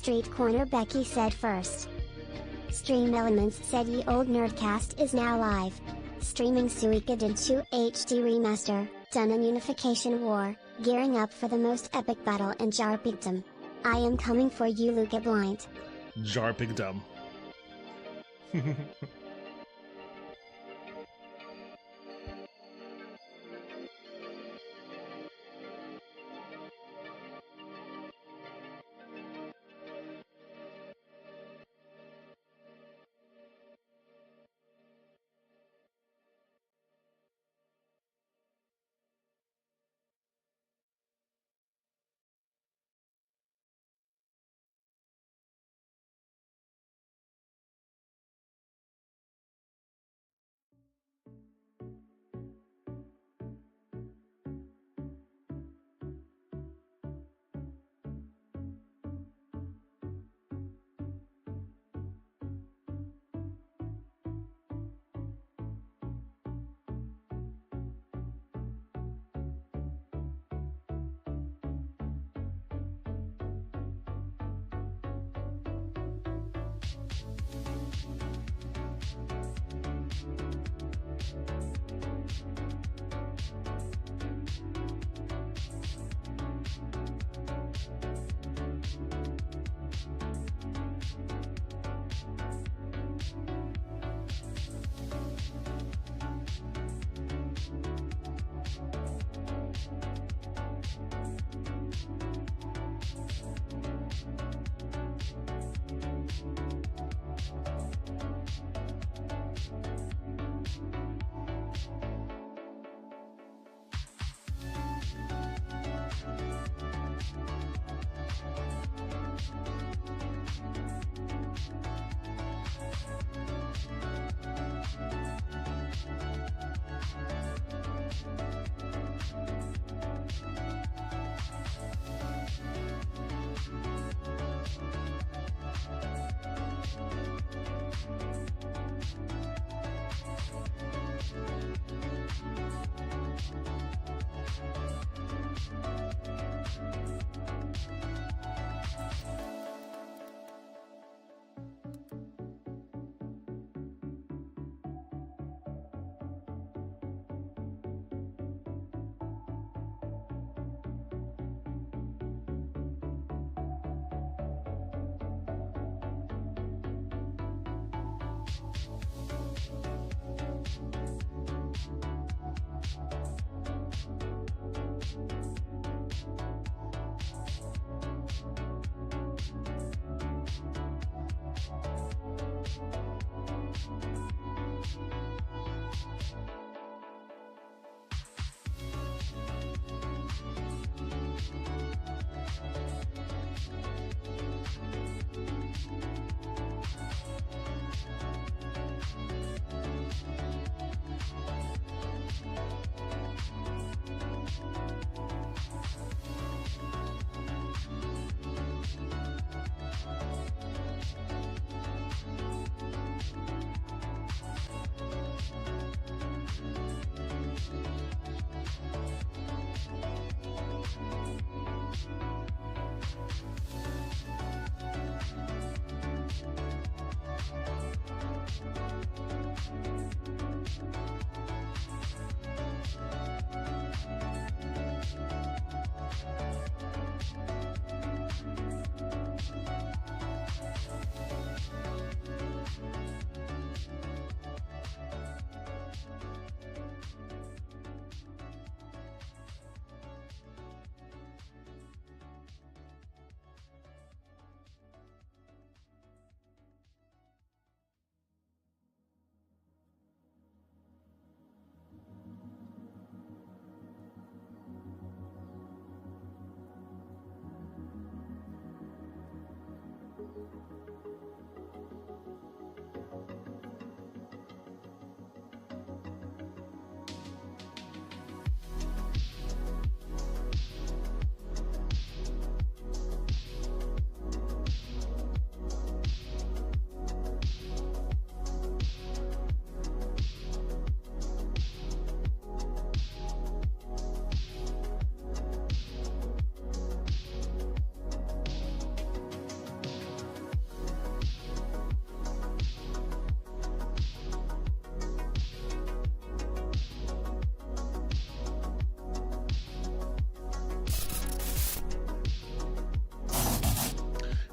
Street Corner Becky said first. Stream Elements said Ye Old Nerdcast is now live. Streaming Suikoden 2 HD Remaster, done in Unification War, gearing up for the most epic battle in jrpgdom. I am coming for you, LUCA BLIGHT. jrpgdom.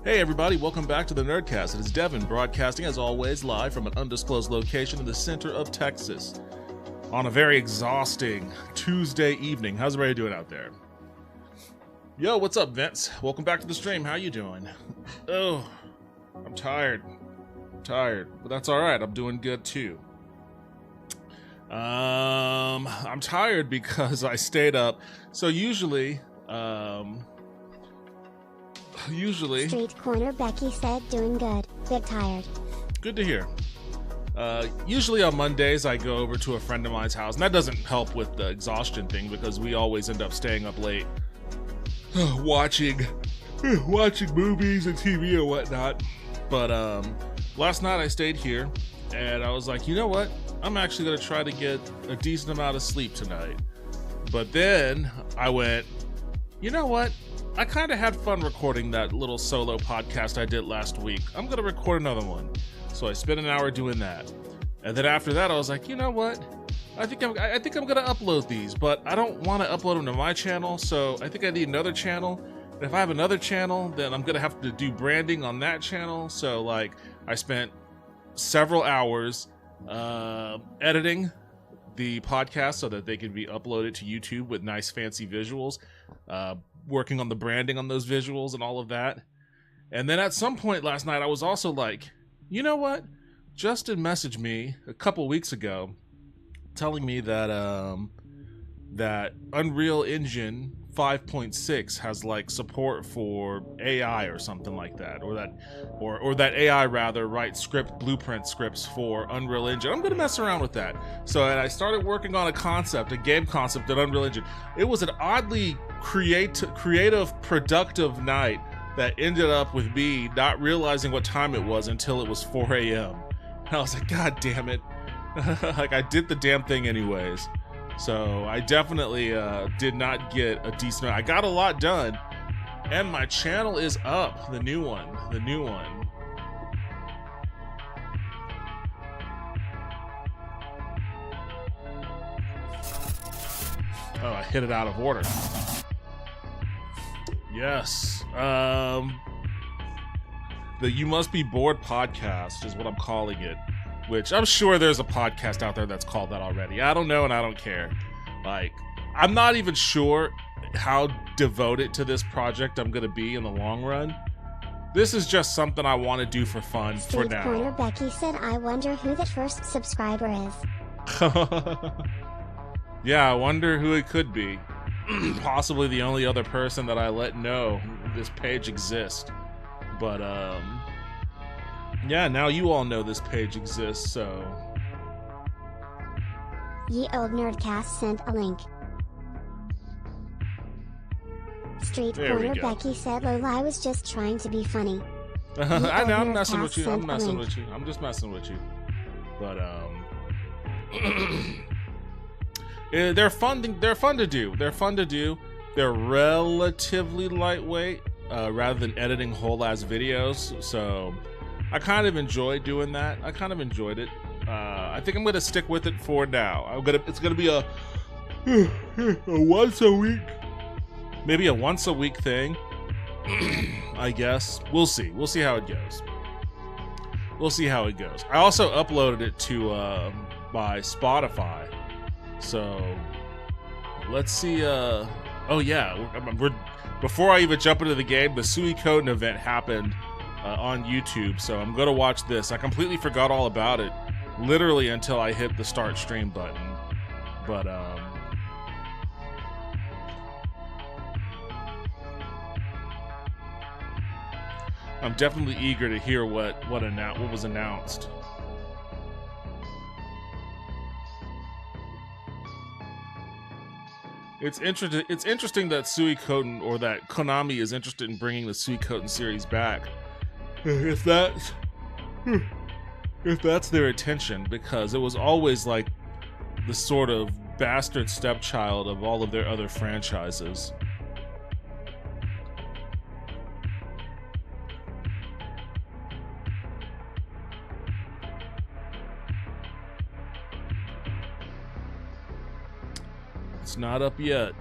Hey everybody, welcome back to the Nerdcast. It is Devin broadcasting as always live from an undisclosed location in the center of Texas on a very exhausting Tuesday evening. How's everybody doing out there? Yo, what's up, Vince? Welcome back to the stream. How you doing? Oh, I'm tired. But that's all right. I'm doing good too. I'm tired because I stayed up. So usually Street Corner Becky said doing good, bit tired. Good to hear. Usually on Mondays I go over to a friend of mine's house, and that doesn't help with the exhaustion thing because we always end up staying up late watching movies and TV or whatnot. But last night I stayed here and I was like, you know what? I'm actually going to try to get a decent amount of sleep tonight. But then I went, you know what? I kind of had fun recording that little solo podcast I did last week. I'm going to record another one. So I spent an hour doing that. And then after that, I was like, you know what? I think I'm going to upload these, but I don't want to upload them to my channel. So I think I need another channel. And if I have another channel, then I'm going to have to do branding on that channel. So like I spent several hours editing the podcast so that they can be uploaded to YouTube with nice fancy visuals. Working on the branding on those visuals and all of that. And then at some point last night, I was also like, you know what? Justin messaged me a couple weeks ago telling me that that Unreal Engine 5.6 has like support for AI or something like that, or that AI rather writes blueprint scripts for Unreal Engine. I'm gonna mess around with that. So I started working on a game concept in Unreal Engine. It was an oddly creative, productive night that ended up with me not realizing what time it was until it was 4 a.m. And I was like, God damn it. Like I did the damn thing anyways. So I definitely did not get a decent amount. I got a lot done, and my channel is up. The new one. Oh, I hit it out of order. Yes. The You Must Be Bored podcast is what I'm calling it. Which I'm sure there's a podcast out there that's called that already. I don't know and I don't care. Like, I'm not even sure how devoted to this project I'm going to be in the long run. This is just something I want to do for fun for now. Street Corner Becky said, I wonder who the first subscriber is. Yeah, I wonder who it could be. Possibly the only other person that I let know this page exists. But, yeah, now you all know this page exists, so... Ye Old Nerdcast sent a link. Street Corner Becky said, Lola, I was just trying to be funny. I know, I'm messing with you. I'm just messing with you. But, they're fun to do. They're relatively lightweight, rather than editing whole-ass videos, so... I kind of enjoyed doing that. I kind of enjoyed it. I think I'm gonna stick with it for now. It's gonna be a once a week, maybe a once a week thing. I guess we'll see. We'll see how it goes. I also uploaded it to my Spotify. So let's see. Oh yeah, before I even jump into the game, the Suikoden event happened. On YouTube, so I'm gonna watch this. I completely forgot all about it, literally until I hit the start stream button. But I'm definitely eager to hear what was announced. It's interesting that Suikoden, or that Konami is interested in bringing the Suikoden series back. If that's their intention, because it was always like the sort of bastard stepchild of all of their other franchises. It's not up yet.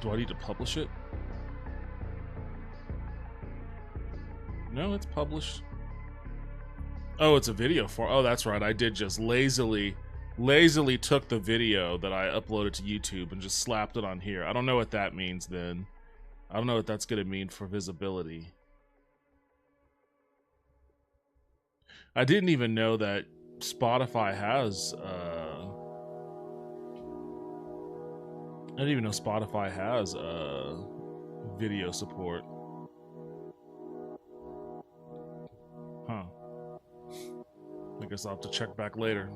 Do I need to publish it? No, it's published. Oh, it's a video for. Oh, that's right. I did just lazily took the video that I uploaded to YouTube and just slapped it on here. I don't know what that means then. I don't know what that's going to mean for visibility. I didn't even know that Spotify has I didn't even know Spotify has video support. Huh. I guess I'll have to check back later.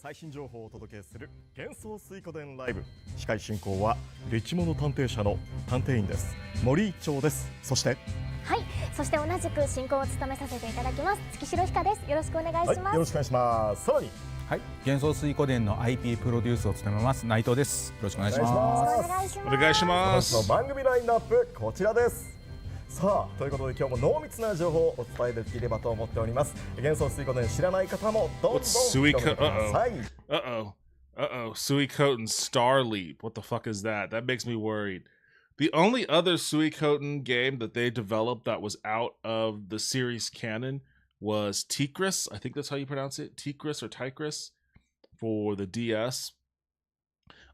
最新情報をお届けする幻想水湖伝ライブ。司会進行は歴物探偵社の探偵員です森一長です。そしてそして同じく進行を務めさせていただきます月城ひかです。よろしくお願いします。よろしくお願いします。さらに幻想水湖伝の IP プロデュースを務めます内藤です。よろしくお願いします。お願いします。お願いします。本日の番組ラインナップこちらです。さあということで今日も濃密な情報をお伝えできればと思っております。幻想水湖伝知らない方もどんどん広めてください。Suikoden Star Leap. What the fuck is that? That makes me worried. The only other Suikoden game that they developed that was out of the series canon was Tigris. I think that's how you pronounce it. Tigris or Tigris for the DS.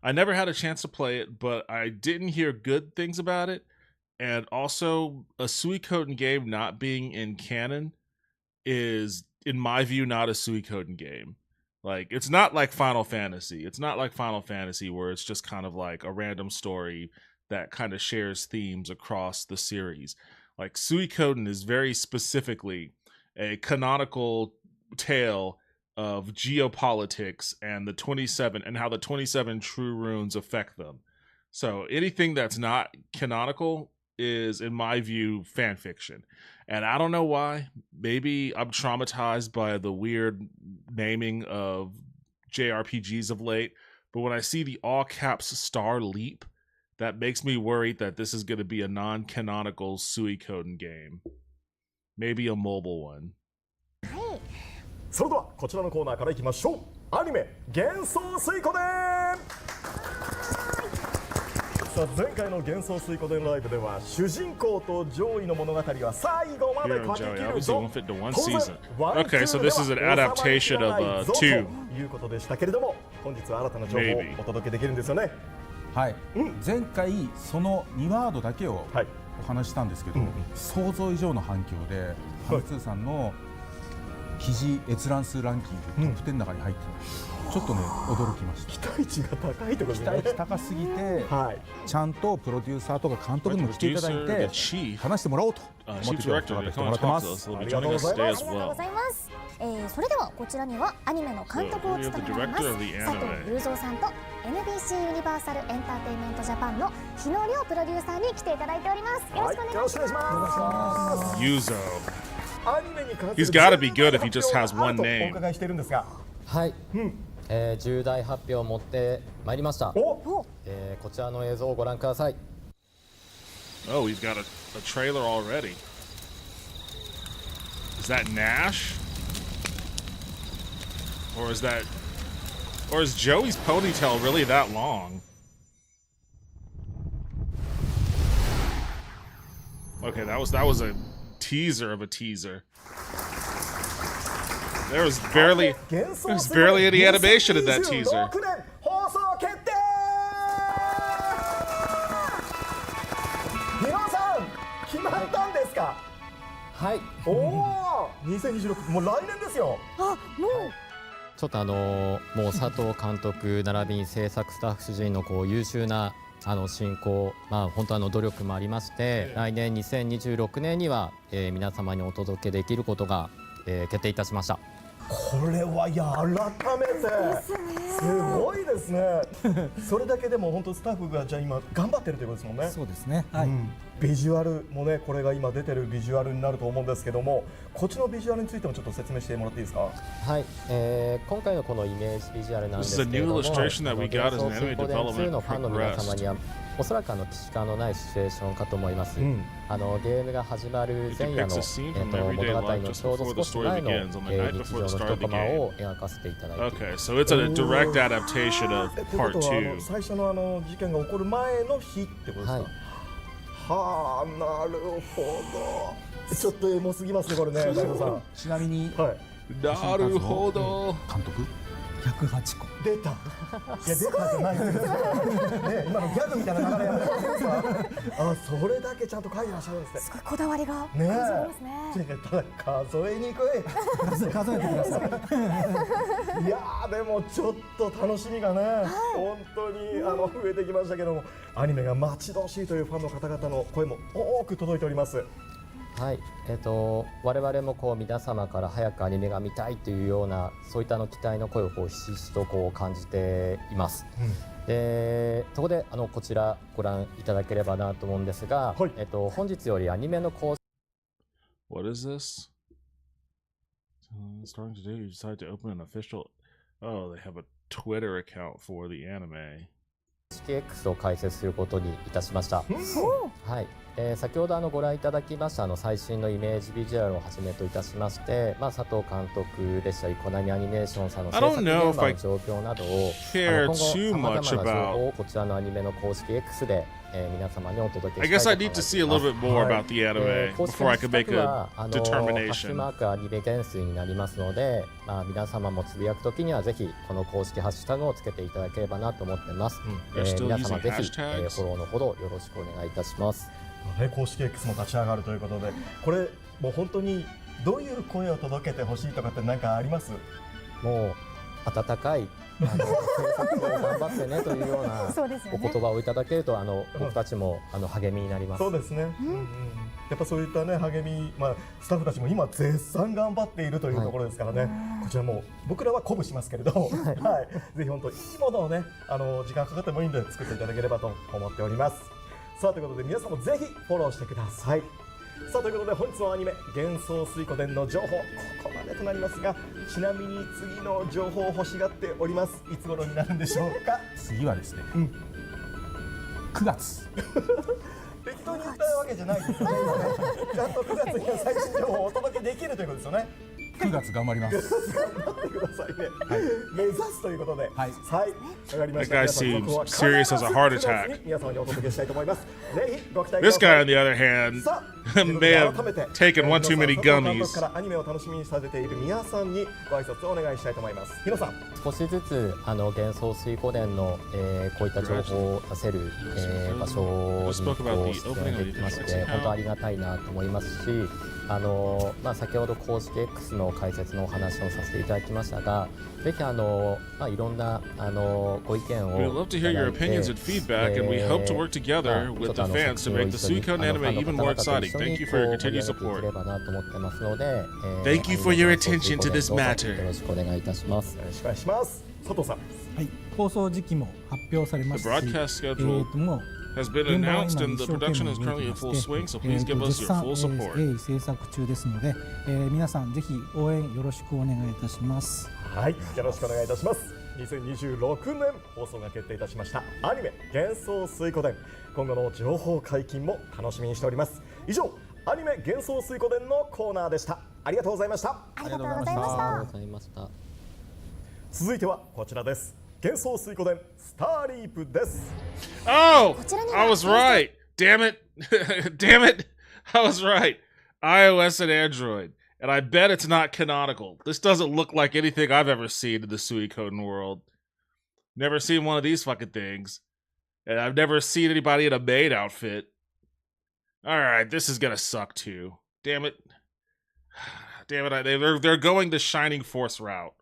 I never had a chance to play it, but I didn't hear good things about it. And also, a Suikoden game not being in canon is, in my view, not a Suikoden game. Like, it's not like Final Fantasy. It's not like Final Fantasy where it's just kind of like a random story that kind of shares themes across the series. Like, Suikoden is very specifically a canonical tale of geopolitics and the 27 and how the 27 true runes affect them. So anything that's not canonical is, in my view, fan fiction. And I don't know why. Maybe I'm traumatized by the weird naming of JRPGs of late, but when I see the all caps Star Leap, that makes me worried that this is going to be a non-canonical Suikoden game. Maybe a mobile one. それではこちらのコーナーからいきましょう。アニメ幻想水湖伝。さあ前回の幻想水湖伝ライブでは主人公と上位の物語は最後まで書き切るぞ。Okay, so this is an adaptation of 2. ということでしたけれども、本日は新たな情報をお届けできるんですよね。はい、前回その2ワードだけをお話ししたんですけど、想像以上の反響でハムツーさんの記事閲覧数ランキングトップ10の中に入ってるんですよ。ちょっとね驚きました。期待値が高いところですね。期待値高すぎて、ちゃんとプロデューサーとか監督にも来ていただいて話してもらおうと思って今日伺ってもらってます。ありがとうございます。それではこちらにはアニメの監督を務められます佐藤雄三さんと NBC ユニバーサルエンターテインメントジャパンの日野亮プロデューサーに来ていただいております。よろしくお願いします。Yuzo. He's got to be good if he just has one name. お伺いしているんですが、はい、重大発表を持ってまいりました。こちらの映像をご覧ください。Oh, he's got a trailer already. Is that Nash? Or is Joey's ponytail really that long? Okay, that was a teaser of a teaser. There was barely any animation in that teaser. 放送決定。ヒロさん決まったんですか。はい。おお、2026もう来年ですよ。あ、もう。ちょっともう佐藤監督並びに制作スタッフ主陣の優秀な進行、本当努力もありまして、来年2026年には、皆様にお届けできることが、決定いたしました。これは改めてすごいですね。それだけでも本当スタッフがじゃあ今頑張ってるということですもんね。そうですね。はい。ビジュアルもね、これが今出てるビジュアルになると思うんですけども、こっちのビジュアルについてもちょっと説明してもらっていいですか。はい。今回のこのイメージビジュアルなんですけれども、幻想水湖伝2のファンの皆様にはおそらく既視感のないシチュエーションかと思います。ゲームが始まる前夜の、物語のちょうど少し前の、日常の一コマを描かせていただいています。Okay, so it's a direct adaptation of part 2. 最初の事件が起こる前の日ってことですか。はあ、なるほど。ちょっとエモすぎますねこれね。ちなみに、なるほど。監督108個出た。いや出たじゃないですよ。ね、今のギャグみたいな流れやめてもらっていいですか。あ、それだけちゃんと書いてらっしゃるんですね。すごいこだわりがね感じますね。ただ数えにくい。数えてください。いやーでもちょっと楽しみがね、本当に増えてきましたけども、アニメが待ち遠しいというファンの方々の声も多く届いております。はい、我々も皆様から早くアニメが見たいというようなそういった期待の声をひしひしと感じています。でそこでこちらご覧いただければなと思うんですが、本日よりアニメの公式 What is this? Starting today, you decide to open an official. Oh, they have a Twitter account for the anime. X を開設することにいたしました。はい、先ほどご覧いただきました最新のイメージビジュアルをはじめといたしまして、佐藤監督でしたりコナミアニメーションさんの制作現場の状況などを今後さまざまな情報をこちらのアニメの公式 X で皆様にお届けしたいと思います。I guess I need to see a little bit more about the anime before I can make a ハッシ determination. ュマークアニメ原水になりますので、皆様もつぶやくときにはぜひこの公式ハッシュタグをつけていただければなと思っています。皆様ぜひフォローのほどよろしくお願いいたします。公式 X も立ち上がるということで、これもう本当にどういう声を届けてほしいとかって何かあります？もう温かい制作を頑張ってねというようなお言葉をいただけると僕たちも励みになります。そうですね。やっぱそういったね励み、スタッフたちも今絶賛頑張っているというところですからね。こちらも僕らは鼓舞しますけれども、ぜひ本当いいものをね時間かかってもいいんで作っていただければと思っております。さあということで皆さんもぜひフォローしてください。さあということで本日のアニメ幻想水湖伝の情報ここまでとなりますが、ちなみに次の情報を欲しがっております。いつ頃になるんでしょうか。次はですね、9月適当に言ったわけじゃないですよね。ちゃんと9月には最新情報をお届けできるということですよね。9月頑張ります。頑張ってくださいね。目指すということで、わかりました。 That guy seems serious as a heart attack. 皆様にお届けしたいと思います。ぜひご期待ください。 This guy, on the other hand, may have taken one too many gummies. からアニメを楽しみにされている皆さんにご挨拶をお願いしたいと思います。日野さん。少しずつ幻想水湖伝の、こういった情報を出せる、場所に出演できまして本当ありがたいなと思いますし、先ほど公式 X の解説のお話をさせていただきましたが、ぜひいろんなご意見を We'd love to hear your opinions and feedback, and we hope to work together with the fans to make the Suikoden anime even more exciting. Thank you for your continued support. Thank you for your attention to this matter. よろしくお願いいたします。よろしくお願いします。佐藤さん。はい、放送時期も発表されま The したし、 broadcast schedule もう has been announced, and the production is currently in full swing, so please give us your full support. 制作中ですので、皆さんぜひ応援よろしくお願いいたします。はい、よろしくお願いいたします。2026年放送が決定いたしましたアニメ幻想水湖伝、今後の情報解禁も楽しみにしております。以上、アニメ幻想水湖伝のコーナーでした。ありがとうございました。ありがとうございました。続いてはこちらです。幻想水湖伝スターリープです。 Oh, I was right. Damn it. Damn it. I was right. iOS and Android. And I bet it's not canonical. This doesn't look like anything I've ever seen in the Suikoden world. Never seen one of these fucking things. And I've never seen anybody in a maid outfit. Alright, this is gonna suck too. Damn it. Damn it, they're going the Shining Force route.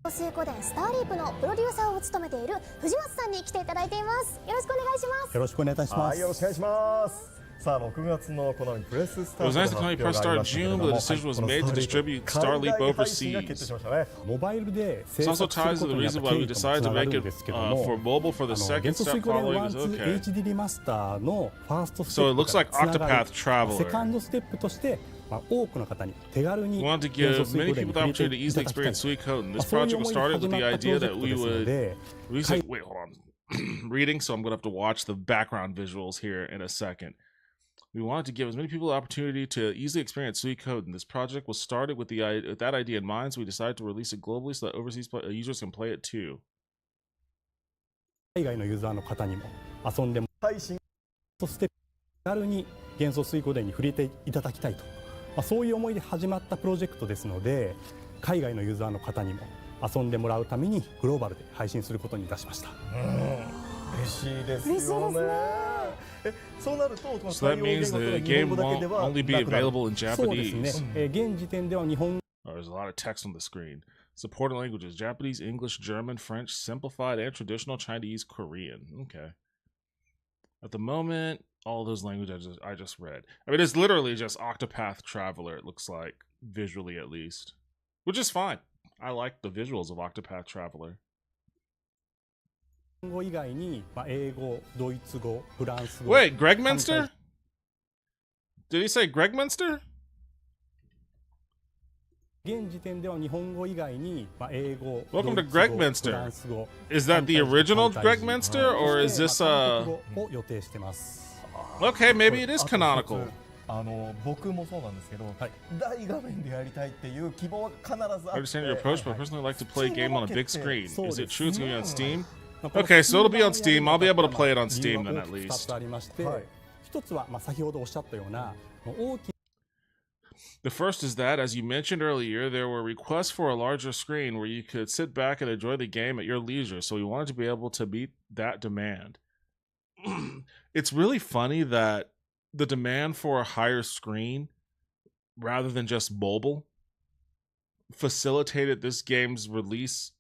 水湖伝スターリープのプロデューサーを務めている藤松さんに来ていただいています。よろしくお願いします。よろしくお願いいたします。よろしくお願いします。さあ、6月のこのプレススター It was nice that Konami press started in June, but the decision was made to distribute Star Leap overseas. モバイルで It's also ties to the reason why we decided to make it for mobile for the second step following is okay. HD リマスターのファーストステ So ッ it プ looks like からつながる Octopath Traveler. セカンドステップとして多くの方に手軽に We wanted to give many people the opportunity to easily experience Suikoden. This project was started with the idea that we would wait, hold on. reading, so I'm going to have to watch the background visuals here in a second. We wanted to give as many people the opportunity to easily experience Suikoden. This project was started with that idea in mind, so we decided to release it globally so that overseas users can play it too. 海外のユーザーの方にも遊んでも配信そして手軽に幻想水湖伝に触れていただきたいと、そういう思いで始まったプロジェクトですので、海外のユーザーの方にも遊んでもらうためにグローバルで配信することにいたしました。嬉しいですよね。そうなると、So that means the game won't only be available in Japanese. そうですね。現時点では日本 There's a lot of text on the screen. Supported languages: Japanese, English, German, French, simplified, and traditional Chinese, Korean. Okay. At the moment, all those languages I just read. I mean, it's literally just Octopath Traveler, it looks like, visually at least. Which is fine. I like the visuals of Octopath Traveler. 語以外に、英語、ドイツ語、フランス語。Wait, Greg Minster? Did he say Greg Minster? 現時点では日本語以外に、英語、 Welcome to Greg Minster. Is that the original Greg Minster, or is this Okay, maybe it is canonical. 僕もそうなんですけど、大画面でやりたいっていう希望は必ずあって。I understand your approach, but I personally like to play a game on a big screen. Is it true it's going to be on Steam? Okay, so it'll be on Steam. I'll be able to play it on Steam then at least. 一つは先ほどおっしゃったような大き The first is that, as you mentioned earlier, there were requests for a larger screen where you could sit back and enjoy the game at your leisure, so we wanted to be able to meet that demand. It's really funny that the demand for a higher screen, rather than just mobile, facilitated this game's release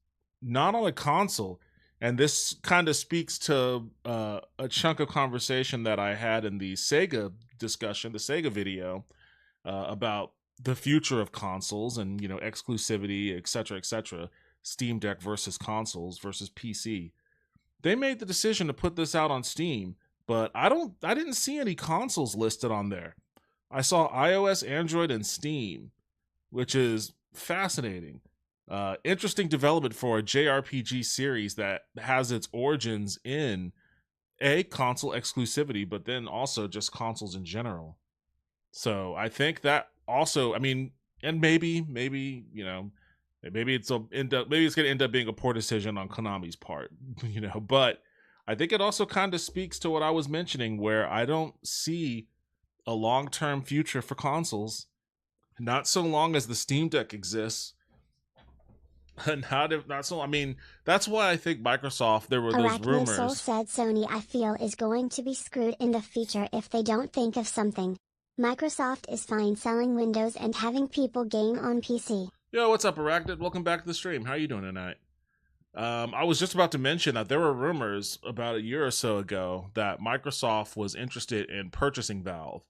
not on a console. And this kind of speaks to a chunk of conversation that I had in the Sega discussion, the Sega video, about the future of consoles and, you know, exclusivity, etc., etc. Steam Deck versus consoles versus PC. They made the decision to put this out on Steam, but I didn't see any consoles listed on there. I saw iOS, Android, and Steam, which is fascinating. Interesting development for a JRPG series that has its origins in console exclusivity, but then also just consoles in general. So I think that also, I mean, and maybe you know, maybe it's going to end up being a poor decision on Konami's part, you know. But I think it also kind of speaks to what I was mentioning, where I don't see a long-term future for consoles, not so long as the Steam Deck exists. Not so. I mean, that's why I think Microsoft. There were those rumors. Soul said Sony, I feel, is going to be screwed in the future if they don't think of something. Microsoft is fine selling Windows and having people game on PC. Yo, what's up, Arachnid? Welcome back to the stream. How are you doing tonight? I was just about to mention that there were rumors about a year or so ago that Microsoft was interested in purchasing Valve.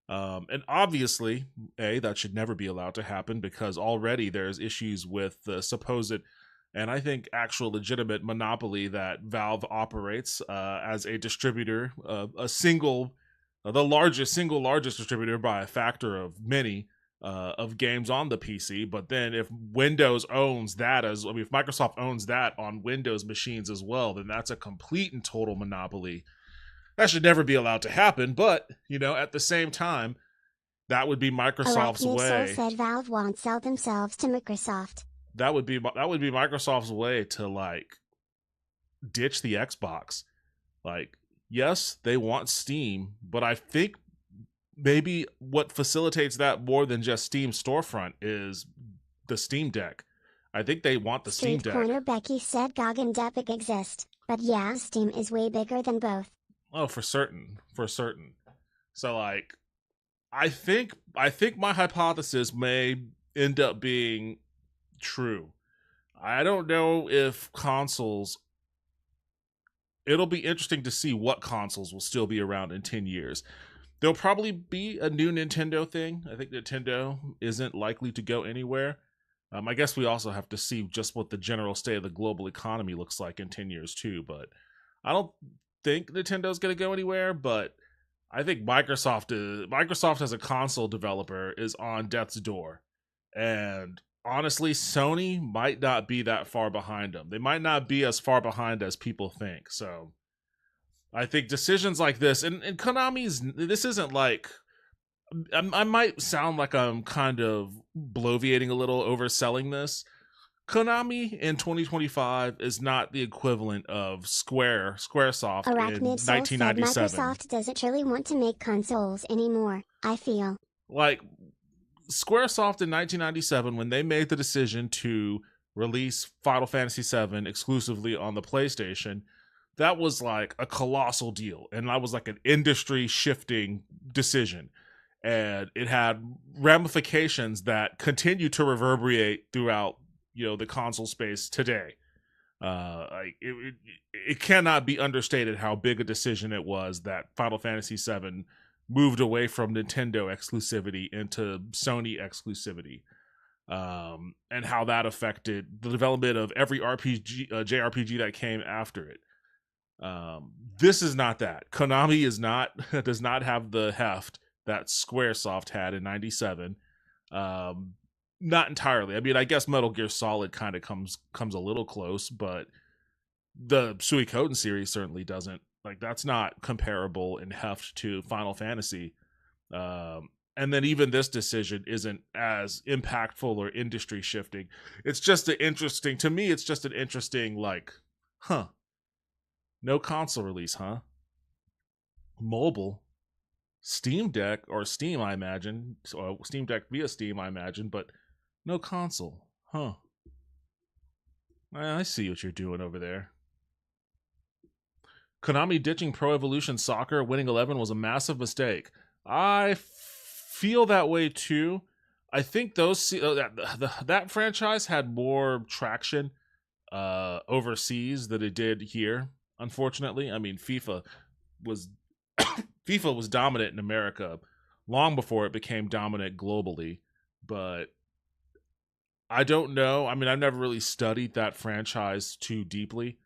And obviously, that should never be allowed to happen, because already there's issues with the supposed, and I think actual legitimate monopoly that Valve operates as a distributor, the largest distributor by a factor of many of games on the PC. But then if Windows owns that if Microsoft owns that on Windows machines as well, then that's a complete and total monopoly. That should never be allowed to happen, but, you know, at the same time, that would be Microsoft's way. Said Valve won't sell themselves to Microsoft. That would be Microsoft's way to, like, ditch the Xbox. Like, yes, they want Steam, but I think maybe what facilitates that more than just Steam storefront is the Steam Deck. I think they want the Steam Deck. Corner Becky said GOG and Epic exist, but yeah, Steam is way bigger than both. Oh, for certain. So, like, I think my hypothesis may end up being true. I don't know if consoles. It'll be interesting to see what consoles will still be around in 10 years. There'll probably be a new Nintendo thing. I think Nintendo isn't likely to go anywhere. I guess we also have to see just what the general state of the global economy looks like in 10 years too, but I don't think Nintendo's going to go anywhere, but I think Microsoft as a console developer is on death's door. And honestly, Sony might not be that far behind them. They might not be as far behind as people think. So I think decisions like this, and Konami's, this isn't like, I might sound like I'm kind of bloviating a little, overselling this. Konami in 2025 is not the equivalent of Squaresoft Arachnid in Soul 1997. said Microsoft doesn't really want to make consoles anymore, I feel. Like, Squaresoft in 1997, when they made the decision to release Final Fantasy VII exclusively on the PlayStation, that was like a colossal deal. And that was like an industry-shifting decision. And it had ramifications that continue to reverberate throughout, you know, the console space today. It cannot be understated how big a decision it was that Final Fantasy VII moved away from Nintendo exclusivity into Sony exclusivity, and how that affected the development of every JRPG that came after it. This is not that. Konami does not have the heft that Squaresoft had in '97. Not entirely. I mean, I guess Metal Gear Solid kind of comes a little close, but the Suikoden series certainly doesn't. Like, that's not comparable in heft to Final Fantasy. And then even this decision isn't as impactful or industry shifting. It's just an interesting, to me, it's just an interesting, like, no console release, huh? Mobile, Steam Deck or Steam, I imagine, or Steam Deck via Steam, I imagine, but no console, huh? I see what you're doing over there. Konami ditching Pro Evolution Soccer Winning 11 was a massive mistake. I feel that way too. I think that franchise had more traction overseas than it did here, unfortunately. I mean, FIFA was dominant in America long before it became dominant globally, but I don't know. I mean, I've never really studied that franchise too deeply.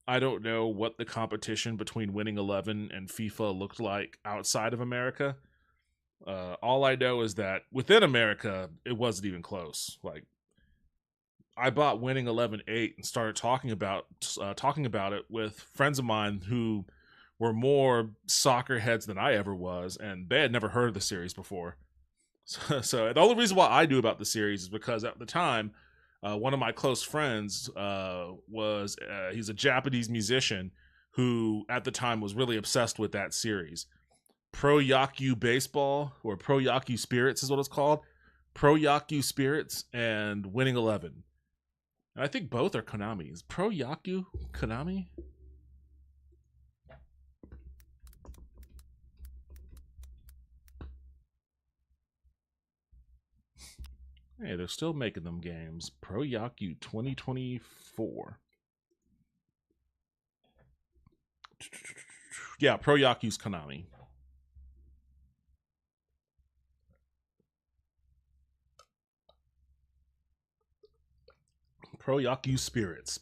I don't know what the competition between Winning 11 and FIFA looked like outside of America. All I know is that within America, it wasn't even close. Like, I bought Winning 11-8 and started talking about it with friends of mine who were more soccer heads than I ever was, and they had never heard of the series before. So the only reason why I knew about the series is because at the time, one of my close friends he's a Japanese musician who at the time was really obsessed with that series. Pro Yaku Baseball, or Pro Yaku Spirits is what it's called. Pro Yaku Spirits and Winning 11. And I think both are Konami's. Pro Yaku Konami? Hey, they're still making them games. Pro Yaku 2024. Yeah, Pro Yaku's Konami. Pro Yaku Spirits.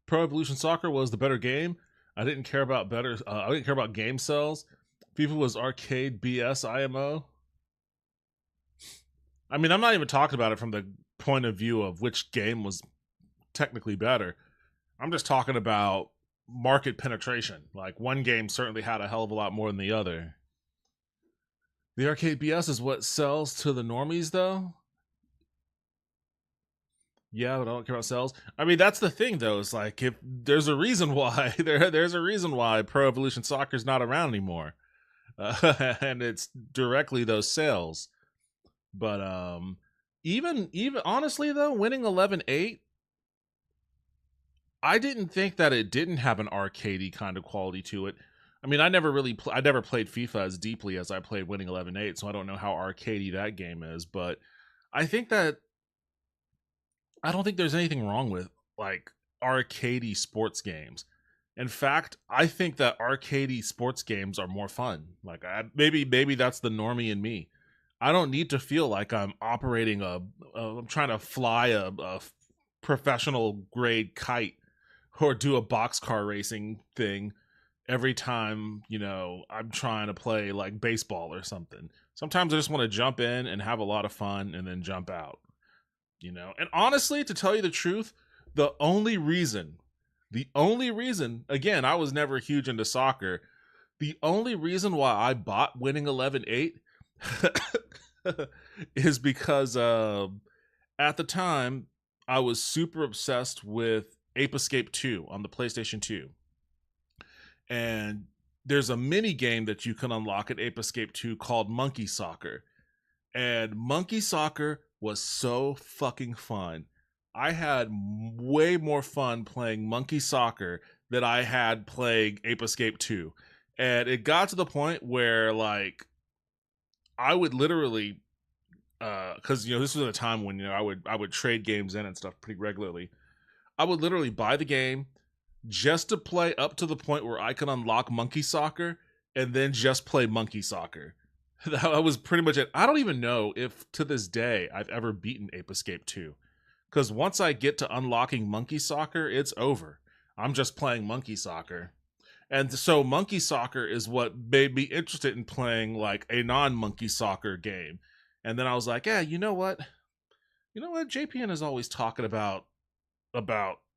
Pro Evolution Soccer was the better game. I didn't care about game sales. FIFA was arcade BS IMO. I mean, I'm not even talking about it from the point of view of which game was technically better. I'm just talking about market penetration. Like, one game certainly had a hell of a lot more than the other. The arcade BS is what sells to the normies, though? Yeah, but I don't care about sales. I mean, that's the thing, though. It's like, if there's a reason why there's a reason why Pro Evolution Soccer is not around anymore. And it's directly those sales. But even honestly though, Winning 11-8, I didn't think that it didn't have an arcadey kind of quality to it. I mean, I never played FIFA as deeply as I played Winning 11-8, so I don't know how arcadey that game is. But I don't think there's anything wrong with like arcadey sports games. In fact, I think that arcadey sports games are more fun. Like, maybe that's the normie in me. I don't need to feel like I'm operating I'm trying to fly a professional grade kite or do a boxcar racing thing every time, you know, I'm trying to play like baseball or something. Sometimes I just want to jump in and have a lot of fun and then jump out, you know. And honestly, to tell you the truth, the only reason, again, I was never huge into soccer. The only reason why I bought Winning 11-8 is because at the time I was super obsessed with Ape Escape 2 on the PlayStation 2. And there's a mini game that you can unlock at Ape Escape 2 called Monkey Soccer. And Monkey Soccer was so fucking fun. I had way more fun playing Monkey Soccer than I had playing Ape Escape 2. And it got to the point where, like, I would literally, because, you know, this was a time when, you know, I would trade games in and stuff pretty regularly. I would literally buy the game just to play up to the point where I could unlock Monkey Soccer and then just play Monkey Soccer. That was pretty much it. I don't even know if to this day I've ever beaten Ape Escape 2. Because once I get to unlocking Monkey Soccer, it's over. I'm just playing Monkey Soccer. And so Monkey Soccer is what made me interested in playing like a non-Monkey Soccer game. And then I was like, yeah, you know what? JPN is always talking about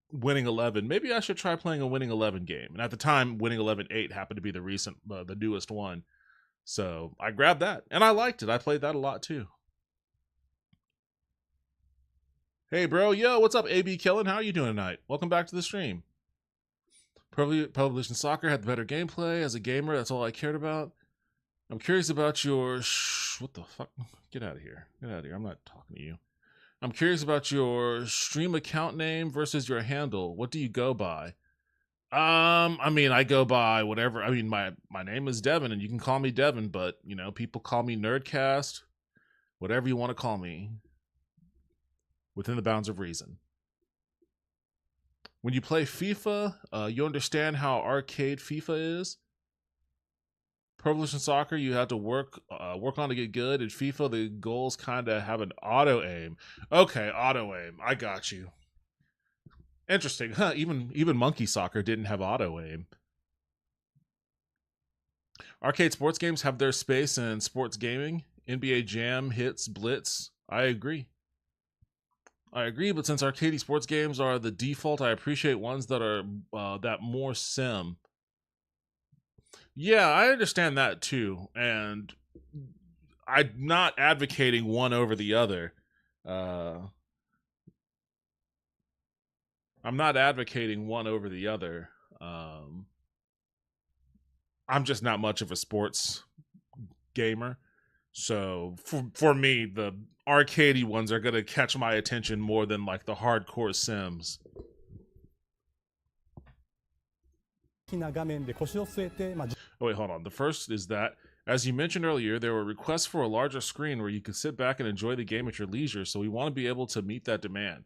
Winning 11. Maybe I should try playing a Winning 11 game. And at the time, Winning 11-8 happened to be the newest one. So I grabbed that and I liked it. I played that a lot too. Hey bro, yo, what's up, AB Killin? How are you doing tonight? Welcome back to the stream. Pro Evolution Soccer had the better gameplay. As a gamer, that's all I cared about. I'm curious about your... what the fuck? Get out of here. Get out of here. I'm not talking to you. I'm curious about your stream account name versus your handle. What do you go by? I mean, I go by whatever. I mean, my name is Devin, and you can call me Devin, but, you know, people call me Nerdcast. Whatever you want to call me. Within the bounds of reason. When you play FIFA, you understand how arcade FIFA is. Pro Evolution Soccer, you have to work on to get good. In FIFA, the goals kind of have an auto aim. Okay, auto aim. I got you. Interesting, huh? Even Monkey Soccer didn't have auto aim. Arcade sports games have their space in sports gaming. NBA Jam, Hits, Blitz. I agree, but since arcade sports games are the default, I appreciate ones that are that more sim. Yeah, I understand that too, and I'm not advocating one over the other. I'm not advocating one over the other. I'm just not much of a sports gamer. So for me, the arcadey ones are going to catch my attention more than like the hardcore sims. Oh, wait, hold on. The first is that, as you mentioned earlier, there were requests for a larger screen where you could sit back and enjoy the game at your leisure, so we want to be able to meet that demand.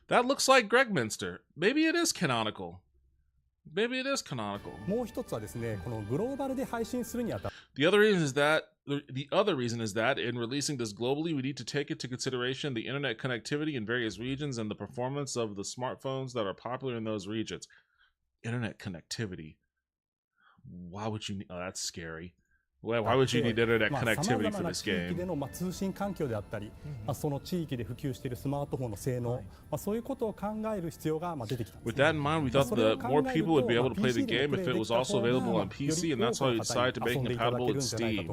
That looks like Greg Minster. Maybe it is canonical. Maybe it is canonical. The other reason is that in releasing this globally, we need to take into consideration the internet connectivity in various regions and the performance of the smartphones that are popular in those regions. Internet connectivity. Why would you need... Oh, that's scary. Why would you need internet connectivity for this game? With that in mind, we thought that more people would be able to play the game if it was also available on PC, and that's why we decided to make it compatible with Steam.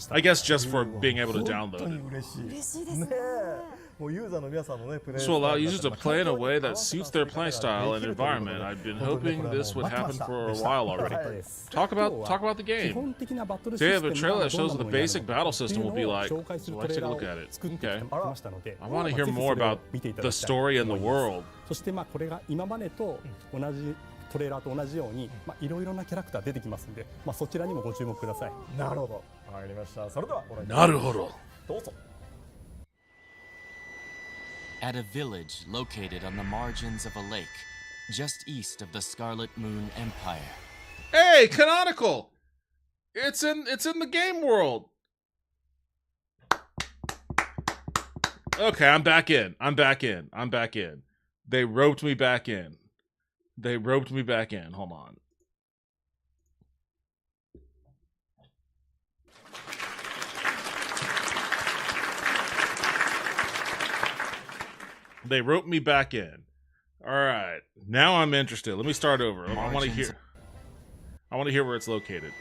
I guess just for being able to download it. This will allow users to play in a way that suits their playstyle and environment. I've been hoping this would happen for a while already. Talk about the game. They have a trailer that shows what the basic battle system will be like. So let's take a look at it. Okay. I want to hear more about the story and the world. トレーラーと同じように、いろいろなキャラクター出てきますんで、そちらにもご注目ください。なるほど。わかりました。それではご覧ください。なるほど。どうぞ。At a village located on the margins of a lake, just east of the Scarlet Moon Empire. Hey, canonical! It's in the game world. Okay, I'm back in. I'm back in. I'm back in. They roped me back in. They roped me back in. Hold on. They roped me back in. All right. Now I'm interested. Let me start over. I want to hear where it's located.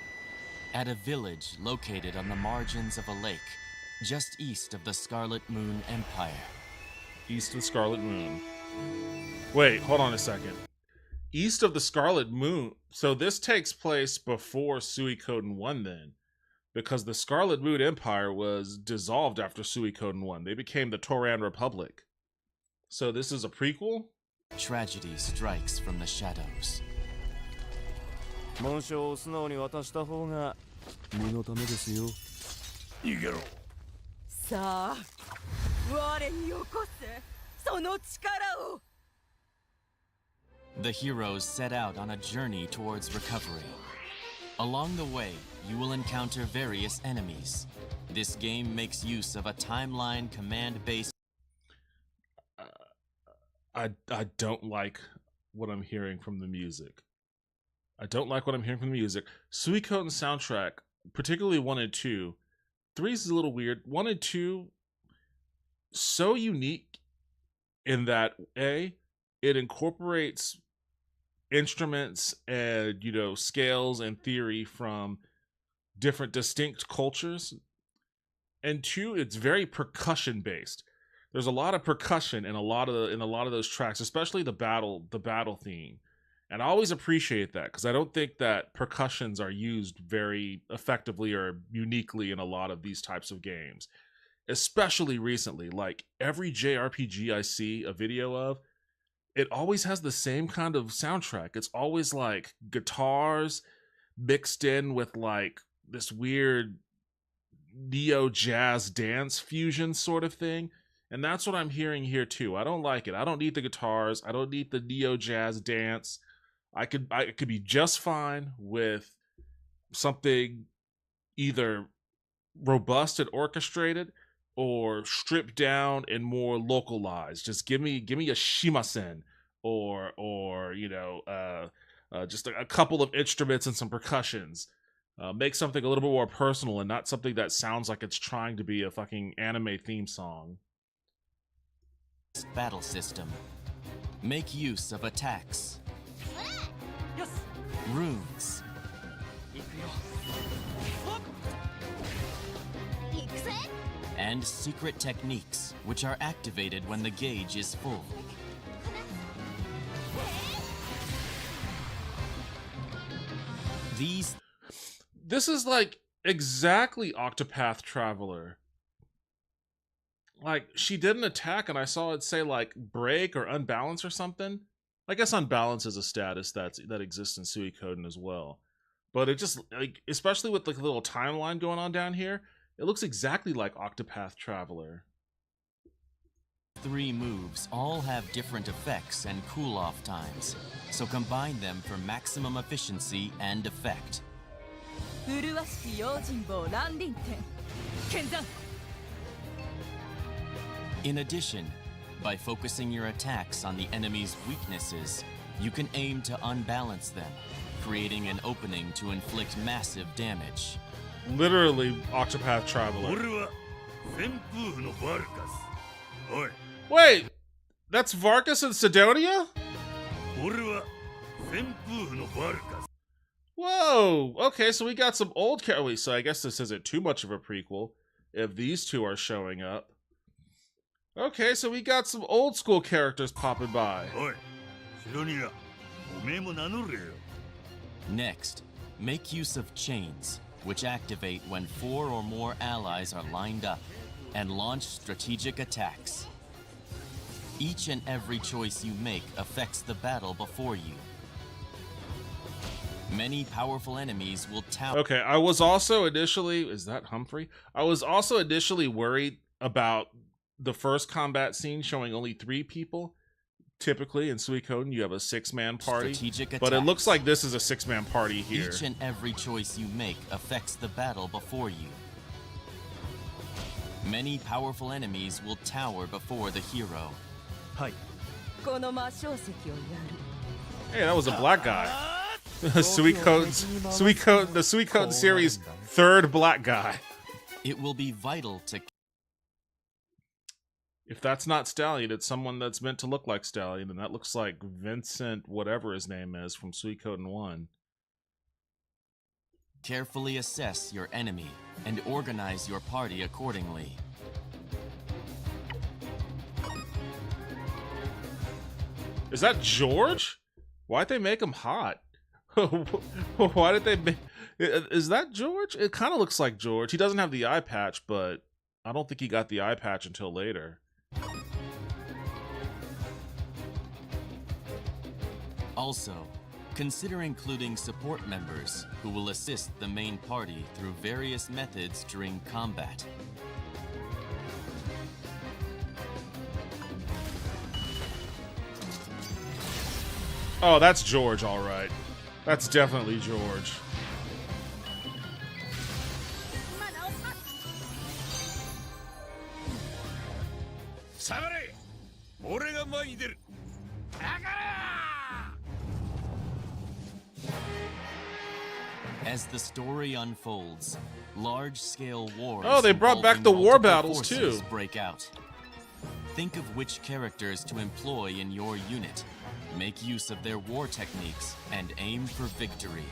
At a village located on the margins of a lake, just east of the Scarlet Moon Empire. East of the Scarlet Moon. Wait, hold on a second. East of the Scarlet Moon. So this takes place before Suikoden 1 then. Because the Scarlet Moon Empire was dissolved after Suikoden 1. They became the Toran Republic. So this is a prequel? Tragedy strikes from the shadows. 紋章を素直に渡した方が身のためですよ。逃げろ。さあ、我によこせ、その力を。The heroes set out on a journey towards recovery. Along the way, you will encounter various enemies. This game makes use of a timeline command-based. I don't like what I'm hearing from the music. I don't like what I'm hearing from the music. Suikoden soundtrack, particularly 1 and 2. 3 is a little weird. 1 and 2, so unique in that, A, it incorporates instruments and, scales and theory from different distinct cultures. And 2, it's very percussion based. There's a lot of percussion in a lot of those tracks, especially the battle theme. And I always appreciate that because I don't think that percussions are used very effectively or uniquely in a lot of these types of games. Especially recently, like every JRPG I see a video of, it always has the same kind of soundtrack. It's always like guitars mixed in with like this weird neo jazz dance fusion sort of thing. And that's what I'm hearing here too. I don't like it. I don't need the guitars. I don't need the neo jazz dance. I could be just fine with something either robust and orchestrated or stripped down and more localized. Just give me a shimasen or just a couple of instruments and some percussions. Make something a little bit more personal and not something that sounds like it's trying to be a fucking anime theme song. Battle system. Make use of attacks. Runes. And secret techniques, which are activated when the gauge is full. This is like exactly Octopath Traveler. Like, she did an attack and I saw it say like break or unbalance or something. I guess unbalance is a status that exists in Suikoden as well. But it just, like, especially with the little timeline going on down here, it looks exactly like Octopath Traveler. 3 moves all have different effects and cool-off times, so combine them for maximum efficiency and effect. In addition, by focusing your attacks on the enemy's weaknesses, you can aim to unbalance them, creating an opening to inflict massive damage. Literally Octopath Traveler. Wait, that's Varkas and Sidonia? Whoa, okay, so we got some old characters. So I guess this isn't too much of a prequel if these two are showing up. Okay, so we got some old school characters popping by. Next, make use of chains, which activate when 4 or more allies are lined up, and launch strategic attacks. Each and every choice you make affects the battle before you. Many powerful enemies will tower. Okay, I was also initially, is that Humphrey? I was also initially worried about the first combat scene showing only 3 people. Typically in Suikoden you have a 6-man party, but it looks like this is a 6-man party here. Each and every choice you make affects the battle before you. Many powerful enemies will tower before the hero. はい この魔晶石をやる Hey, that was a black guy. Suikoden's the Suikoden series third black guy. It will be vital to. If that's not Stallion, it's someone that's meant to look like Stallion, and that looks like Vincent, whatever his name is, from Suikoden 1. Carefully assess your enemy and organize your party accordingly. Is that George? Why'd they make him hot? Why did they make... Is that George? It kind of looks like George. He doesn't have the eye patch, but I don't think he got the eye patch until later. Also, consider including support members who will assist the main party through various methods during combat. Oh, that's George, all right. That's definitely George. As the story unfolds, large-scale wars. Oh, they brought back the war battles too. Break out. Think of which characters to employ in your unit. Make use of their war techniques and aim for victory.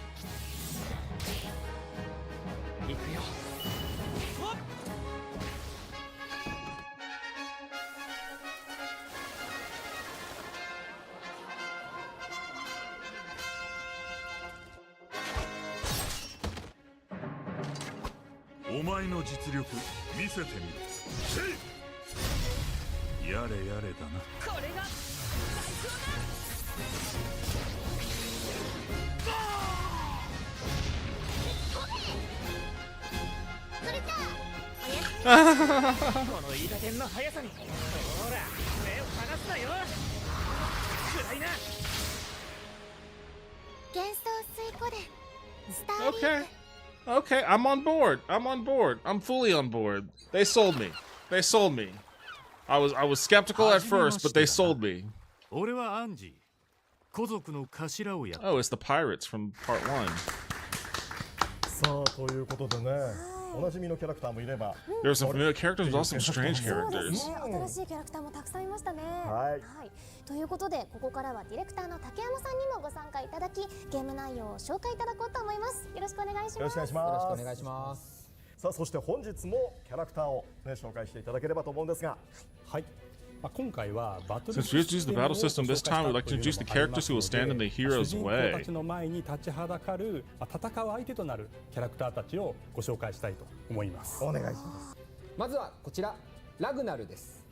Okay. Okay, I'm on board. I'm on board. I'm fully on board. They sold me. They sold me. I was skeptical at first, but they sold me. Oh, it's the pirates from part 1. さあということでね、おなじみのキャラクターもいれば、There were some familiar characters, but also some strange characters. 新しいキャラクターもたくさんいましたね。はい。ということで、ここからはディレクターの竹山さんにもご参加いただき、ゲーム内容を紹介いただこうと思います。よろしくお願いします。よろしくお願いします。よろしくお願いします。さあそして本日もキャラクターを、ね、紹介していただければと思うんですが、はい。今回はバトル Since we introduced the battle system this time, we'd like to introduce the characters who will stand in the hero's 主人公 way. たちの前に立ちはだかる戦う相手となるキャラクターたちをご紹介したいと思います。お願いします。まずはこちらラグナルです。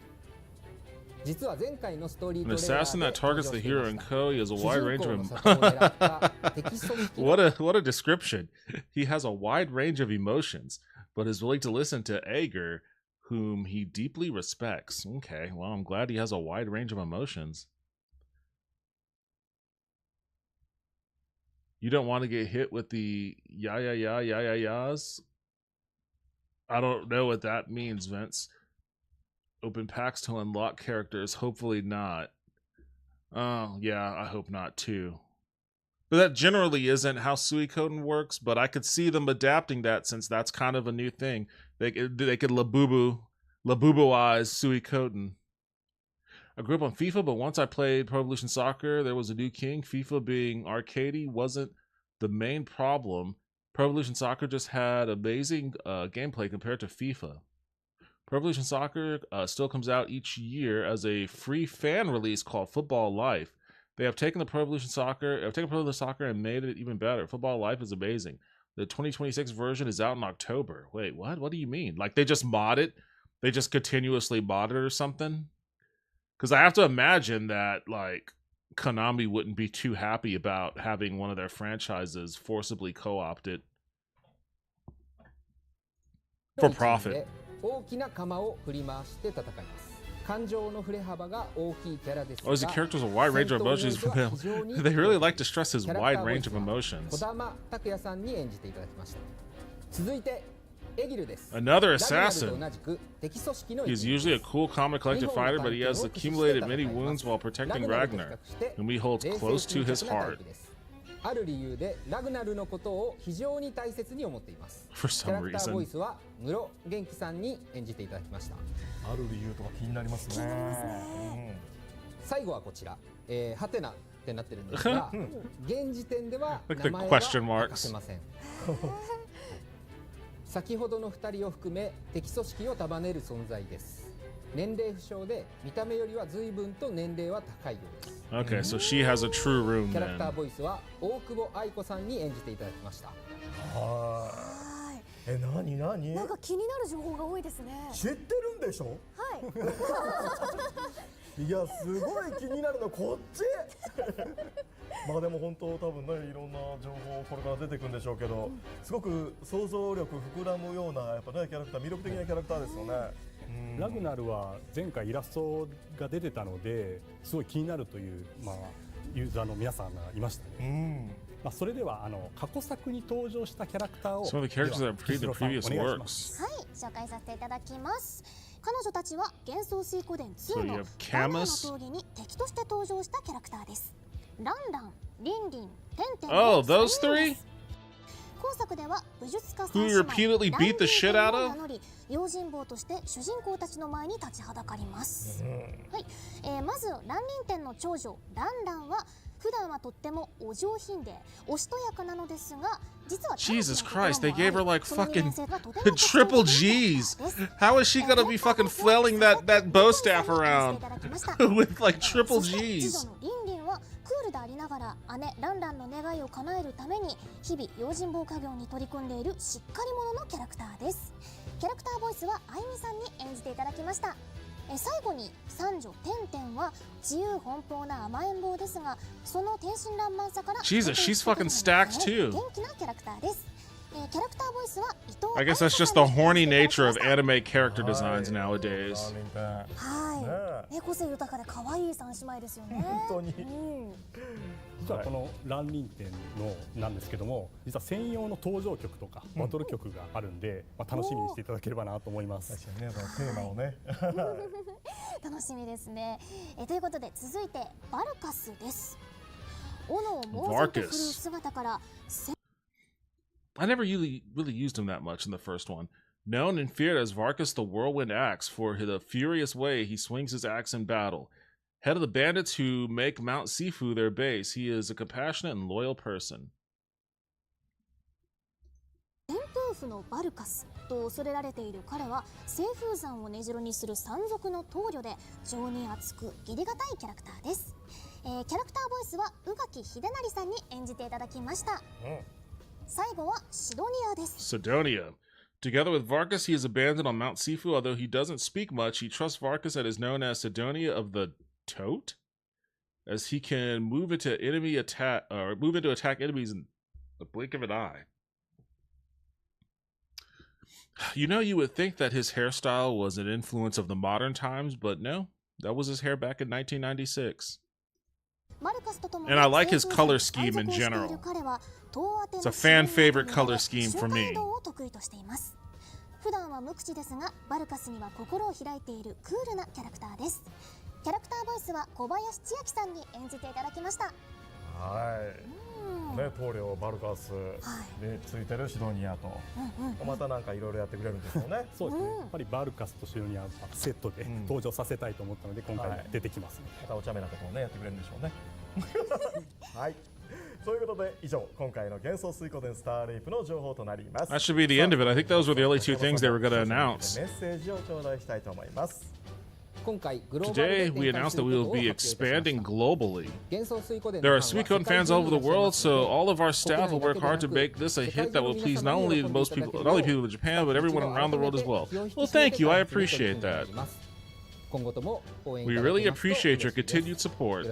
実は前回のストーリー An トレーラー assassin で that 登場 targets し the てい hero ま and した Co. He has a wide 主 range 人 of 公の里を狙ったテキスト引き what a description. He has a wide range of emotions, but is willing to listen to Ager, whom he deeply respects. Okay, well, I'm glad he has a wide range of emotions. You don't want to get hit with the yas? I don't know what that means, Vince. Open packs to unlock characters. Hopefully not. Oh, yeah, I hope not too. But that generally isn't how Suikoden works, but I could see them adapting that since that's kind of a new thing. They could Labubu-ize Suikoden. I grew up on FIFA, but once I played Pro Evolution Soccer, there was a new king. FIFA being arcadey wasn't the main problem. Pro Evolution Soccer just had amazing gameplay compared to FIFA. Pro Evolution Soccer still comes out each year as a free fan release called Football Life. They have taken Pro Evolution Soccer and made it even better. Football Life is amazing. The 2026 version is out in October. Wait, what? What do you mean? Like they just mod it? They just continuously mod it or something? Because I have to imagine that like Konami wouldn't be too happy about having one of their franchises forcibly co-opted for profit. 大きな鎌を振り回して戦います。感情の振れ幅が大きいキャラですが、 Oh, the characters with a wide range of emotions from him. They really like to stress his wide range of emotions. 児玉拓也さんに演じていただきました。続いて Another assassin. He's usually a cool, calm, and collected fighter, but he has accumulated many wounds while protecting Ragnar, whom he holds close to his heart. ある理由でラグナルのことを非常に大切に思っています。 For キャ some ラクターボイ reason. スは室元気さんに演じていただきました。ある理由とか気になりますね。最後はこちら、ハテナってなってるんですが、現時点では Like 名 the 前は question 明 marks. かせません。先ほどの2人を含め敵組織を束ねる存在です。年齢不詳で見た目よりは随分と年齢は高いようです。 Okay, so she has a true room キャラクター then. ボイスは大久保愛子さんに演じていただきました。はい。何なんか気になる情報が多いですね。知ってるんでしょ。はいいやすごい気になるのこっちまあでも本当多分ねいろんな情報これから出てくるんでしょうけど、すごく想像力膨らむようなやっぱねキャラクター魅力的なキャラクターですよね。ラグナルは前回イラストが出てたのですごい気になるという、ユーザーの皆さんがいましたね。それでは過去作に登場したキャラクターを Some of the characters that played the previous お願いします works. はい、紹介させていただきます。彼女たちは幻想水湖伝 So 2 you の have ラナの Camus. 峠に敵として登場したキャラクターです。ランラン、リンリン、テンテン Oh, の those 3人で three? す。今作では武術家 Who you repeatedly beat the shit out of? 名乗り用心棒として主人公たちの前に立ちはだかります。はい、まずランリン店の長女ランランは普段はとってもお上品でおしとやかなのですが、実は Jesus Christ, they gave her like fucking triple G's. How is she gonna be fucking flailing that bow staff around with like triple G's? リンリンはクールでありながら姉ランランの願いを叶えるために日々用心棒家業に取り組んでいるしっかり者のキャラクターです。キャラクターボイスはあいみさんに演じていただきました。最後に三女テンテンは自由奔放な甘えん坊ですが、その天真爛漫さから Jesus, she's fucking stacked too. 元気なキャラクターです。キャラクターボイスは伊藤 I guess that's just the horny nature of anime character designs nowadays. はい、個性豊かで可愛い三姉妹ですよね。本当に。実はこのランリン店のなんですけども、実は専用の登場曲とかバトル曲があるんで、楽しみにしていただければなと思います。確かにね、そのテーマをね。楽しみですね。ということで続いてバルカスです。斧を猛然と振る姿から I never really used him that much in the first one. Known and feared as Varkas the Whirlwind Axe for the furious way he swings his axe in battle. Head of the bandits who make Mount Sifu their base, he is a compassionate and loyal person. 旋風婦のバルカスと恐れられている彼は清風山を根城にする山賊の頭領で情に厚く義理がたいキャラクターです。キャラクターボイスは宇垣秀成さんに演じていただきました。最後はシドニアです。 Sidonia. Together with Varkas, he is abandoned on Mount Sifu. Although he doesn't speak much, he trusts Varkas and is known as Sidonia of the Tote, as he can move into attack enemies in the blink of an eye. You know, you would think that his hairstyle was an influence of the modern times, but no, that was his hair back in 1996. And I like his color scheme in general. It's a fan favorite color scheme for me. 普段は無口ですが、バルカスには心を開いているクールなキャラクターです。キャラクターボイスは小林千秋さんに演じていただきました。はい。ね、棟梁バルカスでついてるシドニアと、またなんかいろいろやってくれるんですよね。そうですね。やっぱりバルカスとシドニアはセットで登場させたいと思ったので今回出てきますね。またお茶目なことをねやってくれるんでしょうね。はい。ということで以上今回の幻想水湖伝スターレイプの情報となります。 That should be the end of it. I think those were the only two things they were going to announce. メッセージを頂戴したいと思います。 Today, we announced that we will be expanding globally. There are Suicune fans all over the world, so all of our staff will work hard to make this a hit that will please not only people in Japan, but everyone around the world as well. Well, thank you. I appreciate that. We really appreciate your continued support.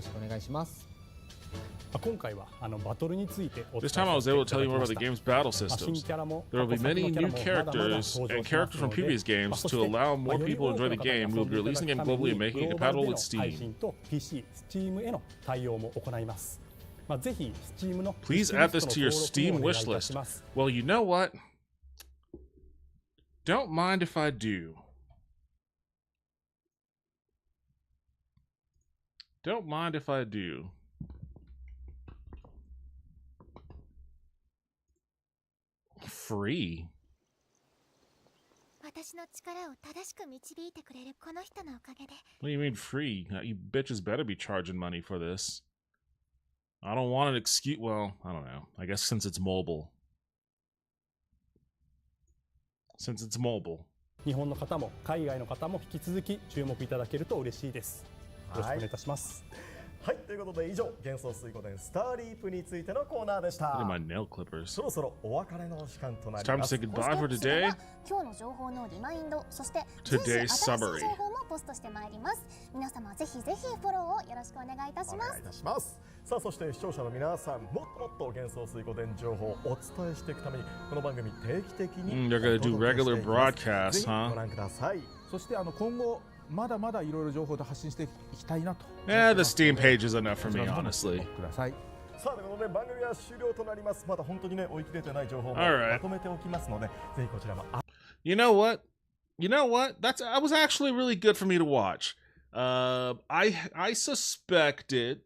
This time I was able to tell you more about the game's battle systems. There will be many new characters and characters from previous games to allow more people to enjoy the game. We will be releasing the game globally and making it compatible with Steam. Please add this to your Steam wishlist. Well, you know what? Don't mind if I do. Don't mind if I do. Free? 私の力を正しく導いてくれるこの人のおかげで。 What do you mean free? You bitches better be charging money for this. I don't want an excuse. Well, I don't know. I guess since it's mobile. Since it's mobile. 日本の方も海外の方も引き続き注目いただけると嬉しいです。よろしくお願いいたします。はい、ということで以上幻想水湖伝スターリープについてのコーナーでした。My nail clippers. そろそろお別れの時間となり It's time ま to す。 say goodbye for today. 今日の情報のリマインド、そして Today's 新しい summary. 情報もポストしてまいります。皆様ぜひぜひフォローをよろしくお願いいたしおます。願いいたします。さあ、そして視聴者の皆さん、もっともっと幻想水湖伝情報をお伝えしていくためにこの番組定期的に They're gonna do regular broadcasts, ぜひ huh? ご覧ください。そして今後まだまだいろいろ情報で発信していきたいなと。Yeah, the Steam page is enough for me, honestly. ください。さあ、ということで番組は終了となります。まだ本当にね追い切れてない情報も Alright. まとめておきますので、ぜひこちらも。You know what? You know what? That was actually really good for me to watch. I suspected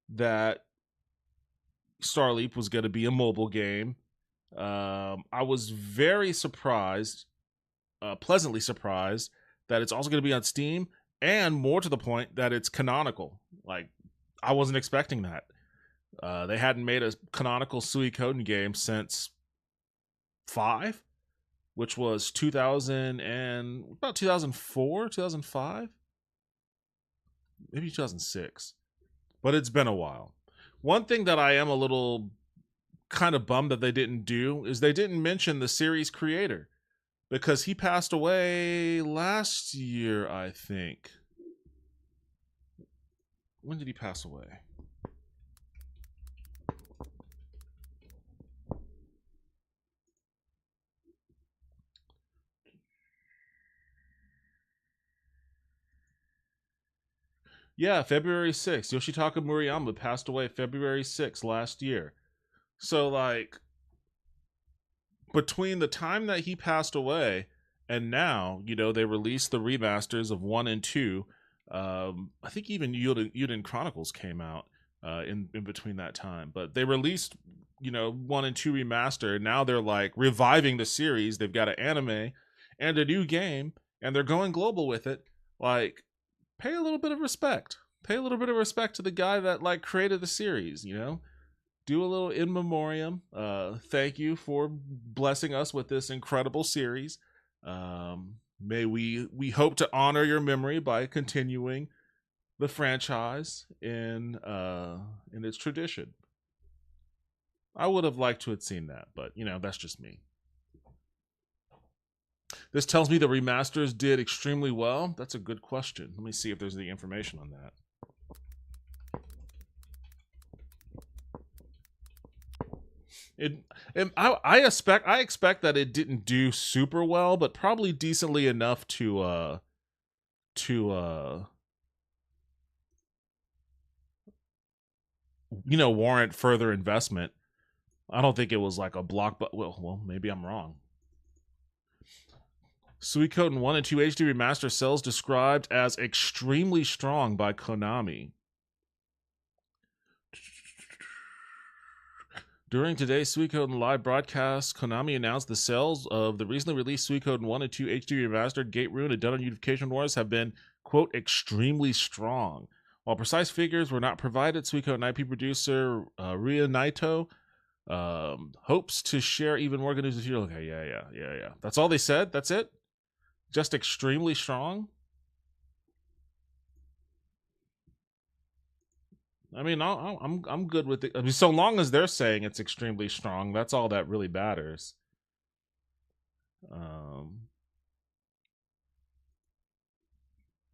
that Starleap was going to be a mobile game. I was very surprised, pleasantly surprised, that it's also going to be on Steam, and more to the point, that it's canonical. Like, I wasn't expecting that. They hadn't made a canonical Suikoden game since 5, which was 2004, 2005, maybe 2006. But it's been a while. One thing that I am a little kind of bummed that they didn't do is they didn't mention the series creator, because he passed away last year, I think. When did he pass away? Yeah, February 6th. Yoshitaka Murayama passed away February 6th last year. So, like, between the time that he passed away and now, you know, they released the remasters of 1 and 2. I think even Yuden Chronicles came out in between that time. But they released, you know, 1 and 2 remaster. And now they're, like, reviving the series. They've got an anime and a new game. And they're going global with it. Like, pay a little bit of respect. Pay a little bit of respect to the guy that, like, created the series, you know? Do a little in memoriam. Thank you for blessing us with this incredible series. May we hope to honor your memory by continuing the franchise in its tradition. I would have liked to have seen that, but, you know, that's just me. This tells me the remasters did extremely well. That's a good question. Let me see if there's any information on that. I expect that it didn't do super well, but probably decently enough to you know, warrant further investment. I don't think it was like a block, but well, maybe I'm wrong. Suikoden 1 and 2 HD Remaster sales described as extremely strong by Konami. During today's Suikoden live broadcast, Konami announced the sales of the recently released Suikoden 1 and 2 HD Remastered Gate Rune and Dawn Unification Wars have been, quote, extremely strong. While precise figures were not provided, Suikoden IP producer Ria Naito hopes to share even more good news with you. Okay, yeah. That's all they said? That's it? Just extremely strong? I mean, I'm good with it. I mean, so long as they're saying it's extremely strong, that's all that really matters.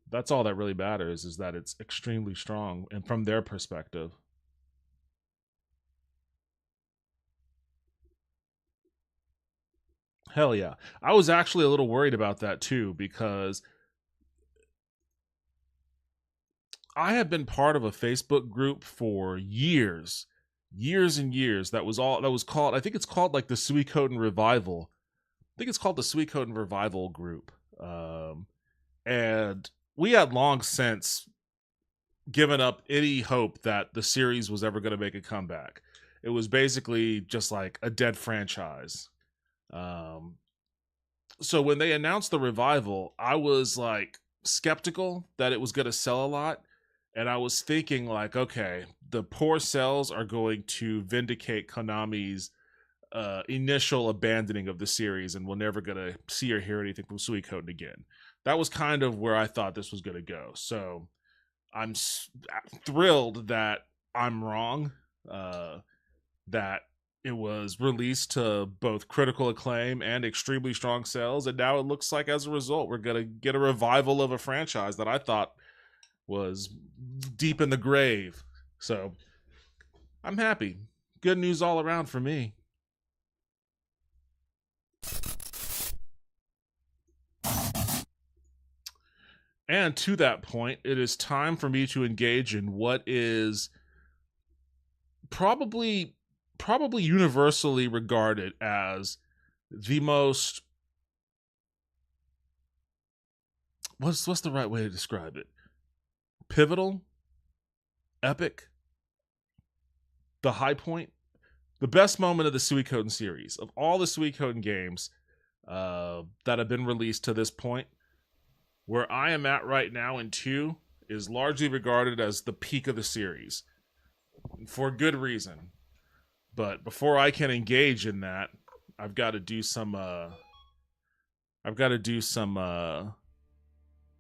That's all that really matters, is that it's extremely strong, and from their perspective. Hell yeah. I was actually a little worried about that too, because I have been part of a Facebook group for years and years that was called, I think it's called like the Suikoden Revival, think it's called the Suikoden Revival Group. And we had long since given up any hope that the series was ever going to make a comeback. It was basically just like a dead franchise. So when they announced the revival, I was like skeptical that it was going to sell a lot. And I was thinking like, okay, the poor sales are going to vindicate Konami's initial abandoning of the series, and we're never going to see or hear anything from Suikoden again. That was kind of where I thought this was going to go. So I'm thrilled that I'm wrong, that it was released to both critical acclaim and extremely strong sales, and now it looks like as a result we're going to get a revival of a franchise that I thought was deep in the grave. So I'm happy. Good news all around for me. And to that point, it is time for me to engage in what is probably universally regarded as the most, what's the right way to describe it? Pivotal, epic, the high point, the best moment of the Suikoden series. Of all the Suikoden games that have been released to this point, where I am at right now in 2 is largely regarded as the peak of the series, for good reason. But before I can engage in that, I've got to do some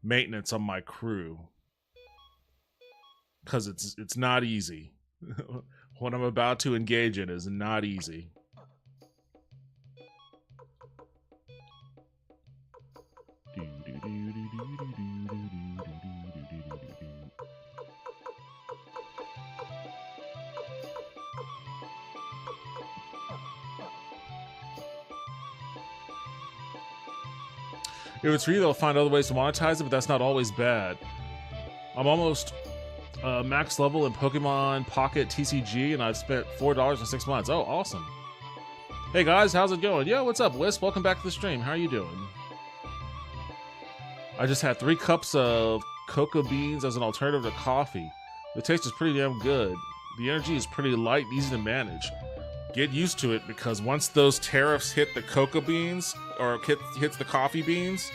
maintenance on my crew, because it's not easy. What I'm about to engage in is not easy. If it's free, they'll find other ways to monetize it, but that's not always bad. I'm almost max level in Pokemon Pocket TCG, and I've spent $4 in 6 months. Oh, awesome. Hey guys, how's it going? Yo, what's up, Wisp? Welcome back to the stream. How are you doing? I just had 3 cups of cocoa beans as an alternative to coffee. The taste is pretty damn good. The energy is pretty light and easy to manage. Get used to it, because once those tariffs hit the cocoa beans, or hits the coffee beans,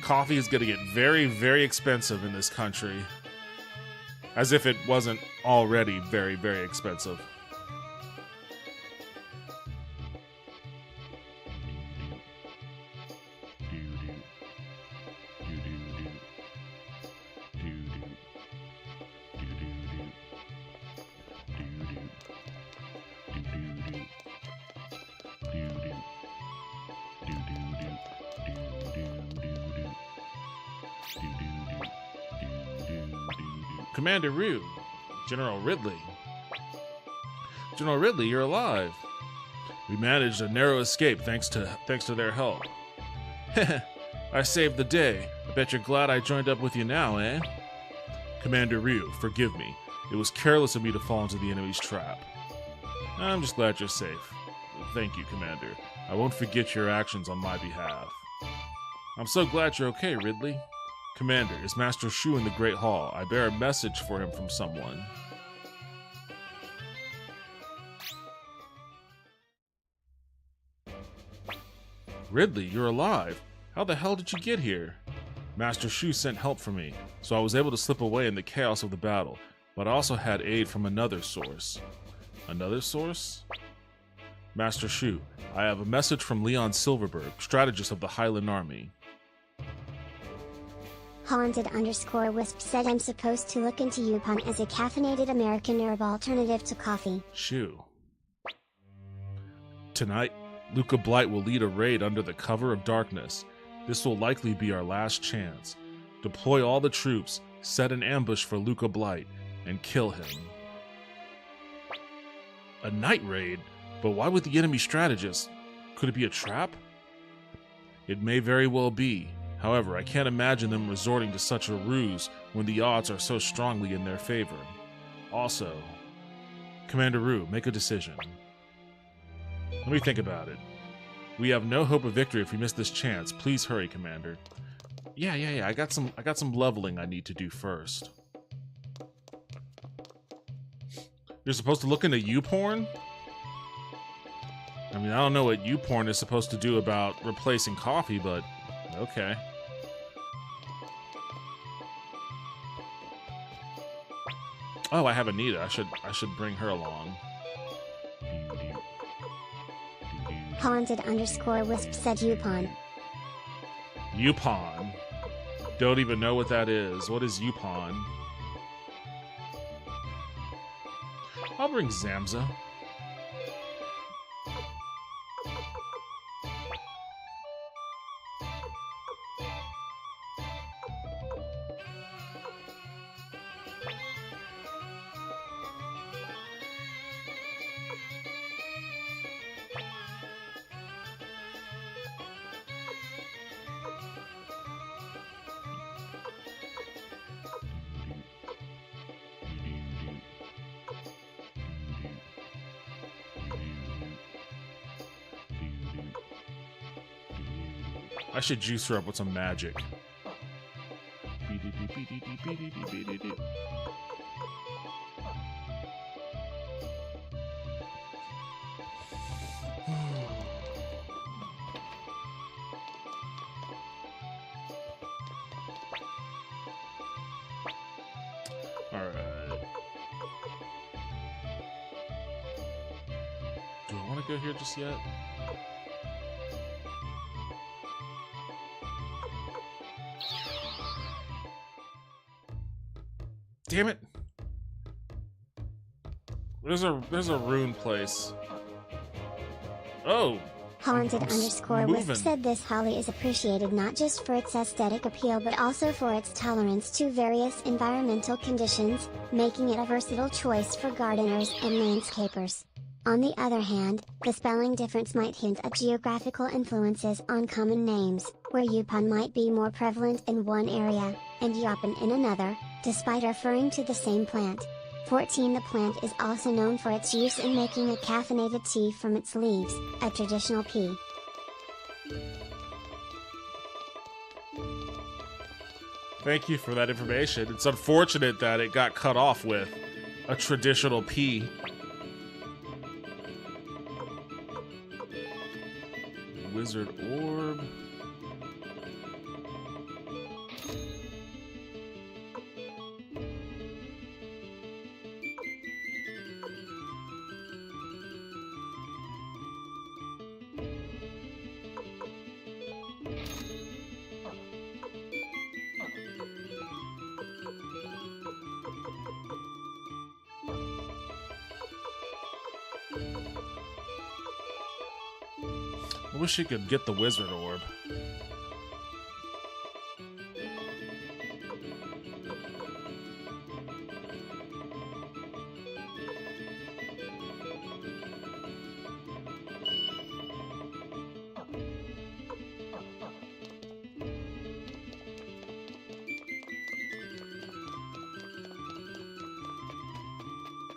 coffee is going to get very, very expensive in this country. As if it wasn't already very, very expensive. Commander Rue, General Ridley. General Ridley, you're alive. We managed a narrow escape thanks to their help. I saved the day. I bet you're glad I joined up with you now, eh? Commander Ryu, forgive me. It was careless of me to fall into the enemy's trap. I'm just glad you're safe. Thank you, Commander. I won't forget your actions on my behalf. I'm so glad you're okay, Ridley. Commander, is Master Shu in the Great Hall? I bear a message for him from someone. Ridley, you're alive. How the hell did you get here? Master Shu sent help for me, so I was able to slip away in the chaos of the battle, but I also had aid from another source. Another source? Master Shu, I have a message from Leon Silverberg, strategist of the Highland Army. Haunted_Wisp said I'm supposed to look into Yupon as a caffeinated American herb alternative to coffee. Shu. Tonight, LUCA BLIGHT will lead a raid under the cover of darkness. This will likely be our last chance. Deploy all the troops, set an ambush for LUCA BLIGHT, and kill him. A night raid? But why would the enemy strategist? Could it be a trap? It may very well be. However, I can't imagine them resorting to such a ruse when the odds are so strongly in their favor. Also, Commander Rue, make a decision. Let me think about it. We have no hope of victory if we miss this chance. Please hurry, Commander. Yeah. I got some leveling I need to do first. You're supposed to look into YouPorn? I mean, I don't know what YouPorn is supposed to do about replacing coffee, but okay. Oh, I have Anita. I should bring her along. Haunted_wisp said YouPorn. YouPorn. Don't even know what that is. What is YouPorn? I'll bring Zamza. I should juice her up with some magic. Alright. Do I want to go here just yet? Damn it! There's a rune place. Oh! Haunted_wisp said this holly is appreciated not just for its aesthetic appeal but also for its tolerance to various environmental conditions, making it a versatile choice for gardeners and landscapers. On the other hand, the spelling difference might hint at geographical influences on common names, where Yupon might be more prevalent in one area, and Yapan in another, despite referring to the same plant. 14. The plant is also known for its use in making a caffeinated tea from its leaves, a traditional tea. Thank you for that information. It's unfortunate that it got cut off with a traditional pea. Wizard orb. I wish you could get the wizard orb.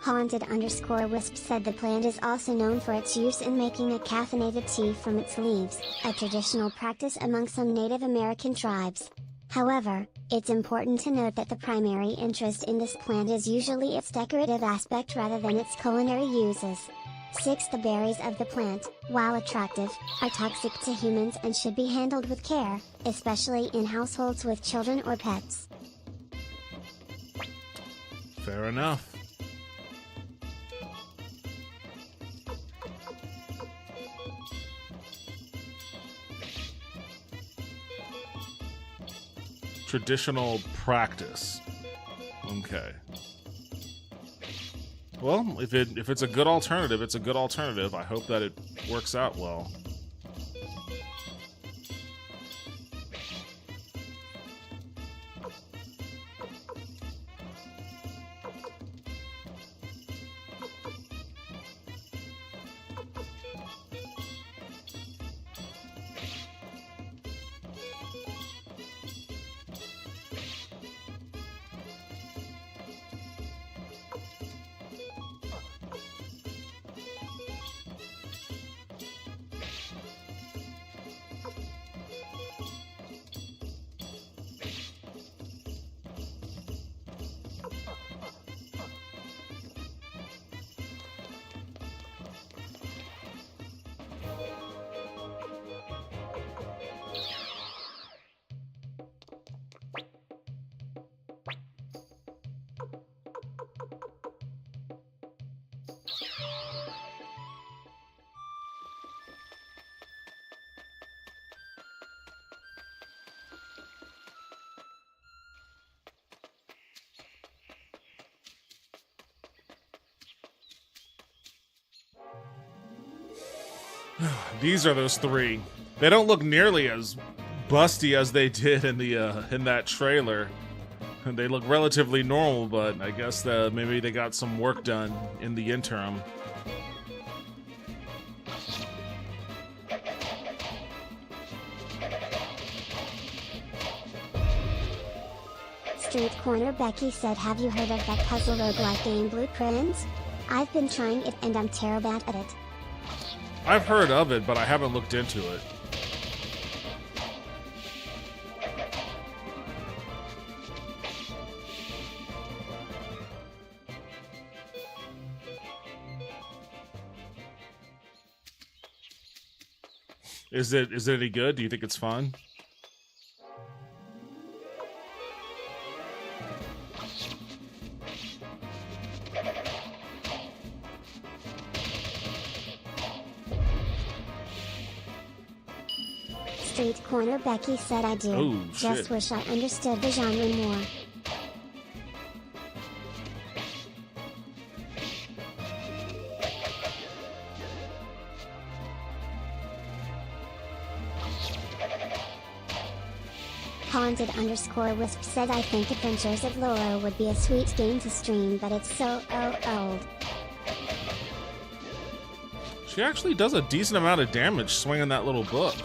Haunted_wisp said the plant is also known for its use in making a caffeinated tea from its leaves, a traditional practice among some Native American tribes. However, it's important to note that the primary interest in this plant is usually its decorative aspect rather than its culinary uses. 6. The berries of the plant, while attractive, are toxic to humans and should be handled with care, especially in households with children or pets. Fair enough. Traditional practice. Okay. Well, if it's a good alternative, it's a good alternative. I hope that it works out well. These are those three. They don't look nearly as busty as they did in the in that trailer. They look relatively normal, but I guess maybe they got some work done in the interim. Street Corner Becky said, have you heard of that puzzle roguelike game Blueprints? I've been trying it and I'm terrible at it. I've heard of it, but I haven't looked into it. Is it any good? Do you think it's fun? Street Corner Becky said, I do. Oh, just shit. wish I understood the genre more. Haunted_Wisp said, I think Adventures of Laura would be a sweet game to stream, but it's so old. She actually does a decent amount of damage swinging that little book.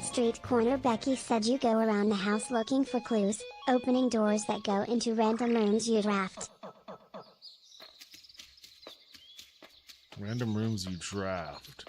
Street Corner Becky said, you go around the house looking for clues, opening doors that go into random rooms you draft. Random rooms you draft.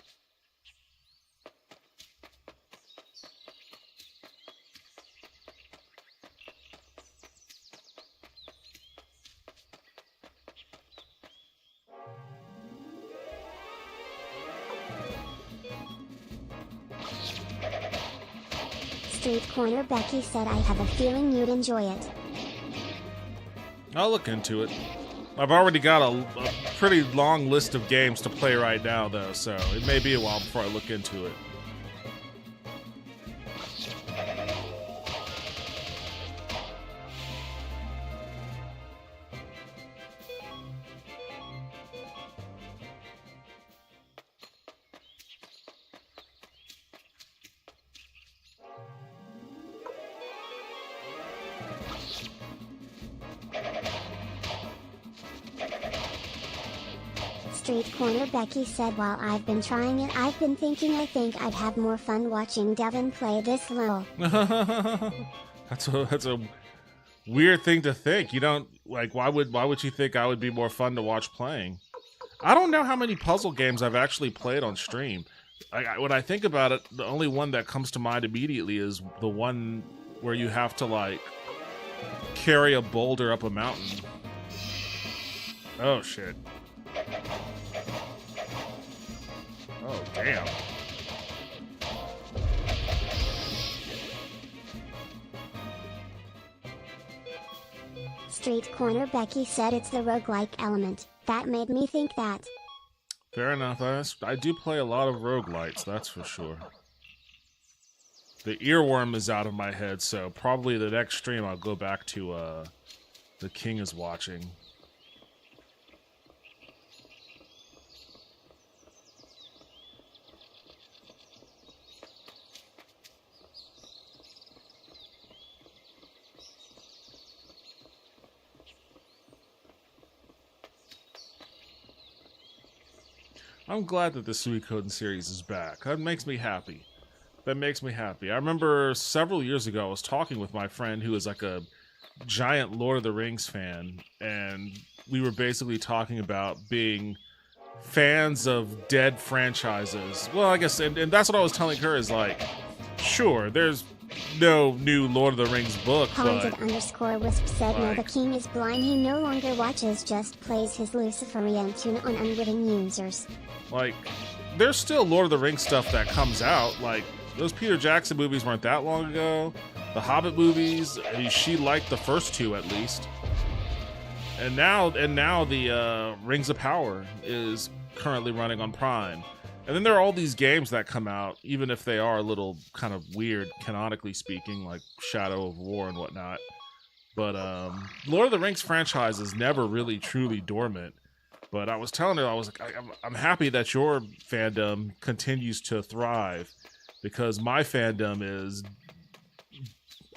Street Corner Becky said, I have a feeling you'd enjoy it. I'll look into it. I've already got a pretty long list of games to play right now, though, so it may be a while before I look into it. Street Corner Becky said, while I've been trying it, I've been thinking I think I'd have more fun watching Devin play this LOL. That's a weird thing to think. You don't like why would you think I would be more fun to watch playing? I don't know how many puzzle games I've actually played on stream. When I think about it, the only one that comes to mind immediately is the one where you have to like carry a boulder up a mountain. Oh shit. Oh, damn. Street Corner Becky said, it's the roguelike element. That made me think that. Fair enough. I do play a lot of roguelites, that's for sure. The earworm is out of my head, so probably the next stream I'll go back to The King is Watching. I'm glad that the Suikoden series is back. That makes me happy. That makes me happy. I remember several years ago I was talking with my friend who is like a giant Lord of the Rings fan, and we were basically talking about being fans of dead franchises. Well, I guess, and that's what I was telling her is like, sure, there's no new Lord of the Rings book, Haunted_Wisp said, no, the king is blind. He no longer watches, just plays his Luciferian tune on unwitting users. Like, there's still Lord of the Rings stuff that comes out. Like, those Peter Jackson movies weren't that long ago. The Hobbit movies, she liked the first two at least. And now the Rings of Power is currently running on Prime. And then there are all these games that come out, even if they are a little kind of weird, canonically speaking, like Shadow of War and whatnot. But Lord of the Rings franchise is never really truly dormant. But I was telling her, I was like, I'm happy that your fandom continues to thrive, because my fandom is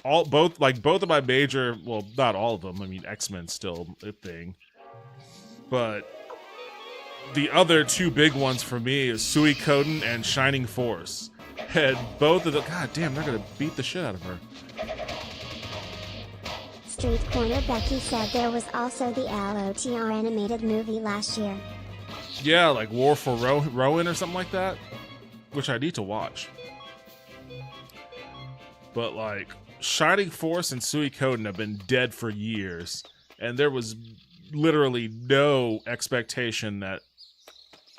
both of my major, well, not all of them. I mean, X-Men's still a thing, but the other two big ones for me is Suikoden and Shining Force. And both of them, god damn, they're gonna beat the shit out of her. Street Corner Becky said there was also the LOTR animated movie last year. Yeah, like War for Rowan or something like that, which I need to watch. But like, Shining Force and Suikoden have been dead for years, and there was literally no expectation that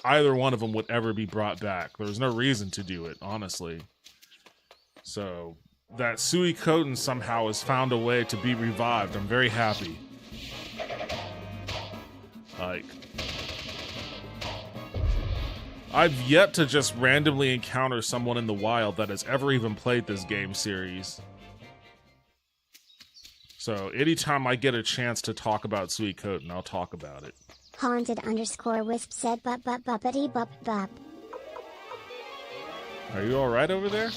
either one of them would ever be brought back. There was no reason to do it, honestly. So that Suikoden somehow has found a way to be revived. I'm very happy. Like, I've yet to just randomly encounter someone in the wild that has ever even played this game series. So anytime I get a chance to talk about Suikoden, I'll talk about it. Haunted_Wisp said buppity bup bup. Are you alright over there?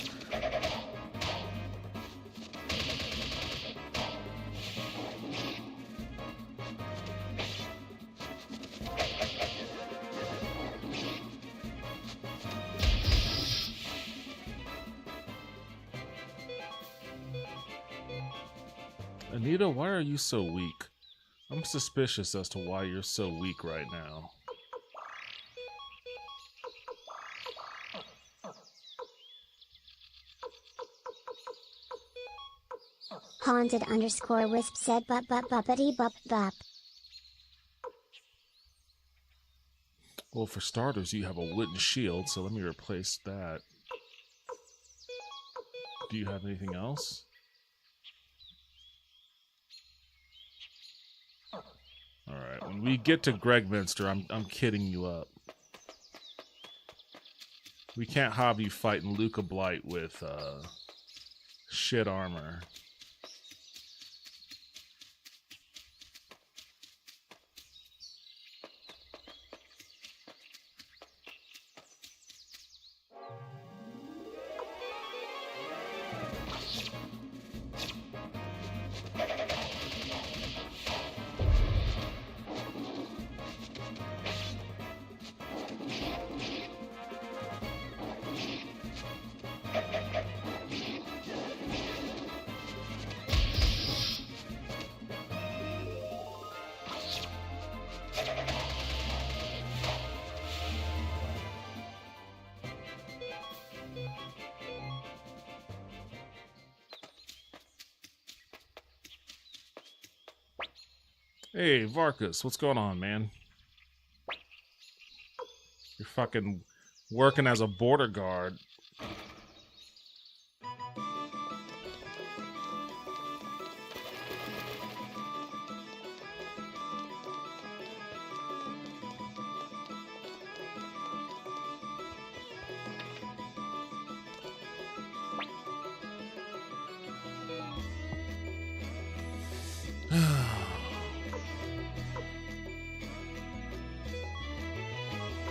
Anita, why are you so weak? I'm suspicious as to why you're so weak right now. Haunted_Wisp said buppity bup bup. Well, for starters, you have a wooden shield, so let me replace that. Do you have anything else? Alright, when we get to Gregminster, I'm kidding you up. We can't have you fighting LUCA BLIGHT with shit armor. Hey, Varkas, what's going on, man? You're fucking working as a border guard.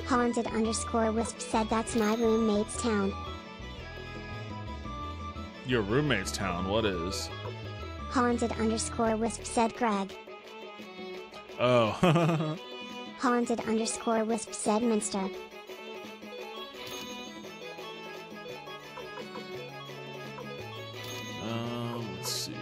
Haunted_Wisp said that's my roommate's town. Your roommate's town, what is? Haunted_Wisp said Greg. Oh. Haunted_Wisp said Minster. Let's see.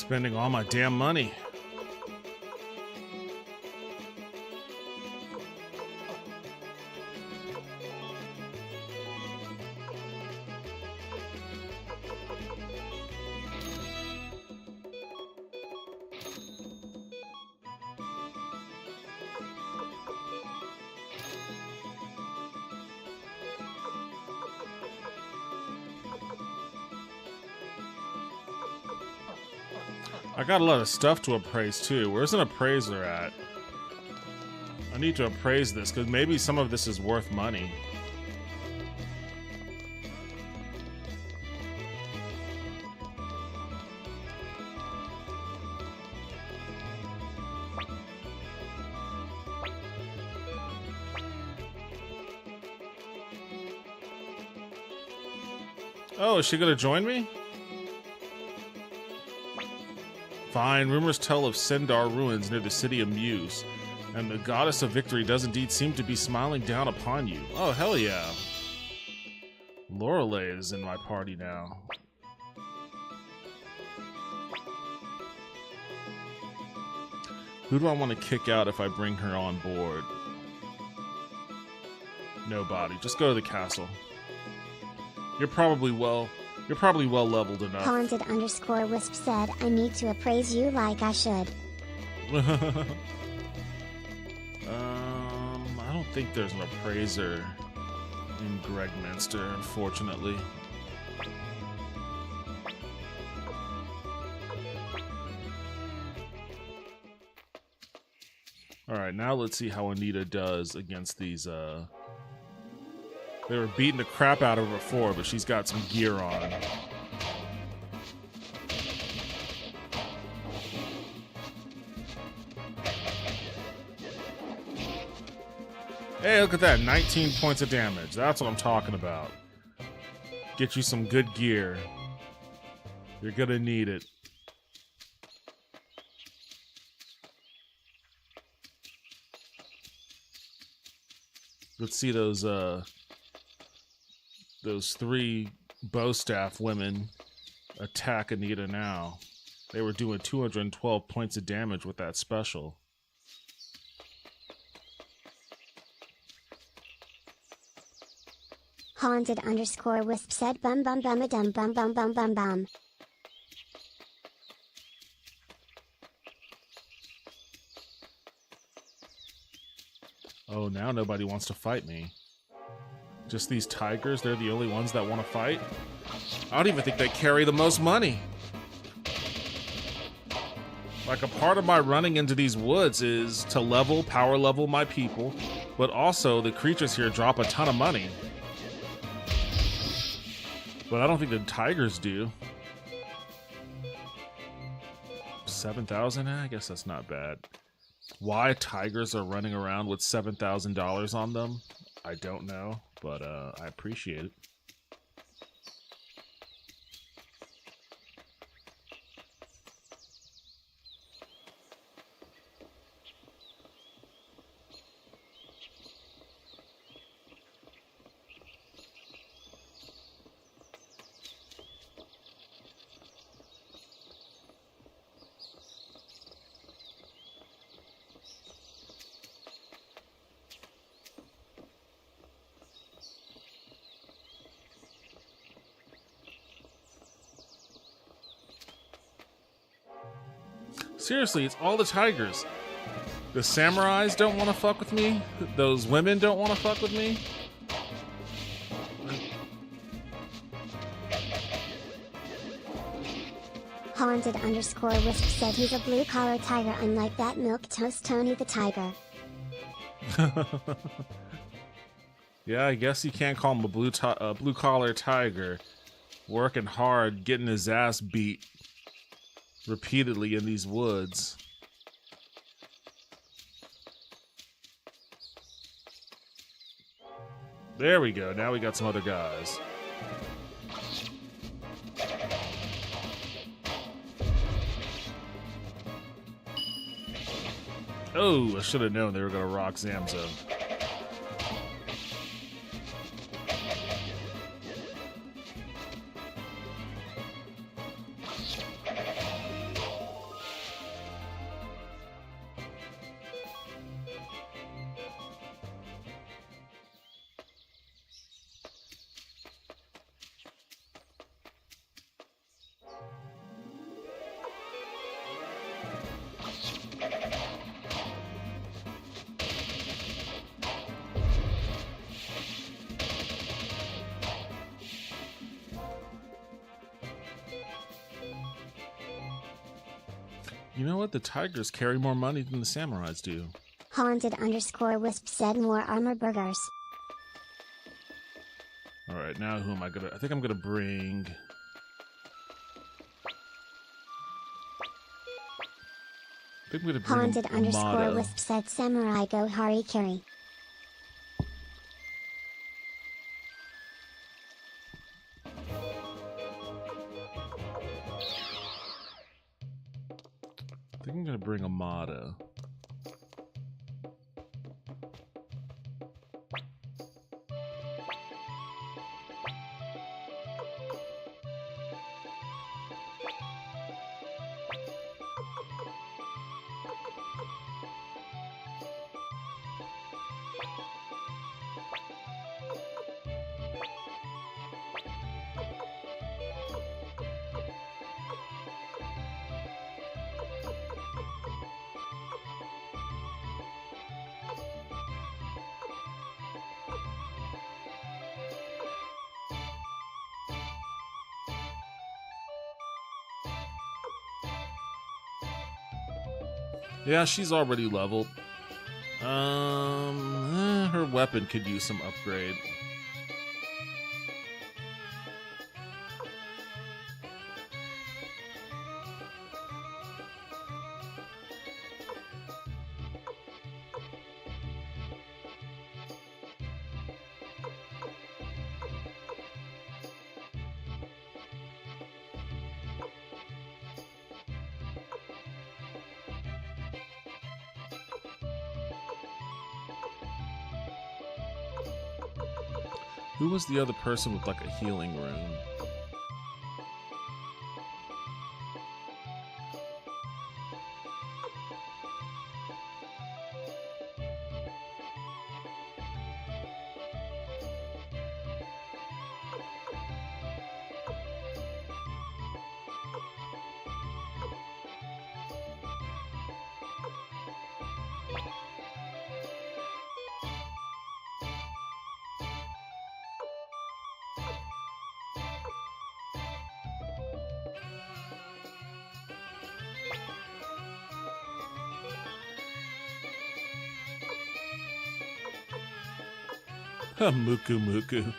Spending all my damn money. I got a lot of stuff to appraise too. Where's an appraiser at? I need to appraise this because maybe some of this is worth money. Oh, is she gonna join me? Fine, rumors tell of Sendar ruins near the city of Muse, and the goddess of victory does indeed seem to be smiling down upon you. Oh, hell yeah. Lorelei is in my party now. Who do I want to kick out if I bring her on board? Nobody. Just go to the castle. You're probably well leveled enough. Haunted_wisp said, I need to appraise you like I should. I don't think there's an appraiser in Gregminster, unfortunately. Alright, now let's see how Anita does against these, They were beating the crap out of her before, but she's got some gear on. Hey, look at that. 19 points of damage. That's what I'm talking about. Get you some good gear. You're gonna need it. Let's see those three bow staff women attack Anita now. They were doing 212 points of damage with that special. Haunted_wisp said bum bum bum a dum bum bum bum bum bum. Oh, now nobody wants to fight me. Just these tigers, they're the only ones that want to fight? I don't even think they carry the most money. Like, a part of my running into these woods is to power level my people, but also the creatures here drop a ton of money. But I don't think the tigers do. 7,000? I guess that's not bad. Why tigers are running around with $7,000 on them, I don't know, but I appreciate it. Seriously, it's all the tigers. The samurais don't want to fuck with me. Those women don't want to fuck with me. Haunted_wisp said he's a blue-collar tiger, unlike that milquetoast Tony the Tiger. Yeah, I guess you can't call him a blue-collar tiger. Working hard, getting his ass beat repeatedly in these woods. There we go. Now we got some other guys. Oh, I should have known they were going to rock Zamzo. You know what? The tigers carry more money than the samurais do. Haunted_Wisp said more armor burgers. Alright, now who am I gonna... I think I'm gonna bring... I think I'm gonna bring Haunted_Wisp said Samurai Go Harikiri. I think I'm gonna bring Amada. Yeah, she's already leveled. Her weapon could use some upgrade. Who was the other person with like a healing rune? Muku.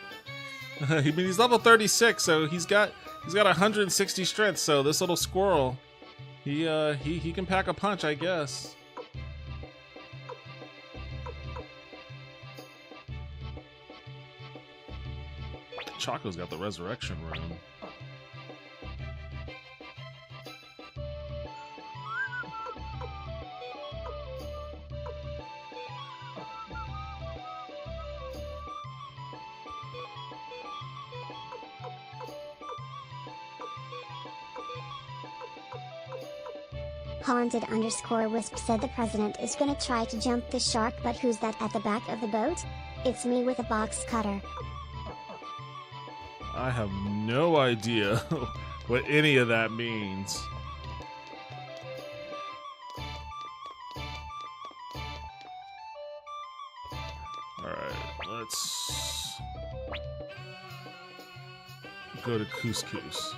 I mean, he's level 36, so he's got 160 strength. So this little squirrel, he can pack a punch, I guess. Choco's got the resurrection rune. Haunted_Wisp said the president is gonna try to jump the shark, but who's that at the back of the boat? It's me with a box cutter. I have no idea what any of that means. Alright, let's go to Couscous.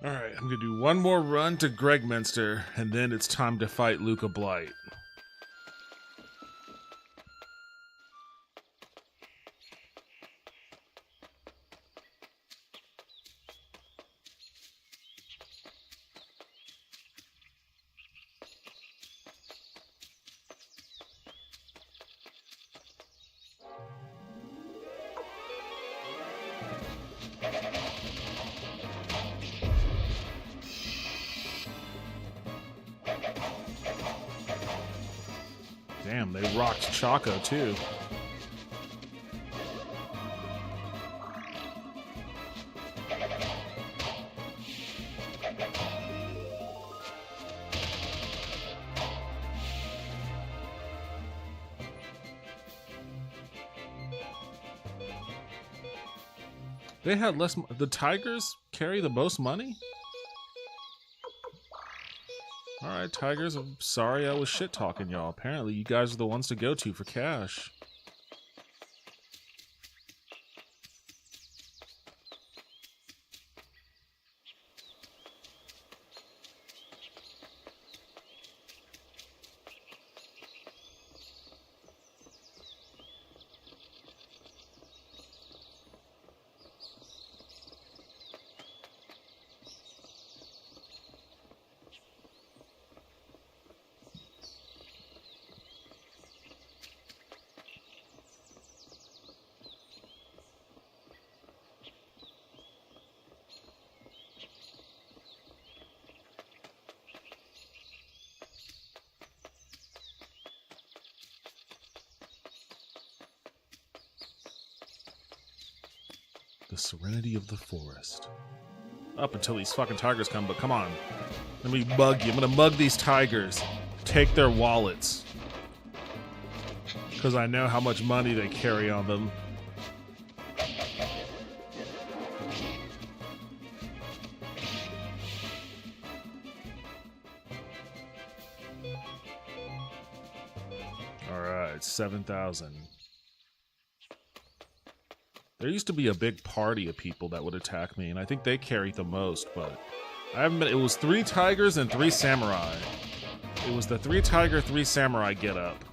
Alright, I'm gonna do one more run to Gregminster, and then it's time to fight LUCA BLIGHT. Damn, they rocked Chaco too. They had less. The Tigers carry the most money? Alright, Tigers, I'm sorry I was shit talking y'all. Apparently, you guys are the ones to go to for cash. The serenity of the forest. Up until these fucking tigers come, but come on. Let me mug you. I'm gonna mug these tigers. Take their wallets. Because I know how much money they carry on them. Alright, 7,000. There used to be a big party of people that would attack me, and I think they carried the most, but I haven't been. It was 3 tigers and 3 samurai. It was the 3 tiger, 3 samurai get up.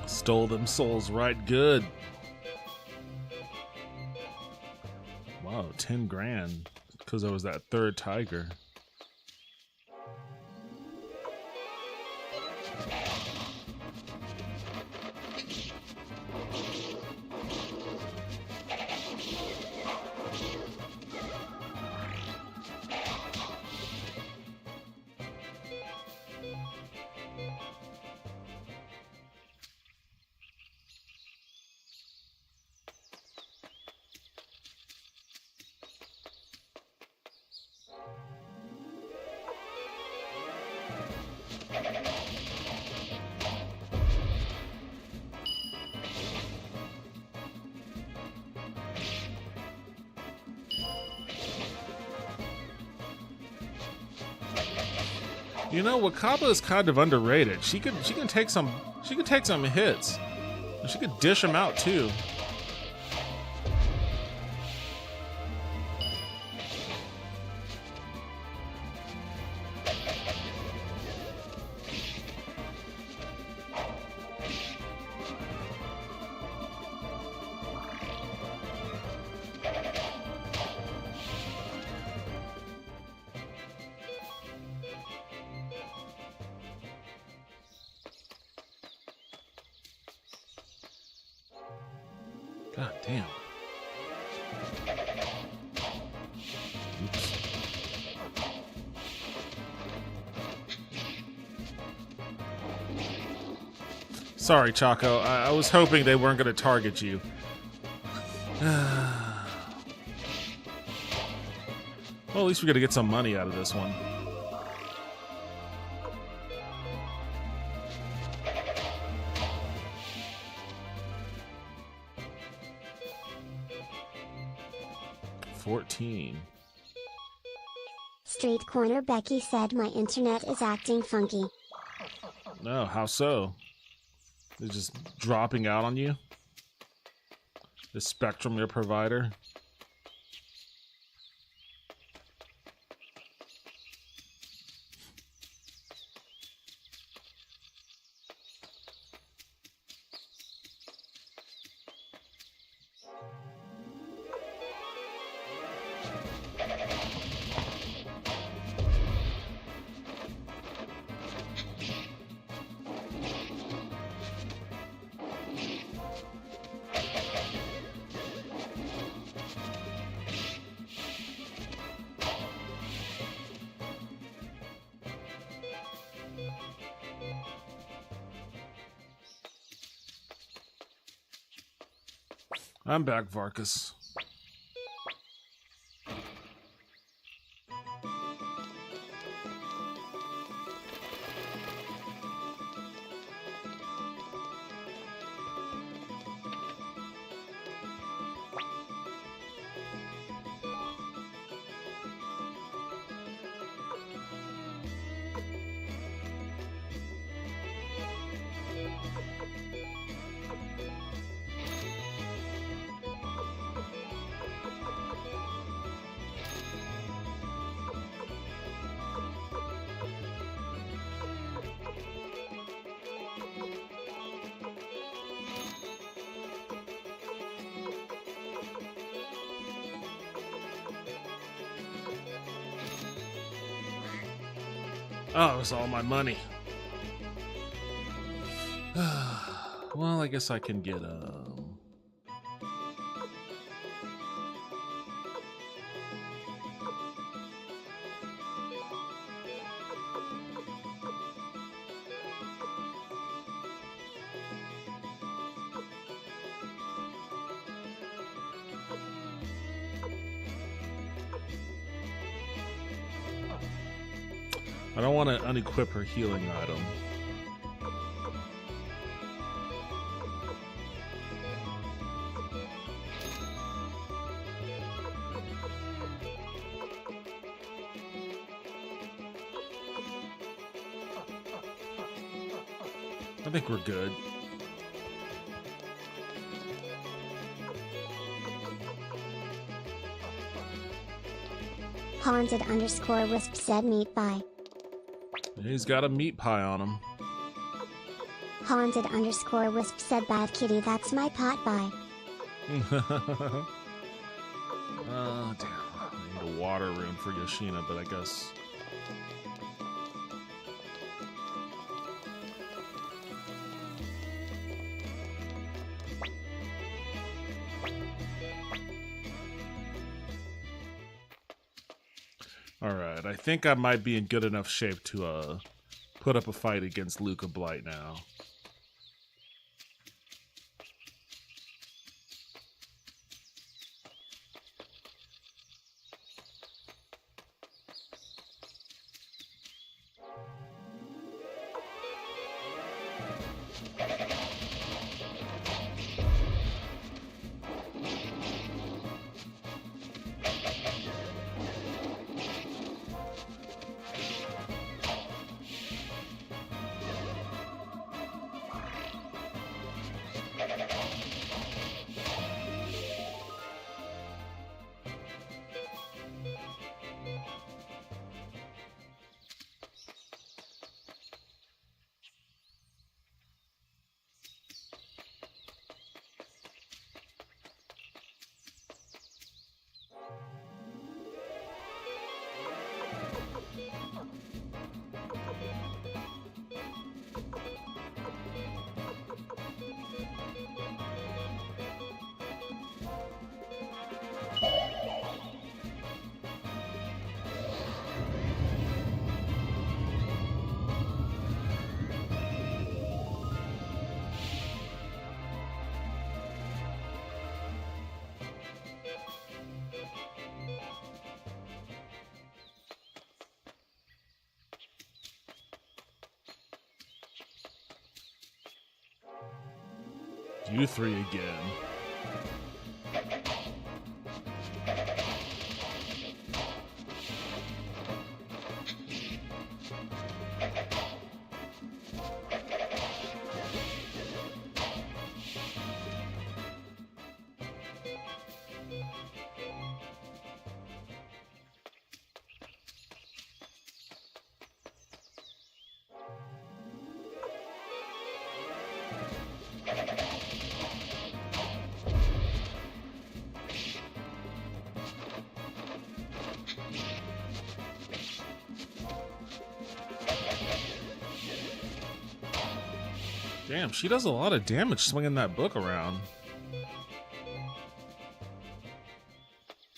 Stole them souls right good. Wow, 10 grand because I was that 3rd tiger. You know, Wakaba is kind of underrated. She can take some hits. She could dish them out too. God damn. Sorry, Chaco. I was hoping they weren't going to target you. Well, at least we're going to get some money out of this one. $14. Street Corner Becky said my internet is acting funky. No, how so? It's just dropping out on you? The Spectrum, your provider? I'm back, Varkas. Oh, it's all my money. Well, I guess I can get I don't want to unequip her healing item. I think we're good. Haunted_wisp said meat pie. He's got a meat pie on him. Haunted_wisp said bad kitty, that's my pot pie. Oh, damn. I need a water rune for Yoshina, but I guess... Alright, I think I might be in good enough shape to put up a fight against LUCA BLIGHT now. You three again. Damn, she does a lot of damage swinging that book around.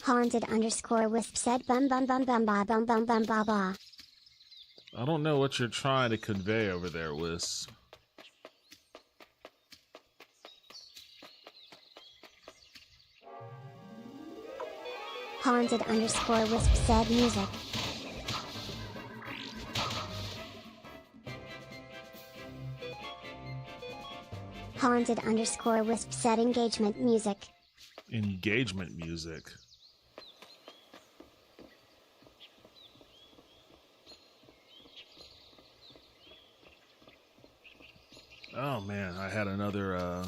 Haunted_wisp said bum bum bum bum ba bum bum bum ba ba. I don't know what you're trying to convey over there, Wisp. Haunted_wisp said music. Haunted_wisp said engagement music. Engagement music. Oh man, I had another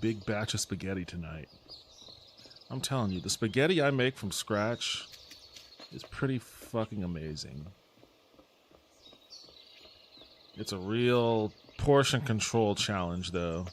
big batch of spaghetti tonight. I'm telling you, the spaghetti I make from scratch is pretty fucking amazing. It's a real portion control challenge, though.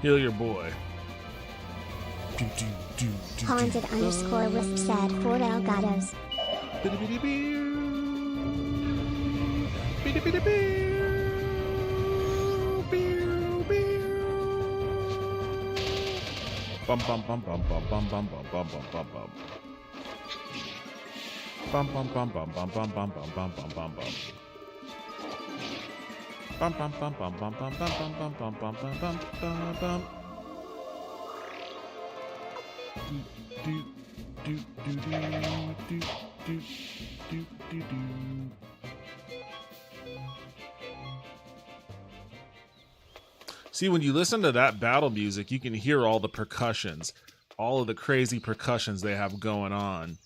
Heal your boy. Haunted_wisp said Fort Elgatos. Bum bum bum bum bum bum bum bum bum bum bum bum. Bum bum bum bum bum bum bum bum bum bum bum bum. Bum bum bum bum bum bum bum bum bum bum bum bum bum bum bum. Do do do do do do do do do. See, when you listen to that battle music, you can hear all the percussions, all of the crazy percussions they have going on.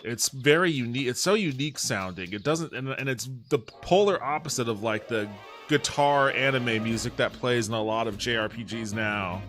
It's very unique. It's so unique sounding. It doesn't, and it's the polar opposite of like the guitar anime music that plays in a lot of JRPGs now.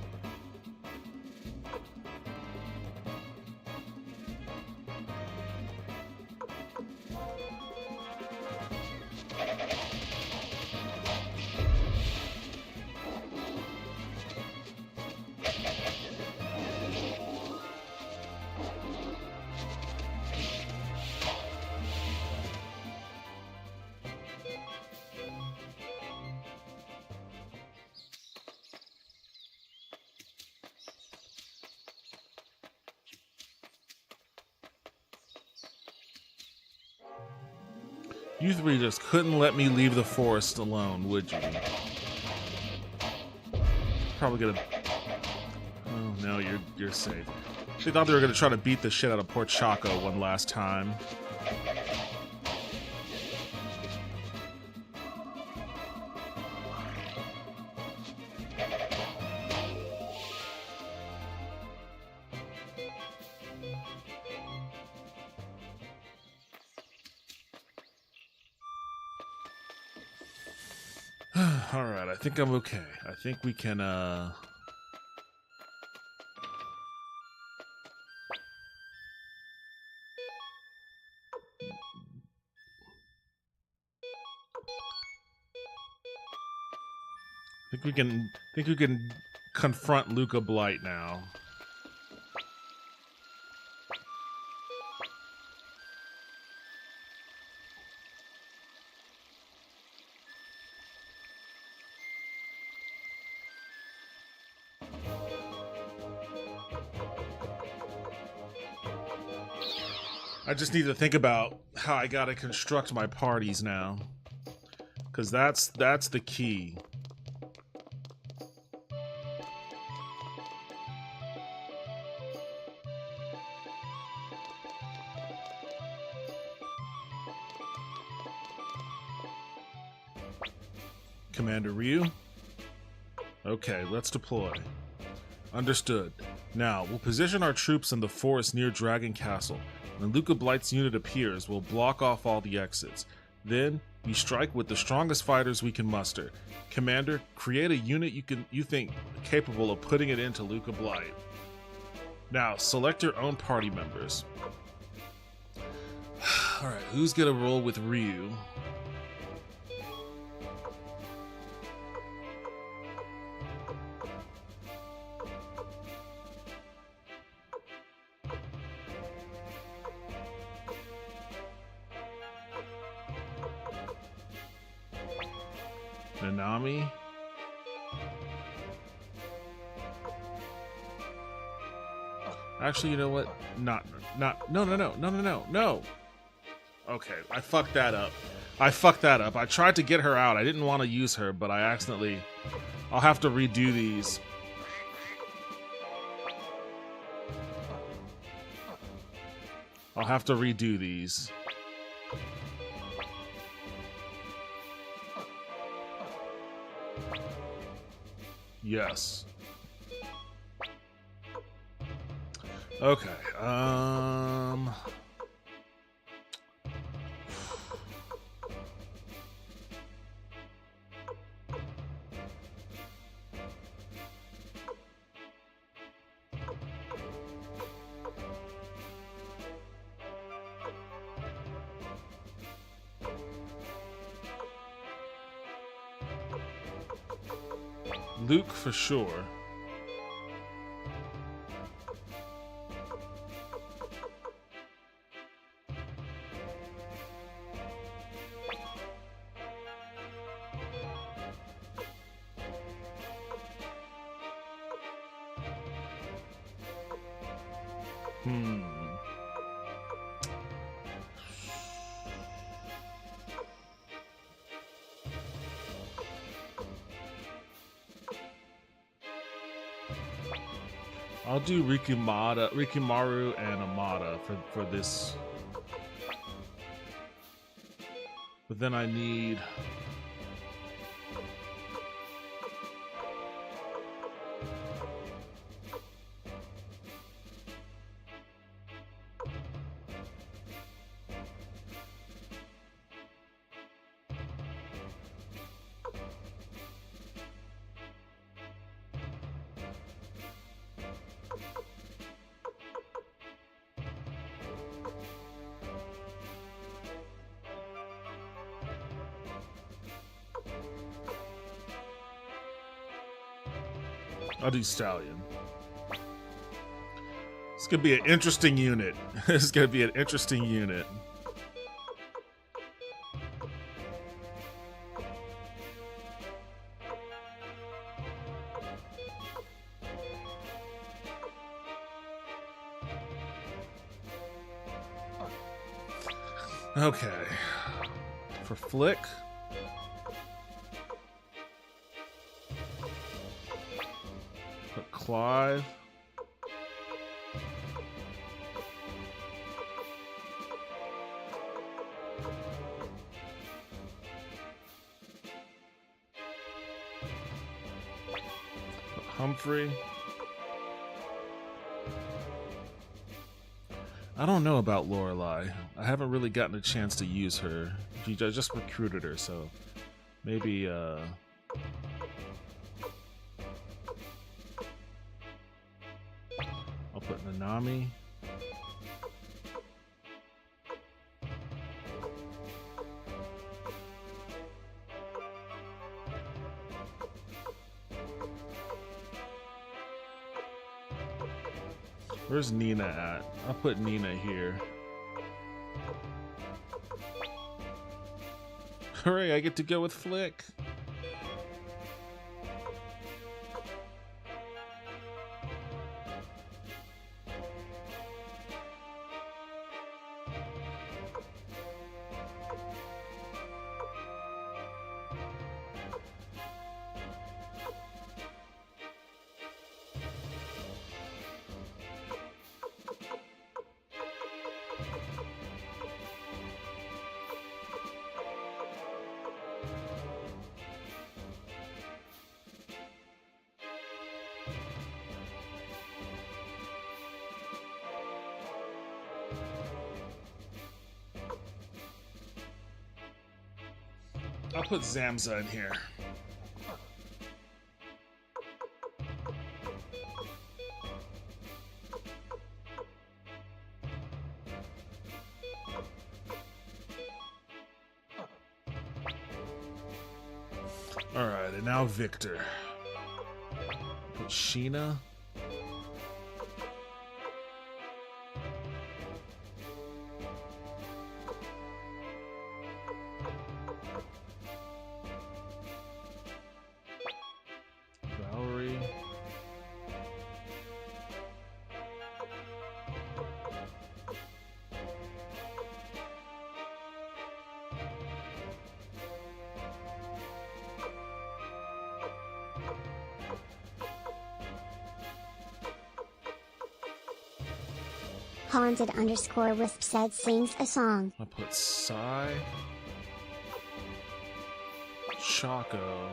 You three just couldn't let me leave the forest alone, would you? Probably gonna... Oh, no, you're safe. They thought they were gonna try to beat the shit out of poor Chaco one last time. Alright, I think I'm okay. I think we can, think we can confront LUCA BLIGHT now. I just need to think about how I gotta construct my parties now. Because that's the key. Commander Ryu? Okay, let's deploy. Understood. Now, we'll position our troops in the forest near Dragon Castle. When LUCA BLIGHT's unit appears, we'll block off all the exits. Then, we strike with the strongest fighters we can muster. Commander, create a unit you think capable of putting it into LUCA BLIGHT. Now, select your own party members. Alright, who's gonna roll with Ryu? Nanami. Actually, you know what? No. Okay, I fucked that up. I tried to get her out. I didn't want to use her, but I accidentally... I'll have to redo these. Yes. Okay. Luke for sure. I'll do Rikimaru and Amada for this. But then I need... I'll do Stallion. It's gonna be an interesting unit. It's gonna be an interesting unit. Okay. For Flick. Clive. Humphrey. I don't know about Lorelei. I haven't really gotten a chance to use her. I just recruited her, so maybe I'll put Nanami. Where's Nina at? I'll put Nina here. Hooray, I get to go with Flick. I'll put Zamza in here. Alright, and now Victor. Put Sheena. Valerie. Haunted_Wisp said sings a song. I'll put Psy. Choco.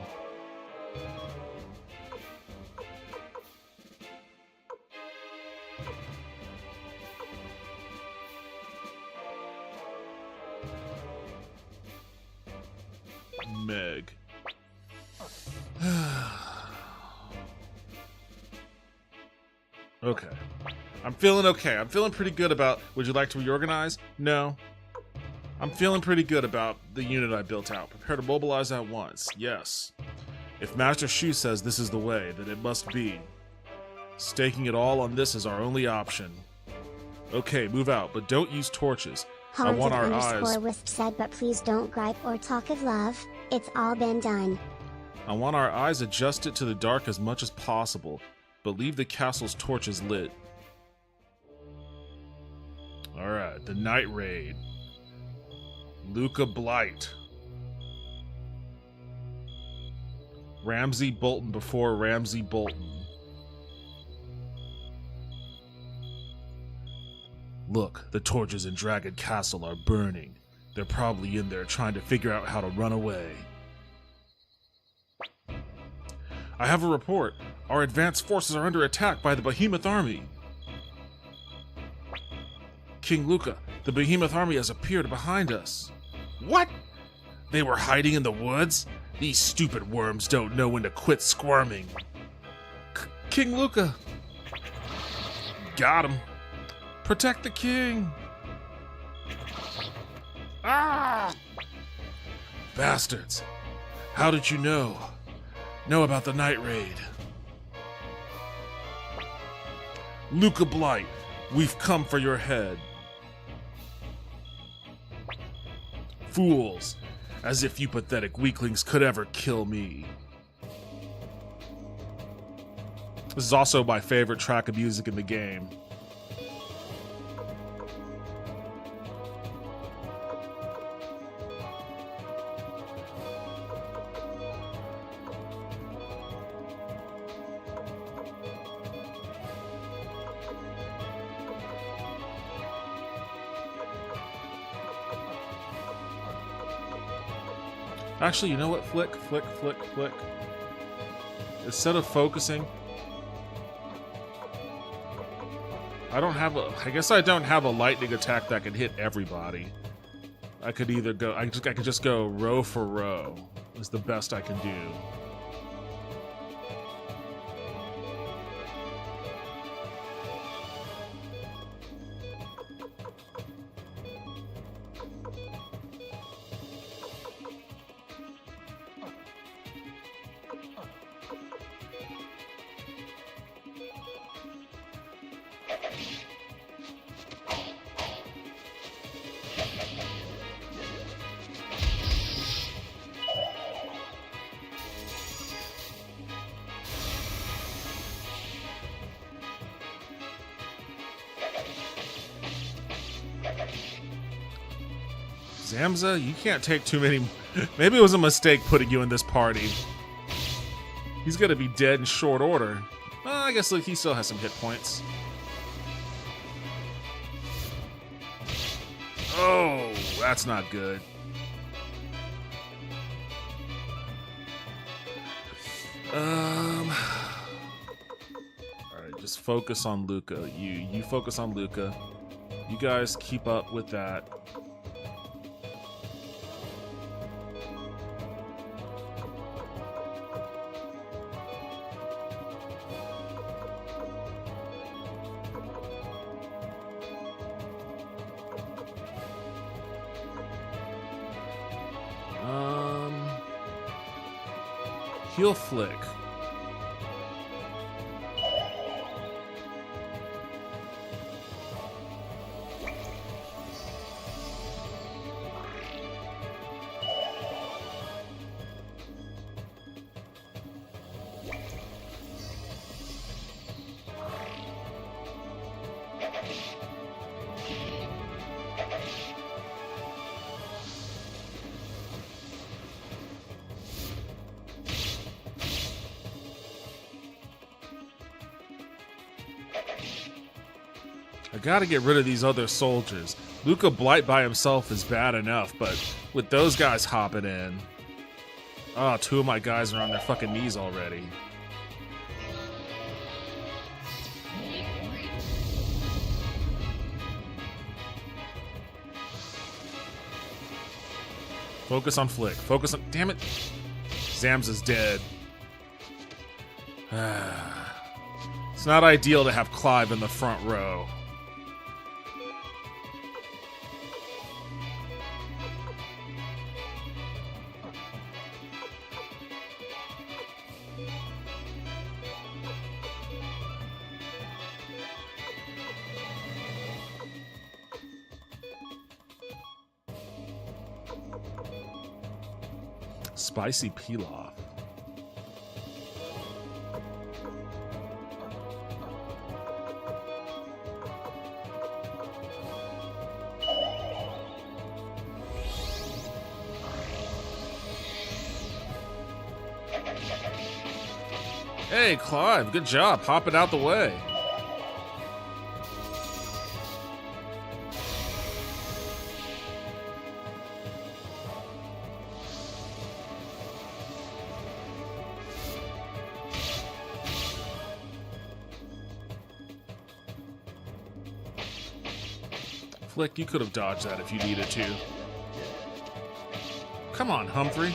Meg. Okay. I'm feeling okay. I'm feeling pretty good about... Would you like to reorganize? No. I'm feeling pretty good about the unit I built out. Prepare to mobilize at once. Yes. If Master Shu says this is the way, then it must be. Staking it all on this is our only option. Okay, move out, but don't use torches. I want our eyes... Haunted_Wisp said, but please don't gripe or talk of love. It's all been done. I want our eyes adjusted to the dark as much as possible, but leave the castle's torches lit. Alright, the night raid. LUCA BLIGHT. Ramsay Bolton before Ramsay Bolton. Look, the torches in Dragon Castle are burning. They're probably in there trying to figure out how to run away. I have a report. Our advanced forces are under attack by the Behemoth army. King LUCA, the Behemoth army has appeared behind us. What? They were hiding in the woods? These stupid worms don't know when to quit squirming. King LUCA. Got him. Protect the king. Ah! Bastards. How did you know? Know about the night raid. LUCA BLIGHT, we've come for your head. Fools, as if you pathetic weaklings could ever kill me. This is also my favorite track of music in the game. Actually, you know what? Flick. Instead of focusing, I guess I don't have a lightning attack that can hit everybody. I could either go, I could just go row for row is the best I can do. Zamza, you can't take too many... Maybe it was a mistake putting you in this party. He's gonna be dead in short order. Well, I guess look, he still has some hit points. That's not good. Alright, just focus on LUCA. You focus on LUCA. You guys keep up with that. Heel flick. I gotta get rid of these other soldiers. LUCA BLIGHT by himself is bad enough, but with those guys hopping in... Oh, two of my guys are on their fucking knees already. Focus on flick. Focus on... Damn it! Zams is dead. It's not ideal to have Clive in the front row. Spicy pilaf. Hey, Clive, good job hopping out the way. Flick, you could have dodged that if you needed to. Come on, Humphrey.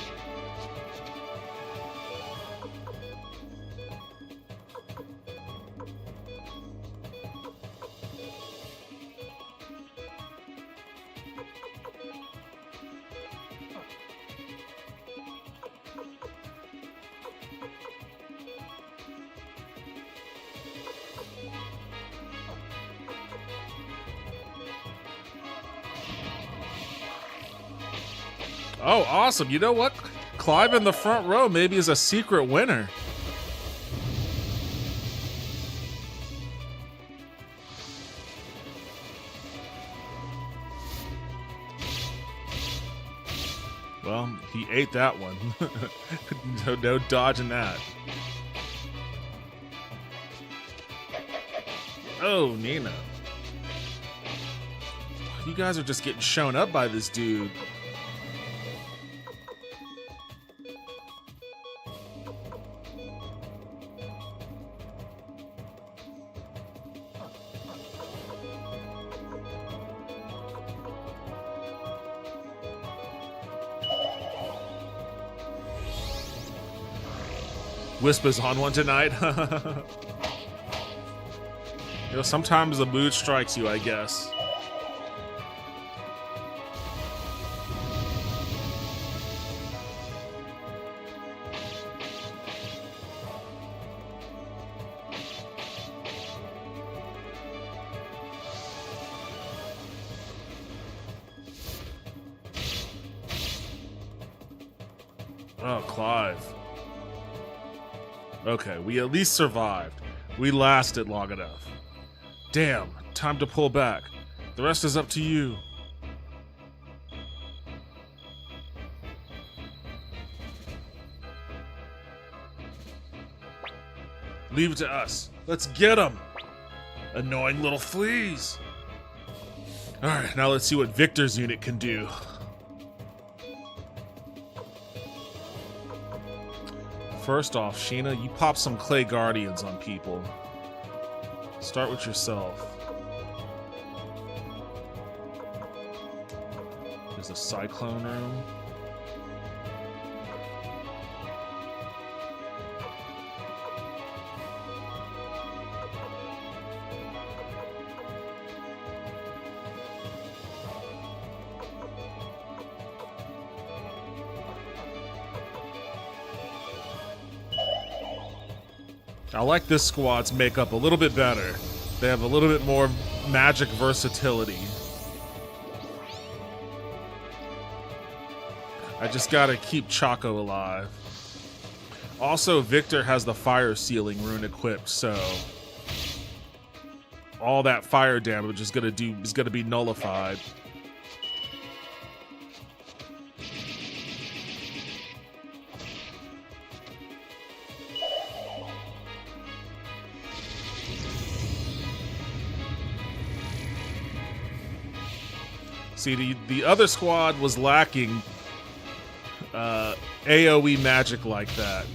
Oh, awesome. You know what? Clive in the front row maybe is a secret winner. Well, he ate that one. No dodging that. Oh, Nina. You guys are just getting shown up by this dude. Wispa's on one tonight. You know, sometimes the mood strikes you, I guess. Oh, Clive. Okay, we at least survived. We lasted long enough. Damn, time to pull back. The rest is up to you. Leave it to us. Let's get them. Annoying little fleas. Alright, now let's see what Victor's unit can do. First off, Sheena, you pop some Clay Guardians on people. Start with yourself. There's a Cyclone room. I like this squad's makeup a little bit better. They have a little bit more magic versatility. I just gotta keep Chaco alive. Also, Victor has the fire sealing rune equipped, so all that fire damage is gonna be nullified. See, the other squad was lacking AoE magic like that.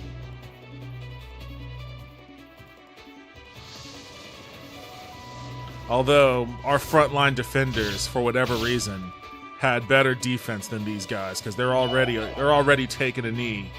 Although our frontline defenders, for whatever reason, had better defense than these guys because they're already taking a knee.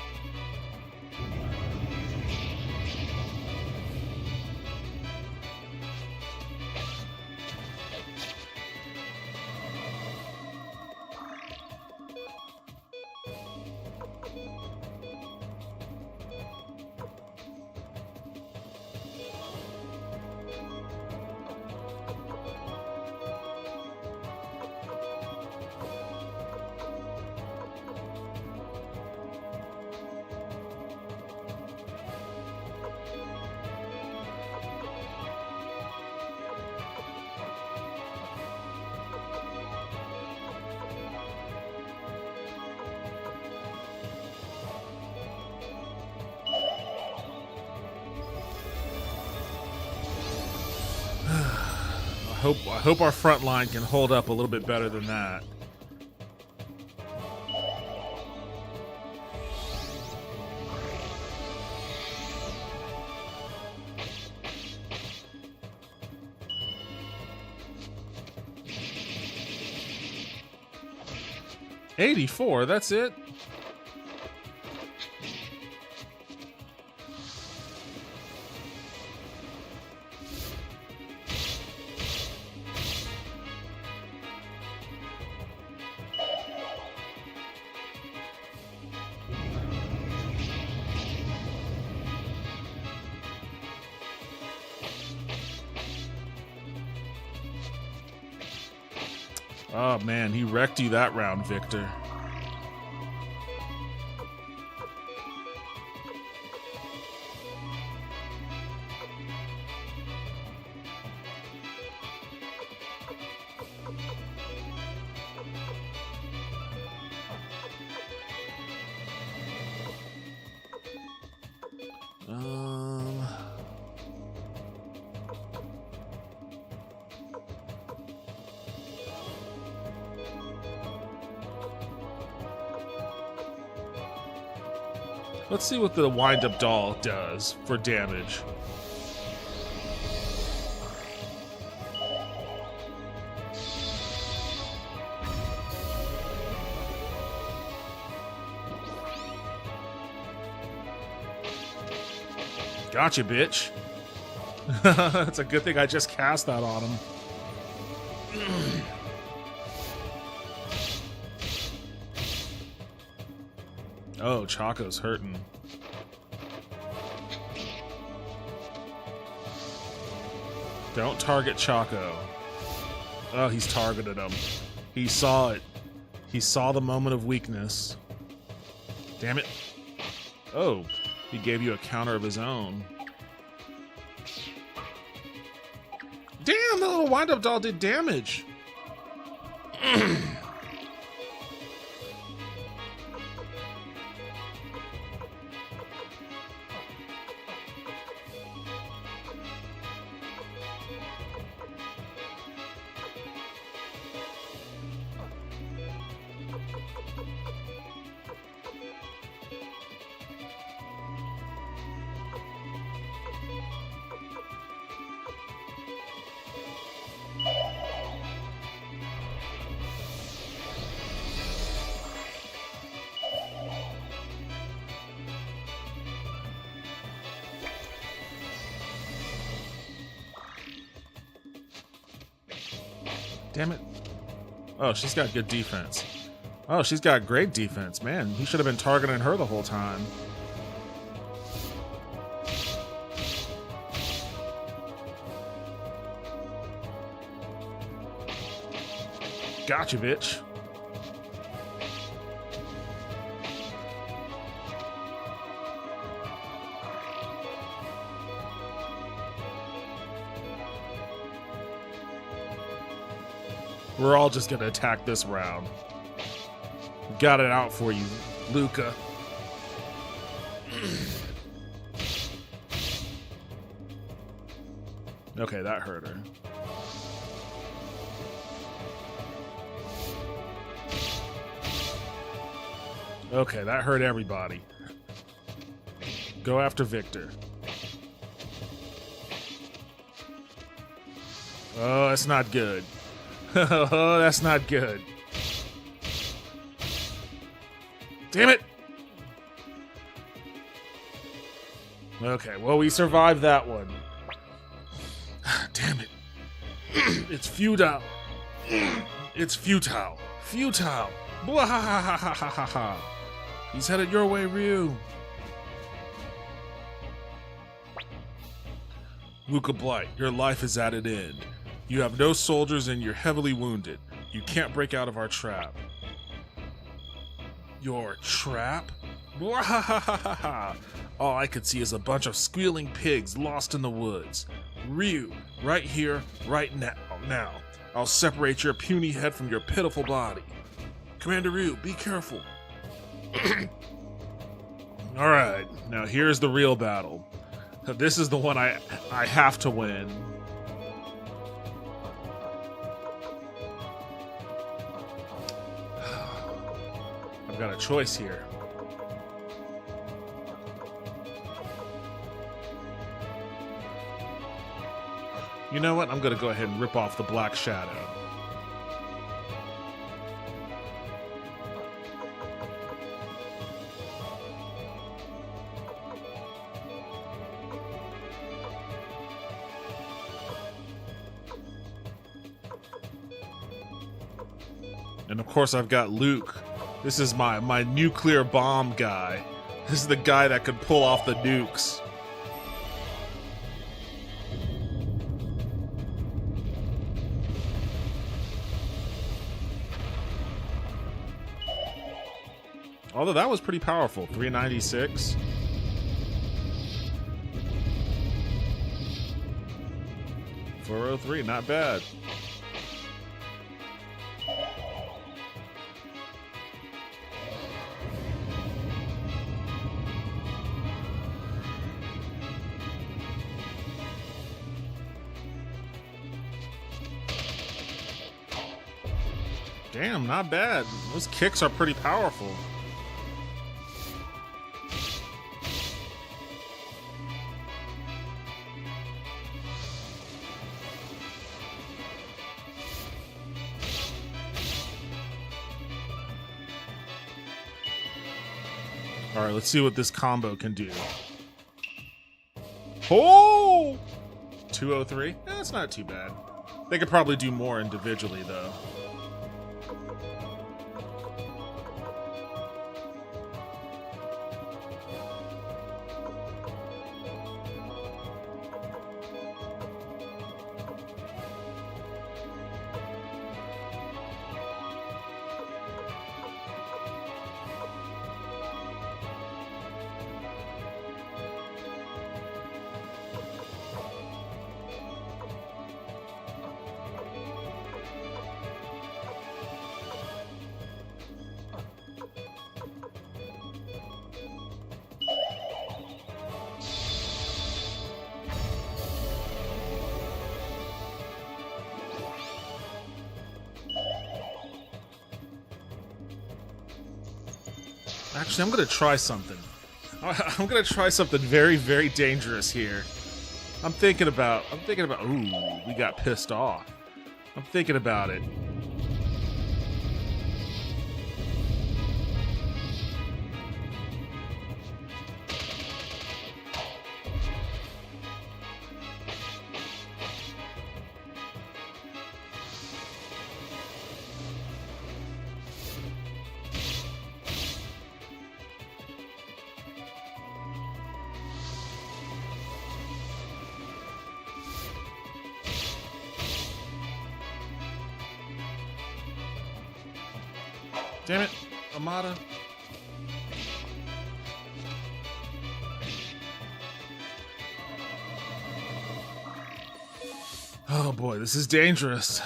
I hope our front line can hold up a little bit better than that. $84, that's it? Oh man, he wrecked you that round, Victor. Let's see what the wind-up doll does for damage. Gotcha, bitch. It's a good thing I just cast that on him. Oh, Chaco's hurting. Don't target Chaco. Oh, he's targeted him. He saw it. He saw the moment of weakness. Damn it. Oh, he gave you a counter of his own. Damn, the little wind-up doll did damage. Damn it. Oh, she's got good defense. Oh, she's got great defense. Man, he should have been targeting her the whole time. Gotcha, bitch. We're all just gonna attack this round. Got it out for you, LUCA. Okay, that hurt her. Okay, that hurt everybody. Go after Victor. Oh, that's not good. Oh, that's not good. Damn it! Okay, well, we survived that one. Damn it. It's futile. It's futile. Futile. Blah, ha, ha, ha, ha, ha, ha, ha. He's headed your way, Ryu. LUCA Blight, your life is at an end. You have no soldiers and you're heavily wounded. You can't break out of our trap. Your trap? All I could see is a bunch of squealing pigs lost in the woods. Ryu, right here, right now. I'll separate your puny head from your pitiful body. Commander Ryu, be careful. Alright, now here's the real battle. This is the one I have to win. I've got a choice here. You know what? I'm gonna go ahead and rip off the Black Shadow. And of course I've got Luke. This is my nuclear bomb guy. This is the guy that could pull off the nukes. Although that was pretty powerful. 396. $403, not bad. Damn, not bad. Those kicks are pretty powerful. All right, let's see what this combo can do. Oh! 203? That's not too bad. They could probably do more individually, though. Actually, I'm gonna try something. I'm gonna try something very, very dangerous here. I'm thinking about, ooh, we got pissed off. I'm thinking about it. Damn it, Amada. Oh boy, this is dangerous.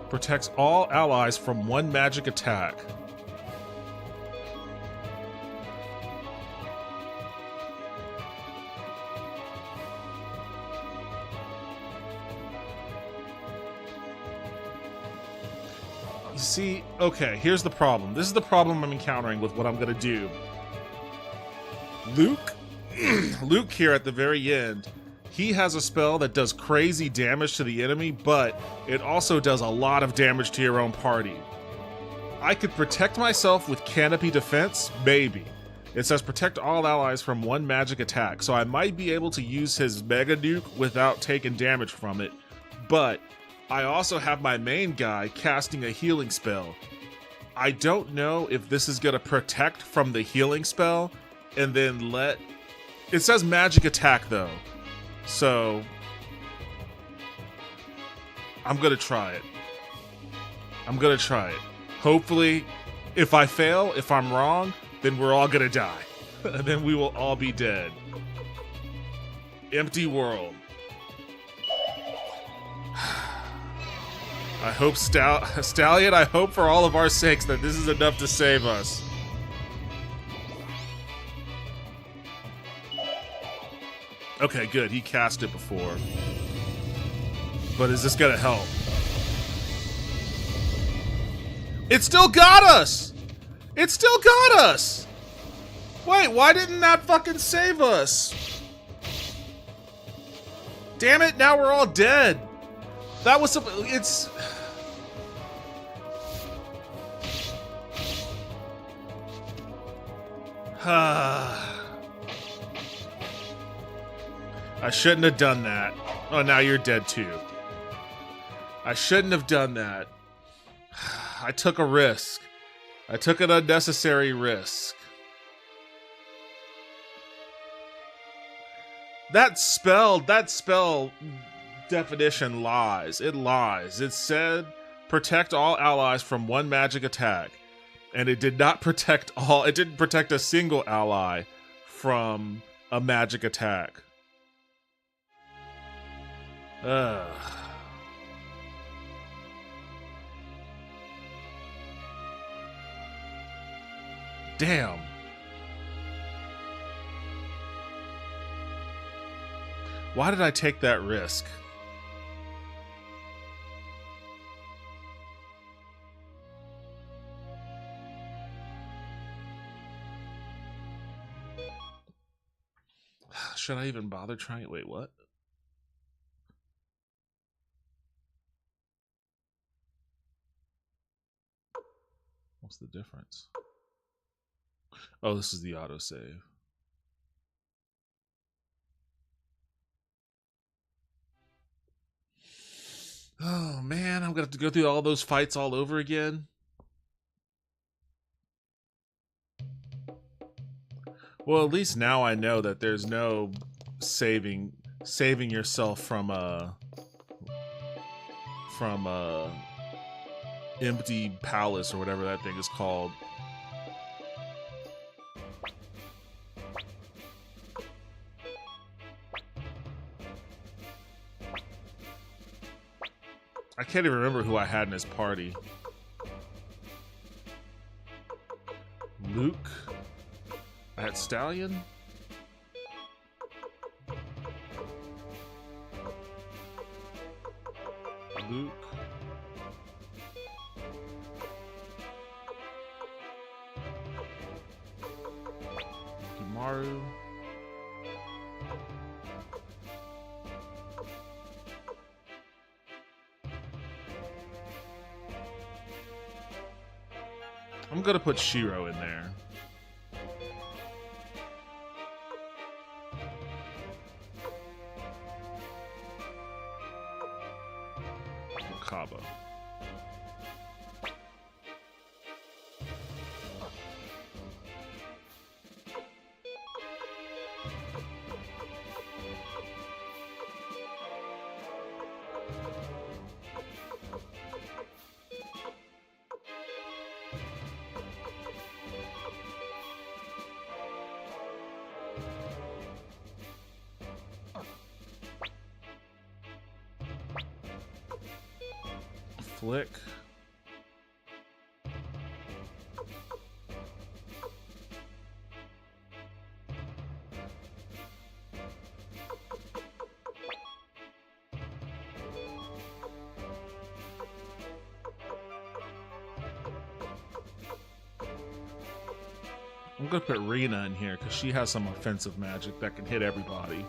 Protects all allies from one magic attack. You see, okay, here's the problem. This is the problem I'm encountering with what I'm gonna do. Luke here at the very end, he has a spell that does crazy damage to the enemy, but it also does a lot of damage to your own party. I could protect myself with Canopy Defense, maybe. It says protect all allies from one magic attack, so I might be able to use his Mega Nuke without taking damage from it, but I also have my main guy casting a healing spell. I don't know if this is gonna protect from the healing spell and then let... It says magic attack though. So, I'm gonna try it. I'm gonna try it. Hopefully, if I fail, if I'm wrong, then we're all gonna die. And then we will all be dead. Empty world. I hope, Stallion, I hope for all of our sakes that this is enough to save us. Okay, good. He cast it before. But is this gonna help? It still got us! It still got us! Wait, why didn't that fucking save us? Damn it, now we're all dead. That was it's... I shouldn't have done that. Oh, now you're dead too. I shouldn't have done that. I took a risk. I took an unnecessary risk. That spell definition lies. It lies. It said protect all allies from one magic attack. And it did not protect all, it didn't protect a single ally from a magic attack. Ugh. Damn. Why did I take that risk? Should I even bother trying it? Wait, what? What's the difference? Oh, this is the autosave. Oh man, I'm gonna have to go through all those fights all over again. Well, at least now I know that there's no saving yourself from empty palace or whatever that thing is called. I can't even remember who I had in his party. Luke? I had Stallion? Luke? Maru? I'm gonna put Shiro in there. Cabo. flick. I'm gonna put Rena in here because she has some offensive magic that can hit everybody.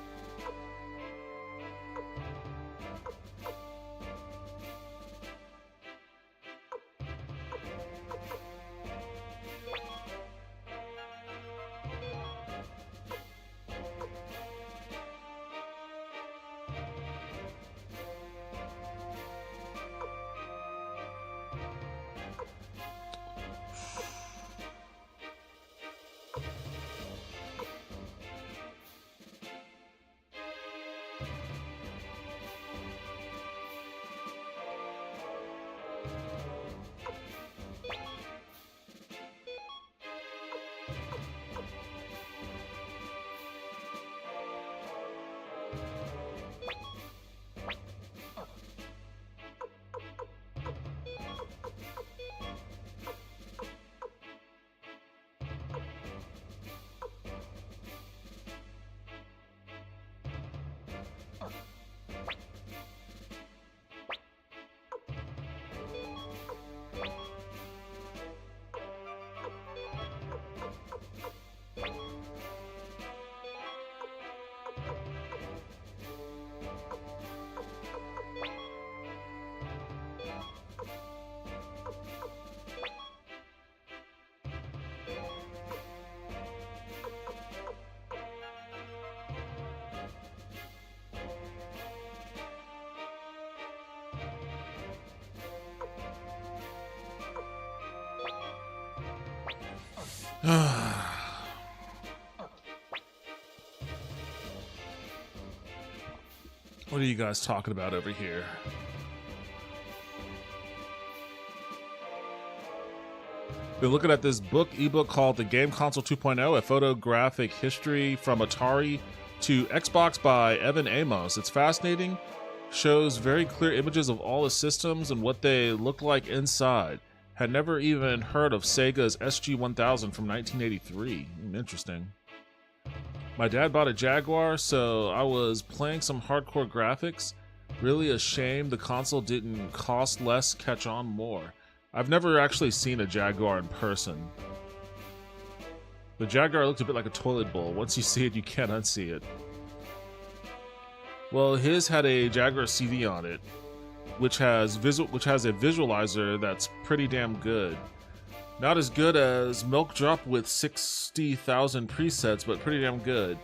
What are you guys talking about over here? Been looking at this ebook called The Game Console 2.0, a photographic history from Atari to Xbox by Evan Amos. It's fascinating, shows very clear images of all the systems and what they look like inside. Had never even heard of Sega's SG-1000 from 1983. Interesting. My dad bought a Jaguar, so I was playing some hardcore graphics. Really a shame the console didn't cost less, catch on more. I've never actually seen a Jaguar in person. The Jaguar looked a bit like a toilet bowl. Once you see it, you can't unsee it. Well, his had a Jaguar CD on it, which has a visualizer that's pretty damn good. Not as good as Milk Drop with 60,000 presets, but pretty damn good.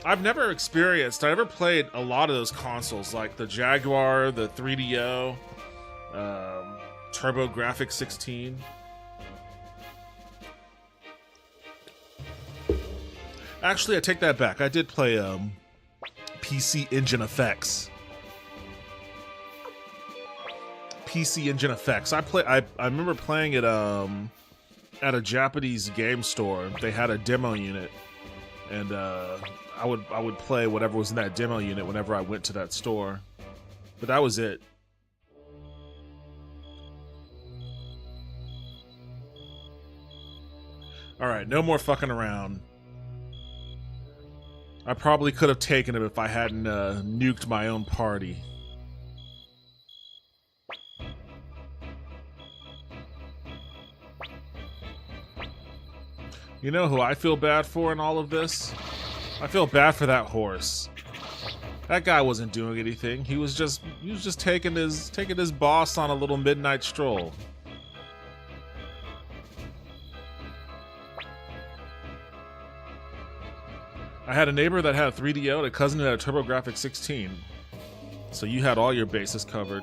I've never played a lot of those consoles, like the Jaguar, the 3DO, TurboGrafx 16. Actually, I take that back. I did play PC Engine Effects. PC Engine Effects. I remember playing it at a Japanese game store. They had a demo unit, and I would play whatever was in that demo unit whenever I went to that store. But that was it. All right, no more fucking around. I probably could have taken him if I hadn't nuked my own party. You know who I feel bad for in all of this? I feel bad for that horse. That guy wasn't doing anything. He was just taking his boss on a little midnight stroll. I had a neighbor that had a 3DO and a cousin that had a TurboGrafx 16. So you had all your bases covered.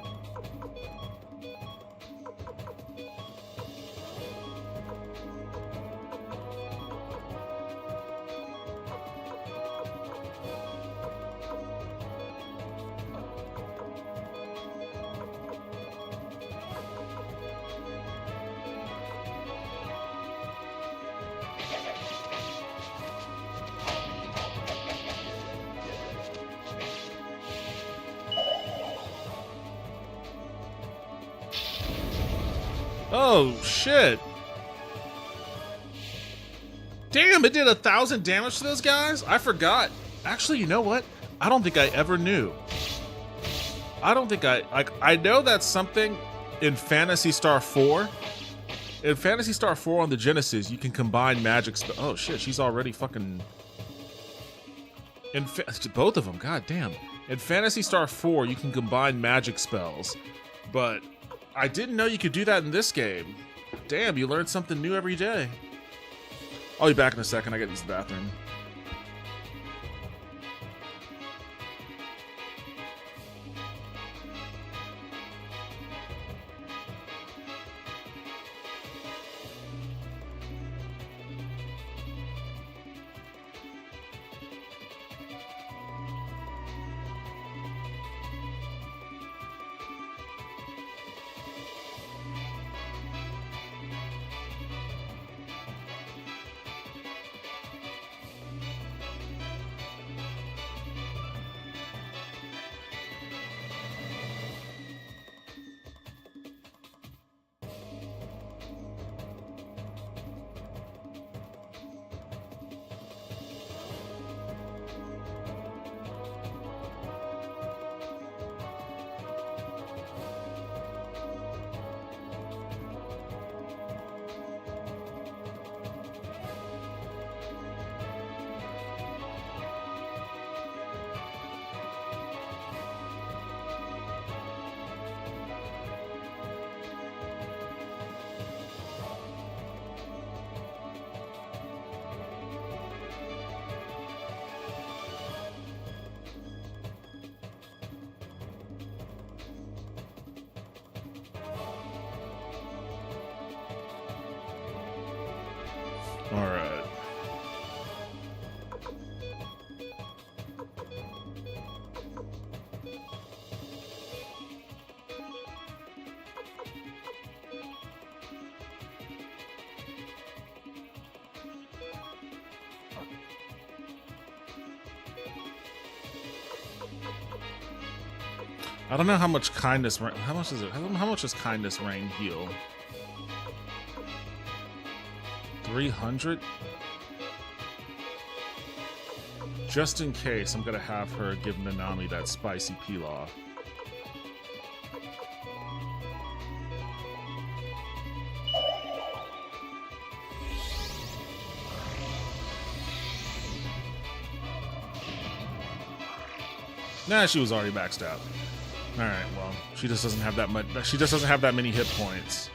Oh, shit. Damn, it did 1,000 damage to those guys? I forgot. Actually, you know what? I don't think I ever knew. I don't think I know that's something in Phantasy Star 4. In Phantasy Star 4 on the Genesis, you can combine magic spells. Oh, shit, she's already fucking... both of them, god damn. In Phantasy Star 4, you can combine magic spells, but I didn't know you could do that in this game. Damn, you learn something new every day. I'll be back in a second. I gotta use the bathroom. All right. I don't know how much kindness. How much is it? How much does kindness rain heal? 300? Just in case, I'm gonna have her give Nanami that spicy pilaf. Nah, she was already maxed out. All right, well, she just doesn't have that much. She just doesn't have that many hit points.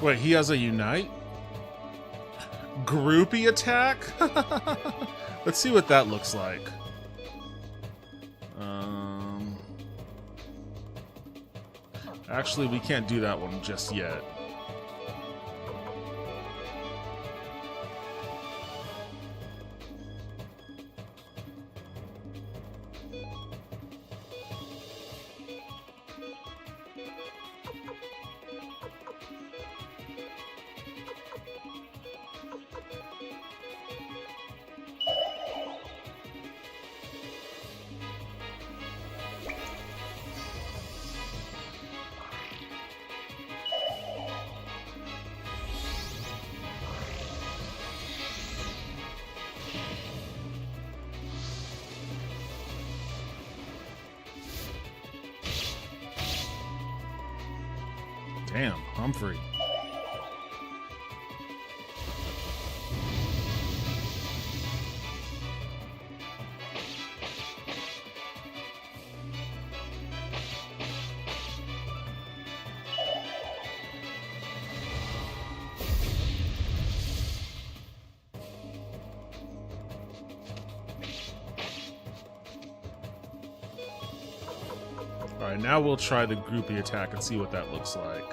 Wait, he has a unite? Groupie attack? Let's see what that looks like. Actually, we can't do that one just yet. Damn, Humphrey. Alright, now we'll try the groupie attack and see what that looks like.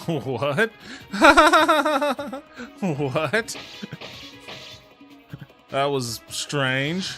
What? What? That was strange.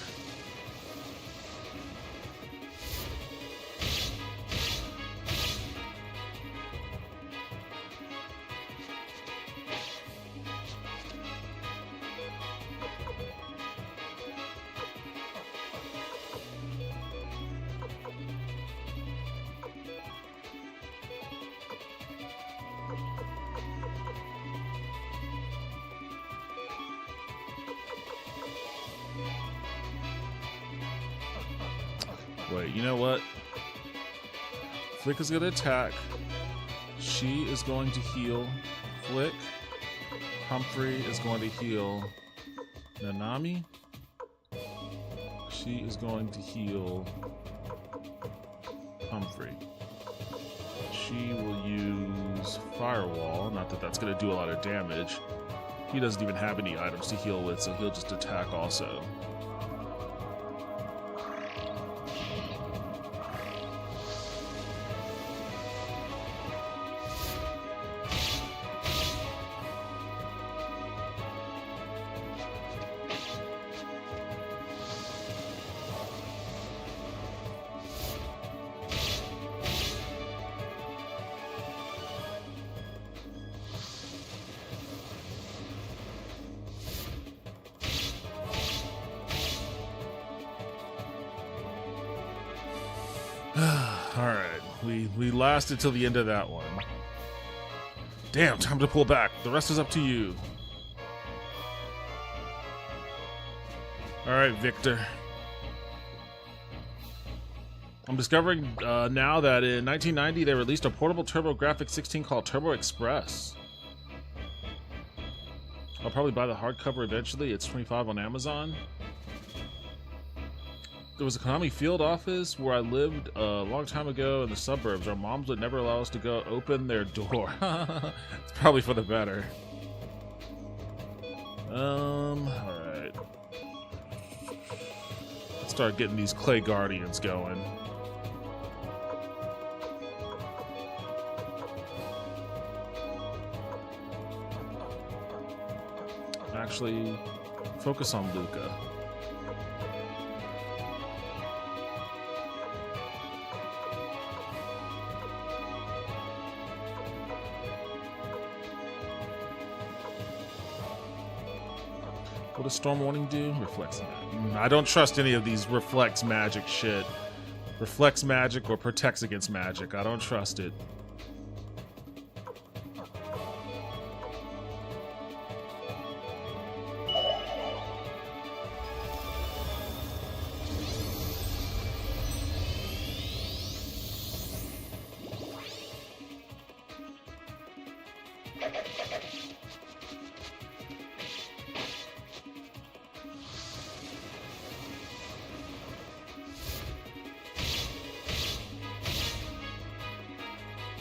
Wait, you know what? Flick is going to attack. She is going to heal Flick. Humphrey is going to heal Nanami. She is going to heal Humphrey. She will use Firewall. Not that that's going to do a lot of damage. He doesn't even have any items to heal with, so he'll just attack also. Alright, we lasted till the end of that one. Damn, time to pull back. The rest is up to you. Alright, Victor. I'm discovering now that in 1990 they released a portable TurboGrafx 16 called Turbo Express. I'll probably buy the hardcover eventually. It's $25 on Amazon. There was a Konami field office where I lived a long time ago in the suburbs. Our moms would never allow us to go open their door. It's probably for the better. Alright. Let's start getting these Clay Guardians going. Actually, focus on LUCA. What does Storm Warning do? Reflects magic. I don't trust any of these reflects magic shit. Reflects magic or protects against magic. I don't trust it.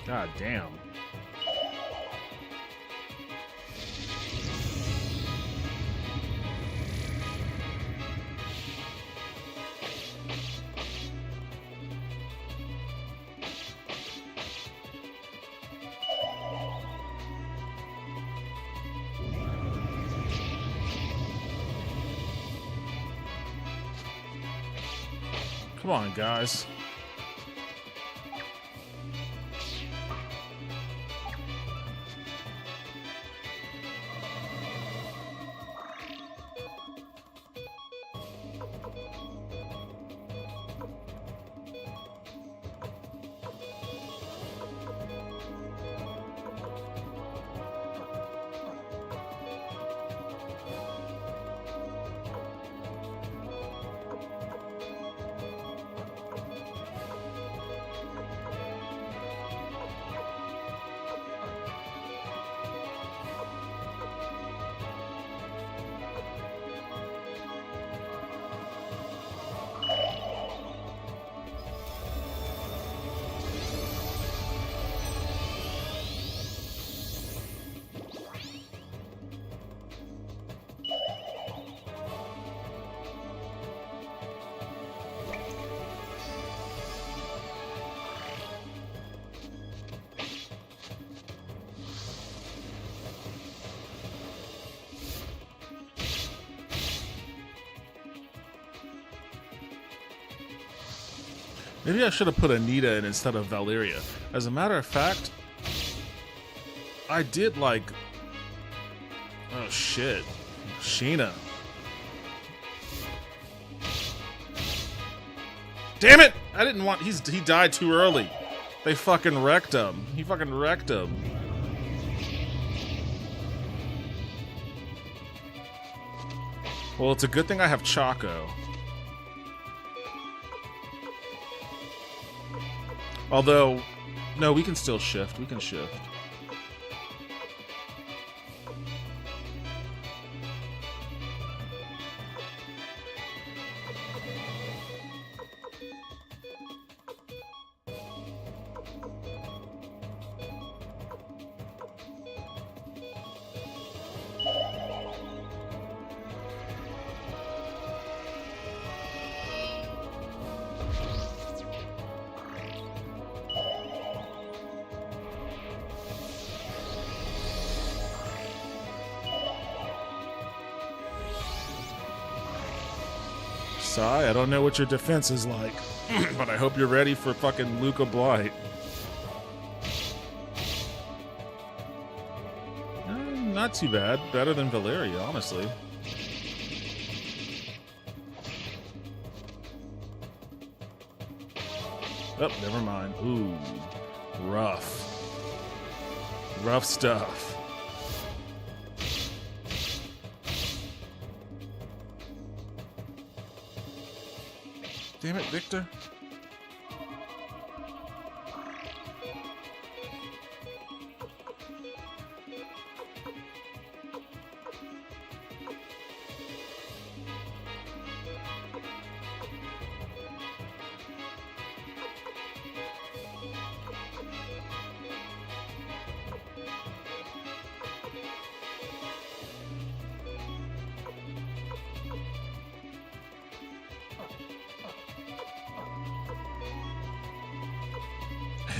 God damn. Come on, guys. Maybe I should have put Anita in instead of Valeria. As a matter of fact, I did like... Oh shit. Sheena. Damn it! I didn't want... He died too early. They fucking wrecked him. He fucking wrecked him. Well, it's a good thing I have Chaco. Although, no, we can still shift. We can shift. I don't know what your defense is like, but I hope you're ready for fucking LUCA Blight. Not too bad. Better than Valeria, honestly. Oh, never mind. Ooh, rough. Rough stuff. Damn it, Victor.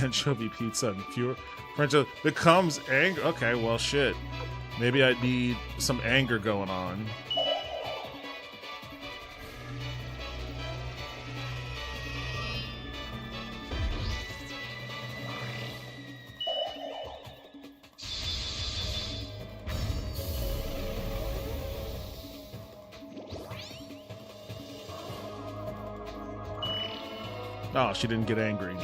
Anchovy pizza and fewer French becomes anger. Okay, well, shit. Maybe I need some anger going on. Oh, she didn't get angry.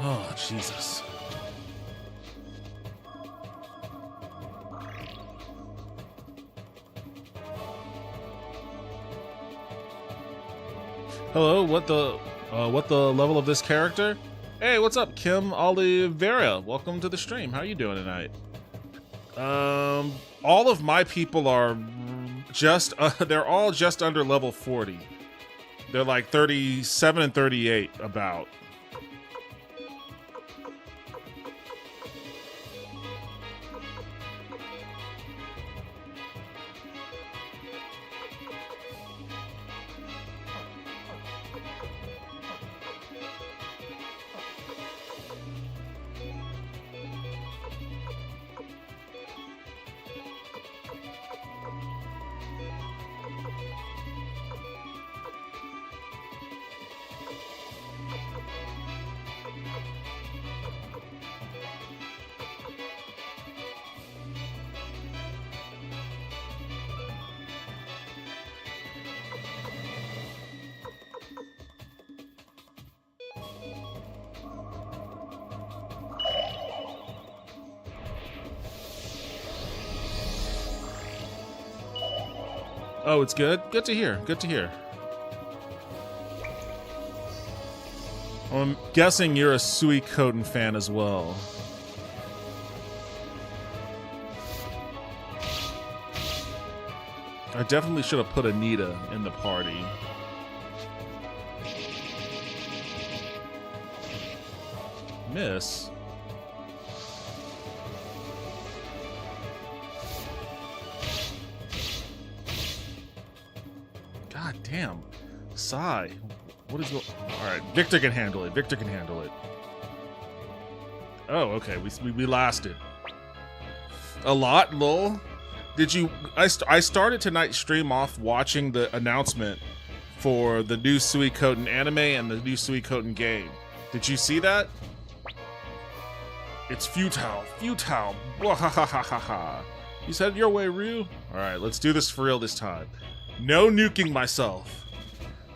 Oh, Jesus. Hello, what the level of this character? Hey, what's up, Kim Oliveira? Welcome to the stream. How are you doing tonight? All of my people are just they're all just under level 40. They're like 37 and 38 about. Oh, it's good? Good to hear. Good to hear. I'm guessing you're a Suikoden fan as well. I definitely should have put Anita in the party. Miss? Sigh. What is going? All right, Victor can handle it. Victor can handle it. Oh, okay. We lasted a lot. Lol. Did you? I started tonight's stream off watching the announcement for the new Suikoden anime and the new Suikoden game. Did you see that? It's futile. Futile. Wahahaha. You said it your way, Ryu. All right, let's do this for real this time. No nuking myself.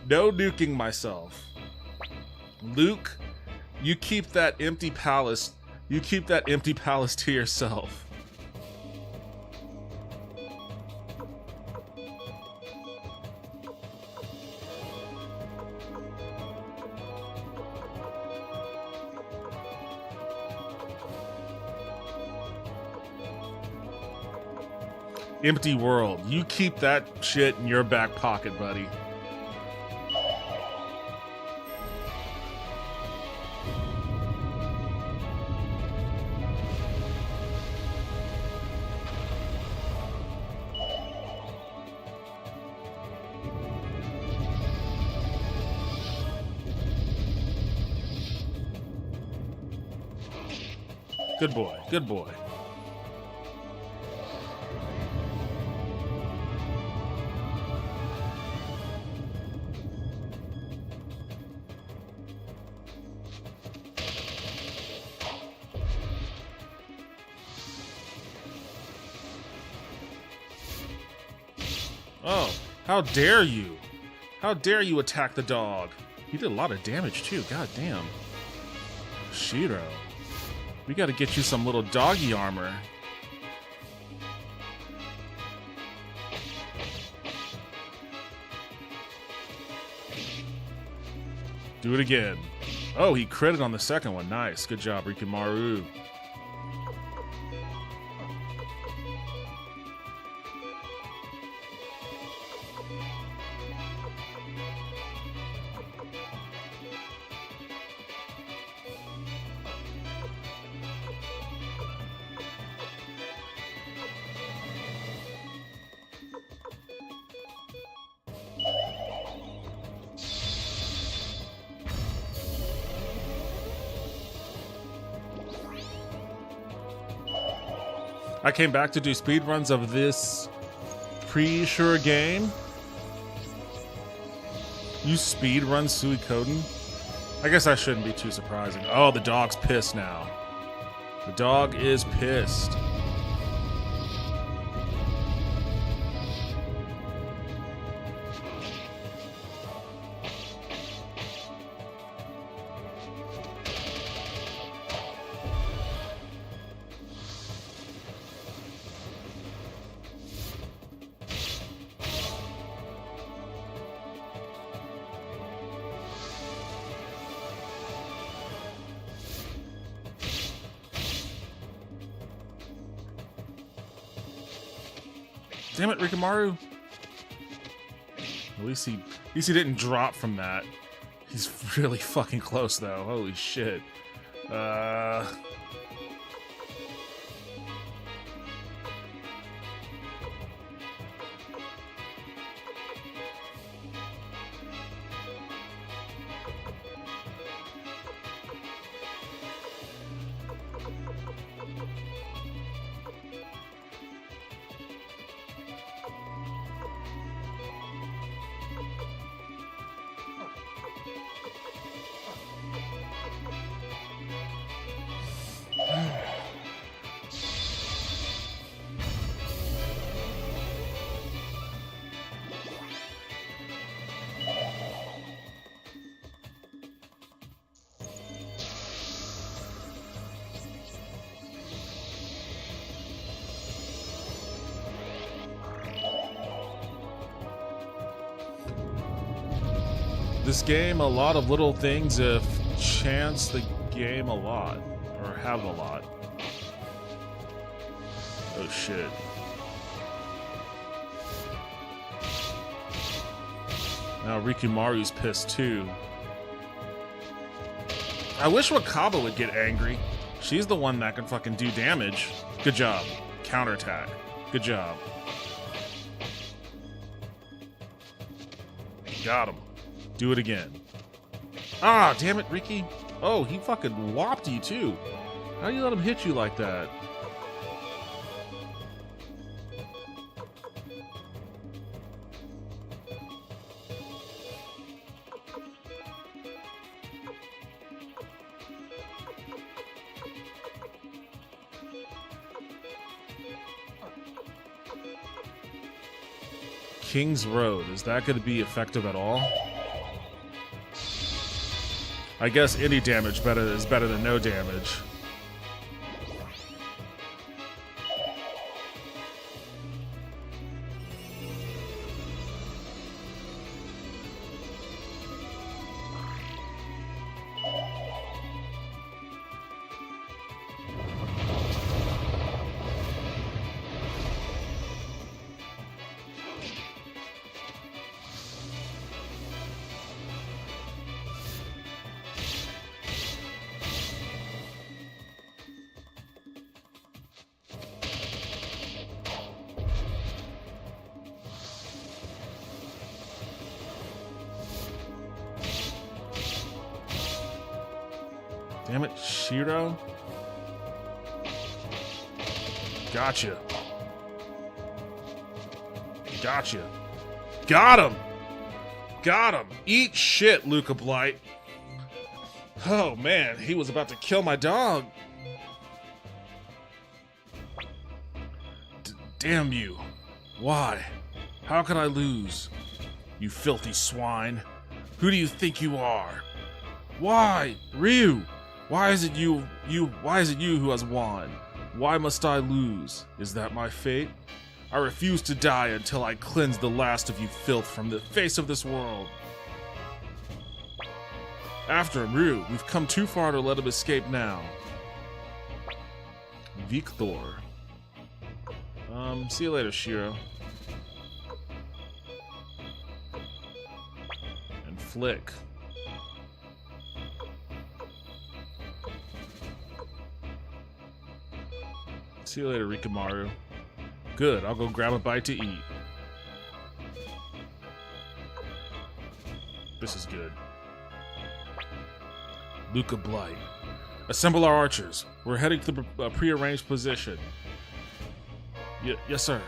No nuking myself. Luke, you keep that empty palace. You keep that empty palace to yourself. Empty world. You keep that shit in your back pocket, buddy. Good boy. Good boy. Oh, how dare you? How dare you attack the dog? He did a lot of damage too, god damn. Shiro, we gotta get you some little doggy armor. Do it again. Oh, he critted on the second one. Nice. Good job, Rikimaru. I came back to do speedruns of this pre-sure game. You speedrun Suikoden? I guess that shouldn't be too surprising. Oh, the dog's pissed now. The dog is pissed. Damn it, Rikimaru. At least he didn't drop from that. He's really fucking close though. Holy shit. This game, a lot of little things if chance the game a lot, or have a lot. Oh shit. Now Rikimaru's pissed too. I wish Wakaba would get angry. She's the one that can fucking do damage. Good job. Counterattack. Good job. Got him. Do it again. Ah, damn it, Ricky. Oh, he fucking whopped you too. How do you let him hit you like that? King's Road, is that going to be effective at all? I guess any damage is better than no damage. Damn it, Shiro. Gotcha. Gotcha. Got him! Got him! Eat shit, LUCA BLIGHT. Oh man, he was about to kill my dog. Damn you. Why? How can I lose? You filthy swine. Who do you think you are? Why? Ryu! Why is it you who has won? Why must I lose? Is that my fate? I refuse to die until I cleanse the last of you filth from the face of this world. After him, Ryu. We've come too far to let him escape now. Victor. See you later, Shiro. And Flick. See you later, Rikamaru. Good, I'll go grab a bite to eat. This is good. LUCA BLIGHT. Assemble our archers. We're heading to the prearranged position. Yes, sir.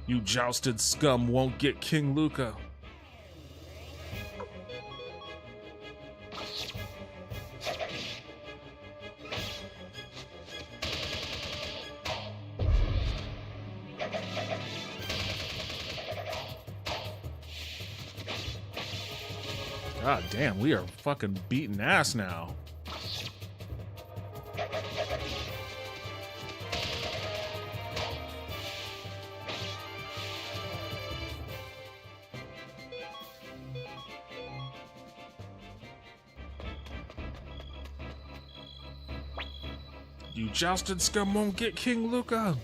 You jousted scum won't get King LUCA. God damn, we are fucking beating ass now. You jousted scum won't get King LUCA.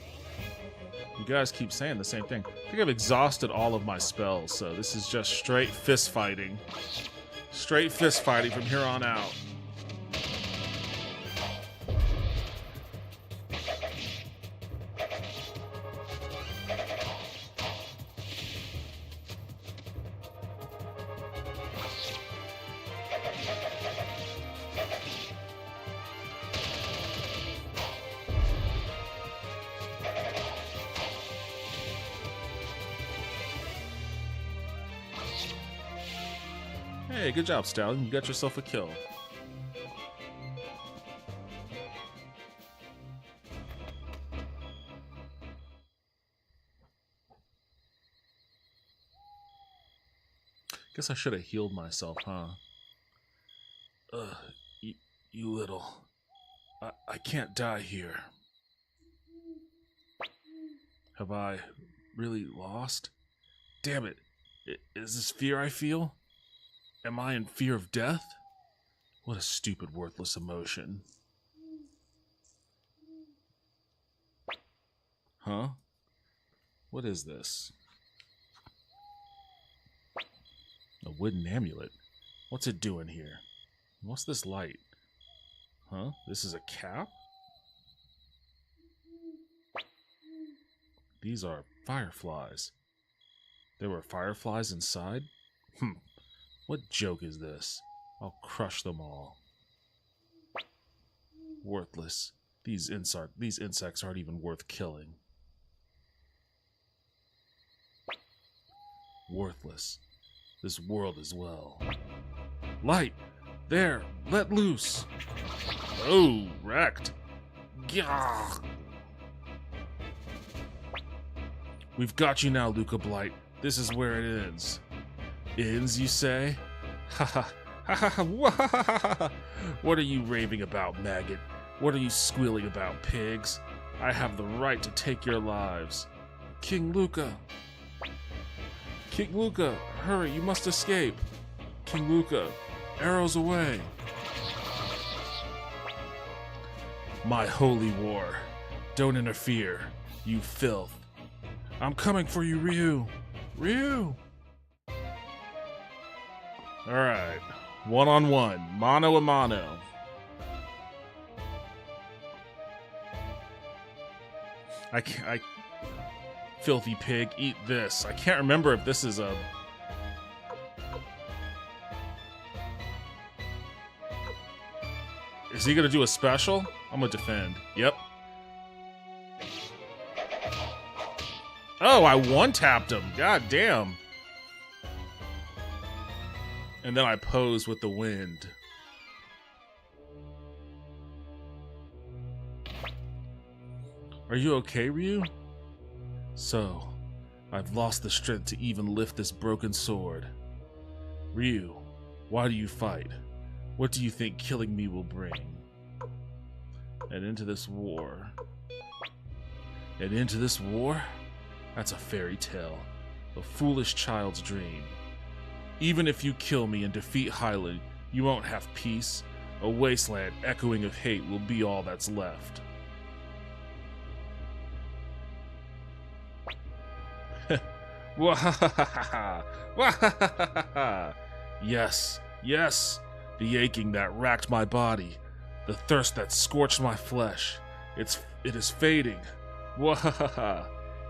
You guys keep saying the same thing. I think I've exhausted all of my spells, so this is just straight fist fighting. Straight fist fighting from here on out. Hey, good job, Stallion. You got yourself a kill. Guess I should have healed myself, huh? You little... I can't die here. Have I really lost? Damn it. Is this fear I feel? Am I in fear of death? What a stupid, worthless emotion. Huh? What is this? A wooden amulet. What's it doing here? What's this light? Huh? This is a cap? These are fireflies. There were fireflies inside? What joke is this? I'll crush them all. Worthless. These insects aren't even worth killing. Worthless. This world as well. Light! There! Let loose! Oh, wrecked. Gah! We've got you now, LUCA BLIGHT. This is where it ends. Ends, you say? Ha ha ha ha! What are you raving about, maggot? What are you squealing about, pigs? I have the right to take your lives. King LUCA! King LUCA, hurry, you must escape. King LUCA, arrows away. My holy war. Don't interfere, you filth. I'm coming for you, Ryu. Ryu! Alright. One-on-one. Mano a mano. I filthy pig, eat this. I can't remember if this is a... Is he gonna do a special? I'm gonna defend. Yep. Oh, I one-tapped him. God damn. And then I pose with the wind. Are you okay, Ryu? So, I've lost the strength to even lift this broken sword. Ryu, why do you fight? What do you think killing me will bring? And into this war. And into this war? That's a fairy tale. A foolish child's dream. Even if you kill me and defeat Hyland, you won't have peace. A wasteland echoing of hate will be all that's left. Yes, yes, the aching that racked my body, the thirst that scorched my flesh. It is fading.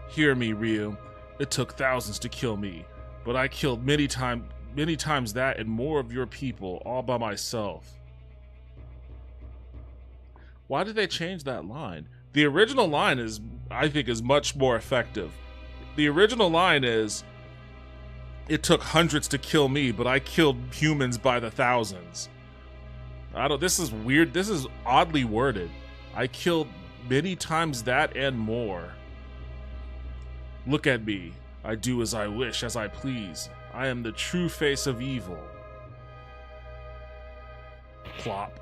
Hear me, Ryu. It took thousands to kill me, but I killed many times that and more of your people, all by myself. Why did they change that line? The original line is, I think, is much more effective. The original line is, it took hundreds to kill me, but I killed humans by the thousands. This is weird. This is oddly worded. I killed many times that and more. Look at me. I do as I wish, as I please. I am the true face of evil. Plop.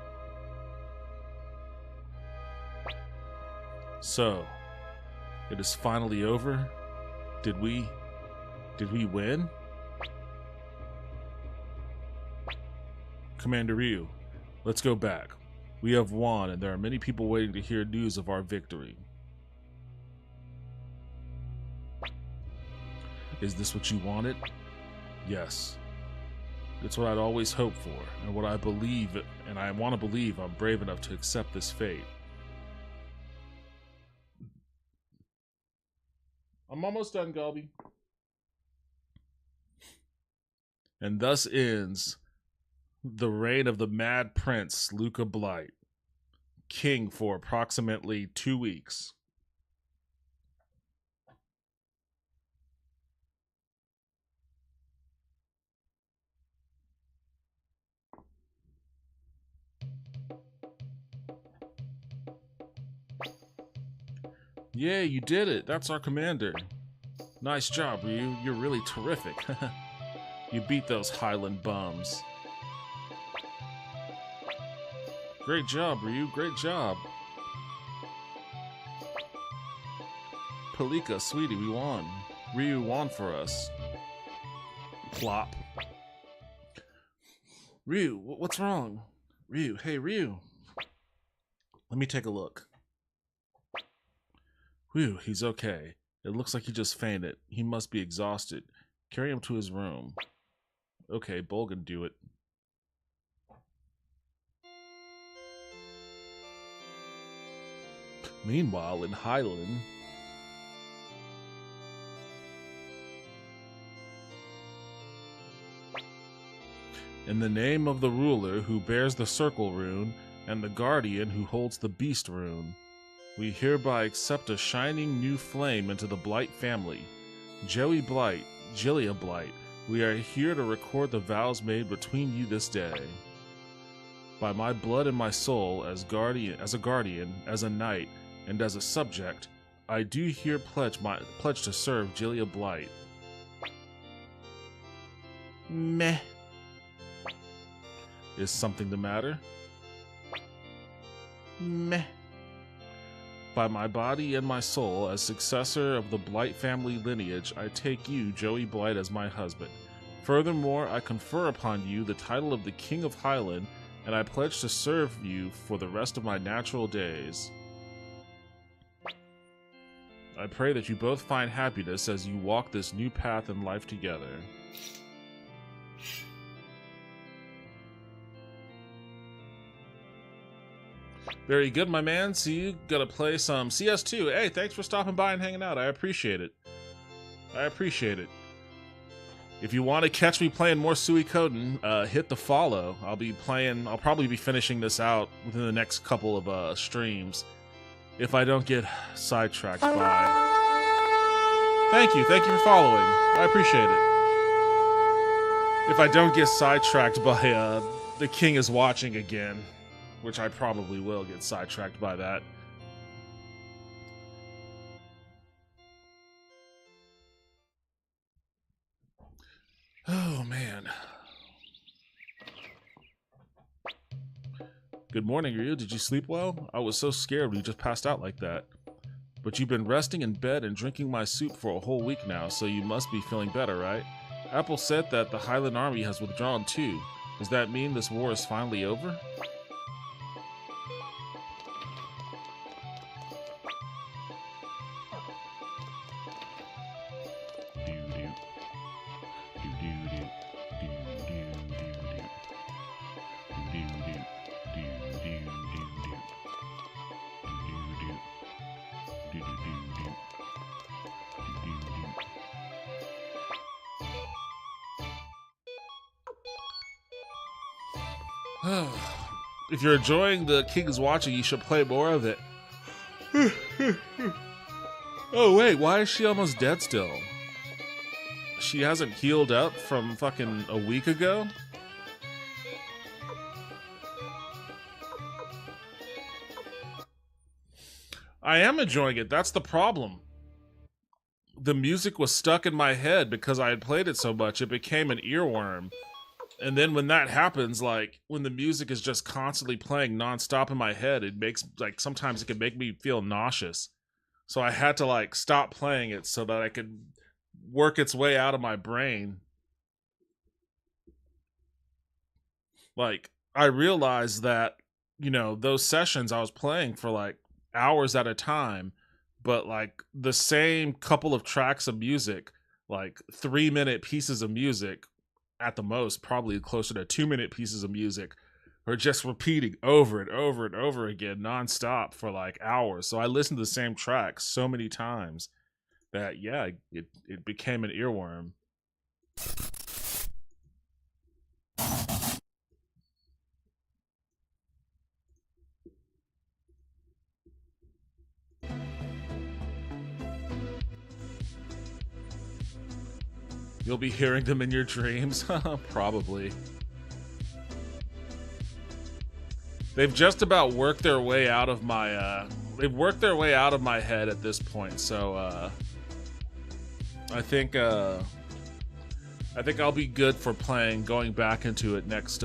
So, it is finally over. Did we win? Commander Ryu, let's go back. We have won, and there are many people waiting to hear news of our victory. Is this what you wanted? Yes. It's what I'd always hoped for, and what I believe, and I want to believe I'm brave enough to accept this fate. I'm almost done, Galby. And thus ends the reign of the Mad Prince, LUCA BLIGHT, king for approximately 2 weeks. Yeah, you did it. That's our commander. Nice job, Ryu. You're really terrific. You beat those Highland bums. Great job, Ryu. Great job. Palika, sweetie, we won. Ryu won for us. Plop. Ryu, what's wrong? Ryu, hey, Ryu. Let me take a look. Whew, he's okay. It looks like he just fainted. He must be exhausted. Carry him to his room. Okay, Bolgan, do it. Meanwhile, in Highland, in the name of the ruler who bears the circle rune and the guardian who holds the beast rune, we hereby accept a shining new flame into the Blight family. Joey Blight, Jillia Blight, we are here to record the vows made between you this day. By my blood and my soul, as a guardian, as a knight, and as a subject, I do here pledge to serve Jillia Blight. Meh. Is something the matter? Meh. By my body and my soul, as successor of the Blight family lineage, I take you, Joey Blight, as my husband. Furthermore, I confer upon you the title of the King of Highland, and I pledge to serve you for the rest of my natural days. I pray that you both find happiness as you walk this new path in life together. Very good, my man. See you gotta play some CS2. Hey, thanks for stopping by and hanging out. I appreciate it. I appreciate it. If you want to catch me playing more Suikoden, hit the follow. I'll probably be finishing this out within the next couple of streams. If I don't get sidetracked by... Thank you for following. I appreciate it. If I don't get sidetracked by The King is Watching again, which I probably will get sidetracked by that. Oh, man. Good morning, Ryu. Did you sleep well? I was so scared when you just passed out like that. But you've been resting in bed and drinking my soup for a whole week now, so you must be feeling better, right? Apple said that the Highland Army has withdrawn too. Does that mean this war is finally over? If you're enjoying The King is Watching, you should play more of it. Oh wait, why is she almost dead still? She hasn't healed up from fucking a week ago? I am enjoying it, that's the problem. The music was stuck in my head because I had played it so much, it became an earworm. And then when that happens, like, when the music is just constantly playing nonstop in my head, it makes, like, sometimes it can make me feel nauseous. So I had to, like, stop playing it so that I could work its way out of my brain. Like, I realized that, you know, those sessions I was playing for, like, hours at a time, but, like, the same couple of tracks of music, like, 3-minute pieces of music, at the most, probably closer to 2-minute pieces of music, are just repeating over and over and over again nonstop for like hours. So I listened to the same track so many times that, yeah, it became an earworm. You'll be hearing them in your dreams? Probably. They've just about worked their way out of my, they've worked their way out of my head at this point, so, I think I'll be good for going back into it next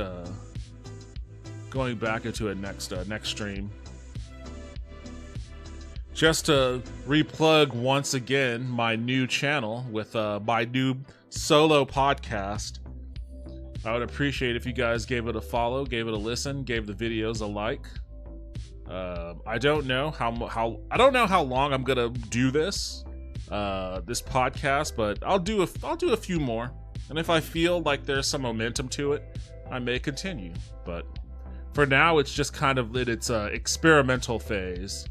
next stream. Just to replug once again my new channel with my new solo podcast. I would appreciate if you guys gave it a follow, gave it a listen, gave the videos a like. I don't know how long I'm gonna do this podcast, but I'll do a few more, and if I feel like there's some momentum to it, I may continue. But for now, it's just kind of in its experimental phase.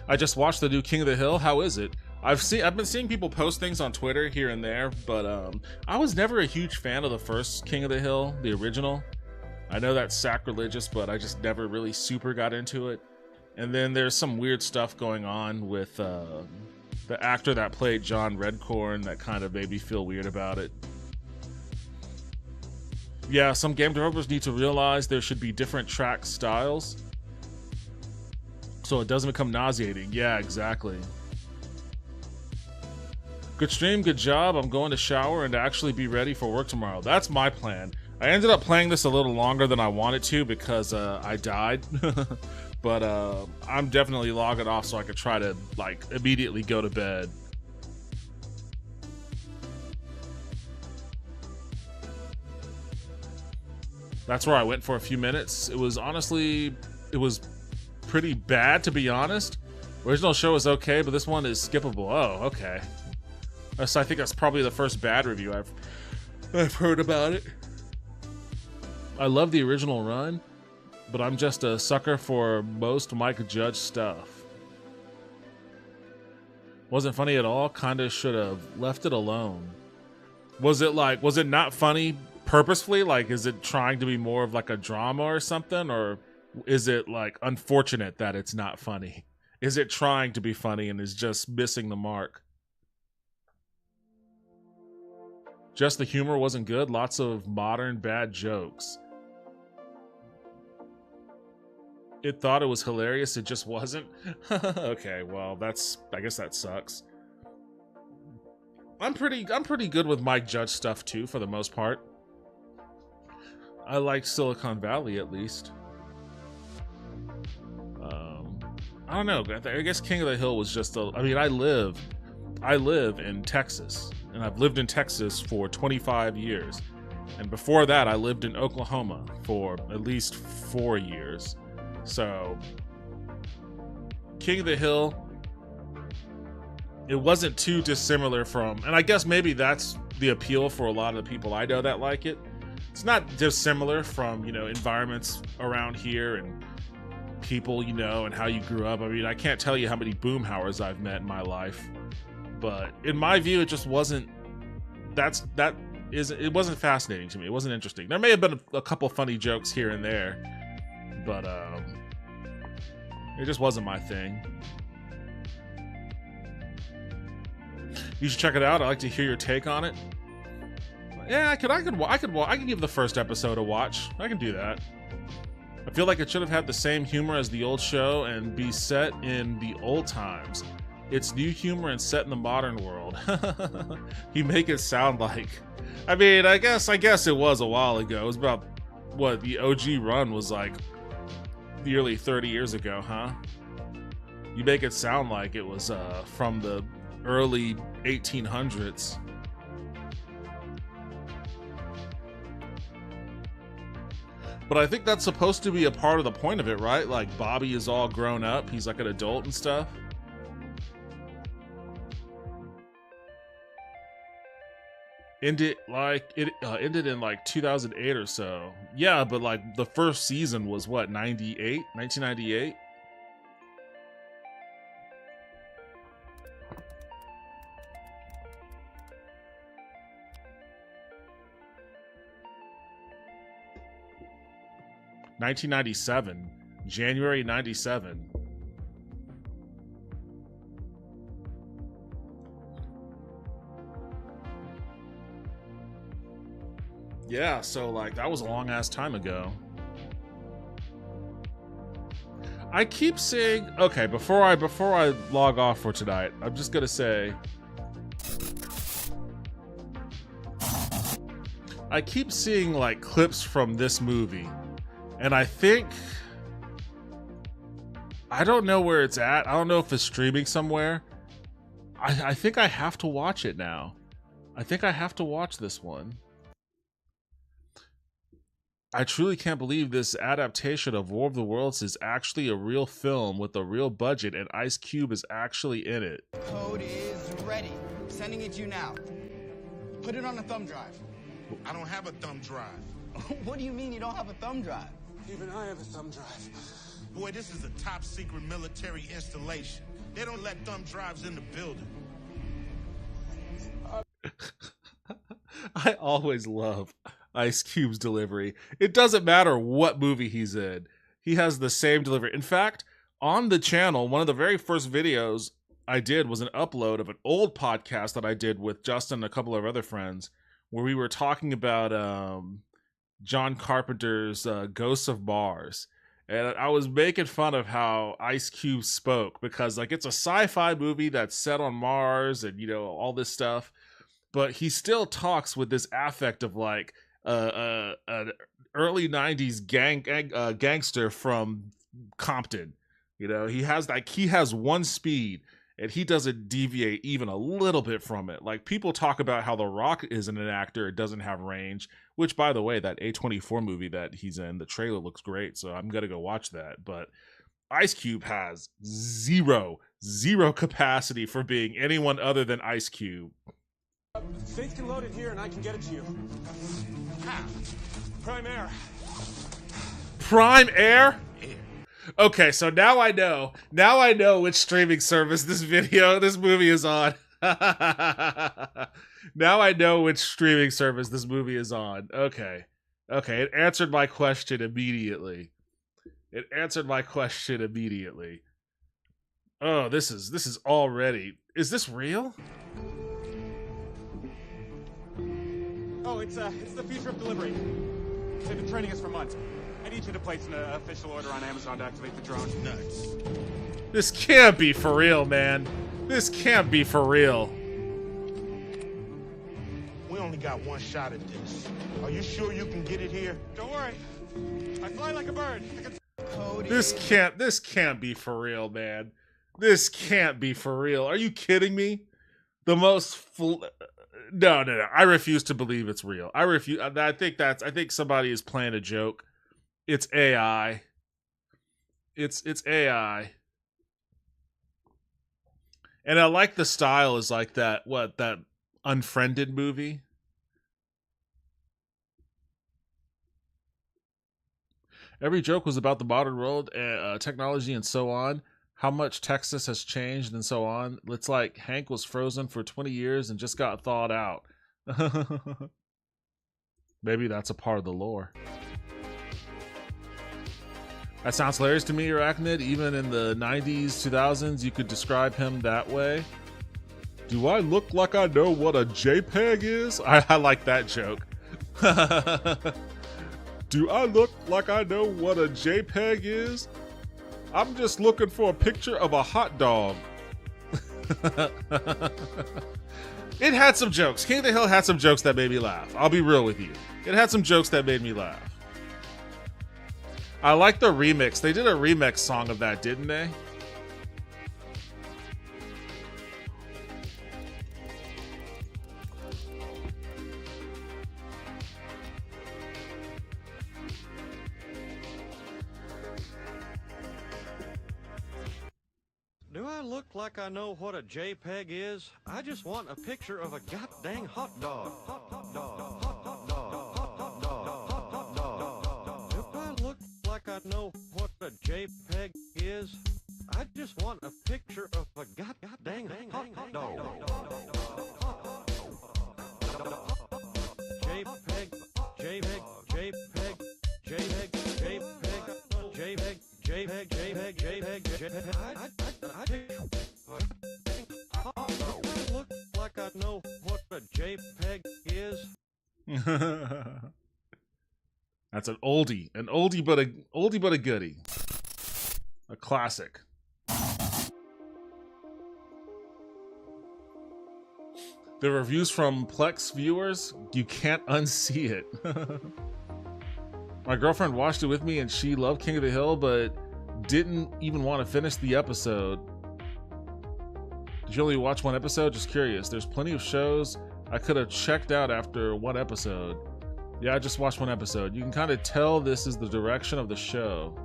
I just watched the new King of the Hill. How is it? I've been seeing people post things on Twitter here and there, but I was never a huge fan of the first King of the Hill, the original. I know that's sacrilegious, but I just never really super got into it. And then there's some weird stuff going on with the actor that played John Redcorn that kind of made me feel weird about it. Yeah, some game developers need to realize there should be different track styles so it doesn't become nauseating. Yeah, exactly. Good stream, good job. I'm going to shower and to actually be ready for work tomorrow. That's my plan. I ended up playing this a little longer than I wanted to because I died. But I'm definitely logging off so I could try to like immediately go to bed. That's where I went for a few minutes. It was honestly, it was pretty bad, to be honest. Original show is okay, but this one is skippable. Oh, okay. So I think that's probably the first bad review I've heard about it. I love the original run, but I'm just a sucker for most Mike Judge stuff. Wasn't funny at all. Kinda should have left it alone. Was it not funny purposefully? Like, is it trying to be more of like a drama or something? Or is it like unfortunate that it's not funny? Is it trying to be funny and is just missing the mark? Just the humor wasn't good. Lots of modern bad jokes. It thought it was hilarious. It just wasn't. Okay, well, I guess that sucks. I'm pretty good with Mike Judge stuff too, for the most part. I liked Silicon Valley at least. I don't know. I guess King of the Hill was just I mean, I live in Texas, and I've lived in Texas for 25 years. And before that, I lived in Oklahoma for at least 4 years. So, King of the Hill, it wasn't too dissimilar from, and I guess maybe that's the appeal for a lot of the people I know that like it. It's not dissimilar from, you know, environments around here and people, you know, and how you grew up. I mean, I can't tell you how many Boomhauers I've met in my life, but in my view, it just wasn't, it wasn't fascinating to me. It wasn't interesting. There may have been a couple funny jokes here and there, but it just wasn't my thing. You should check it out. I'd like to hear your take on it. Yeah, I could give the first episode a watch. I can do that. I feel like it should have had the same humor as the old show and be set in the old times. It's new humor and set in the modern world. You make it sound like, I mean, I guess it was a while ago. It was about what the OG run was like nearly 30 years ago, huh? You make it sound like it was from the early 1800s. But I think that's supposed to be a part of the point of it, right? Like Bobby is all grown up. He's like an adult and stuff. Ended in like 2008 or so. Yeah, but like the first season was what, 1998? $1997, January 97. Yeah, so like that was a long ass time ago. I keep seeing, okay, before I log off for tonight, I'm just gonna say I keep seeing like clips from this movie, and I don't know where it's at. I don't know if it's streaming somewhere. I think I have to watch it now. I think I have to watch this one. I truly can't believe this adaptation of War of the Worlds is actually a real film with a real budget, and Ice Cube is actually in it. Code is ready. Sending it to you now. Put it on a thumb drive. I don't have a thumb drive. What do you mean you don't have a thumb drive? Even I have a thumb drive. Boy, this is a top secret military installation. They don't let thumb drives in the building. I always love Ice Cube's delivery. It doesn't matter what movie he's in. He has the same delivery. In fact, on the channel, one of the very first videos I did was an upload of an old podcast that I did with Justin and a couple of other friends, where we were talking about John Carpenter's Ghosts of Mars. And I was making fun of how Ice Cube spoke, because like it's a sci-fi movie that's set on Mars and, you know, all this stuff. But he still talks with this affect of like an early 90s gangster from Compton. You know, he has one speed, and he doesn't deviate even a little bit from it. Like, people talk about how The Rock isn't an actor, it doesn't have range, which, by the way, that A24 movie that he's in, the trailer looks great, so I'm gonna go watch that. But Ice Cube has zero capacity for being anyone other than Ice Cube. Faith can load it here, and I can get it to you. Prime Air. Prime Air? Okay, so now I know which streaming service this movie is on. Now I know which streaming service this movie is on. Okay, it answered my question immediately. Oh, this is already. Is this real? Oh, it's the future of delivery. They've been training us for months. I need you to place an official order on Amazon to activate the drone. Nuts. This can't be for real, man. This can't be for real. We only got one shot at this. Are you sure you can get it here? Don't worry. I fly like a bird. This can't be for real, man. This can't be for real. Are you kidding me? No. I refuse to believe it's real. I refuse. I think somebody is playing a joke. It's AI. It's AI. And I like the style is like that Unfriended movie. Every joke was about the modern world, technology, and so on. How much Texas has changed and so on. It's like Hank was frozen for 20 years and just got thawed out. Maybe that's a part of the lore. That sounds hilarious to me, Arachnid. Even in the 90s, 2000s, you could describe him that way. Do I look like I know what a JPEG is? I like that joke. Do I look like I know what a JPEG is? I'm just looking for a picture of a hot dog. It had some jokes. King of the Hill had some jokes that made me laugh. I'll be real with you. It had some jokes that made me laugh. I like the remix. They did a remix song of that, didn't they? Do I look like I know what a JPEG is? I just want a picture of a goddamn hot dog. Hot dog. Hot dog. Hot dog. Hot dog. Do I look like I know what a JPEG is? I just want a picture of a goddamn hot dog. JPEG. JPEG. JPEG. JPEG. JPEG. JPEG. JPEG. JPEG. I look like I know what a JPEG is. That's an oldie but a goodie, a classic. The reviews from Plex viewers, you can't unsee it. My girlfriend watched it with me and she loved King of the Hill, but didn't even want to finish the episode. Did you only watch one episode? Just curious. There's plenty of shows I could have checked out after one episode. Yeah, I just watched one episode. You can kind of tell this is the direction of the show.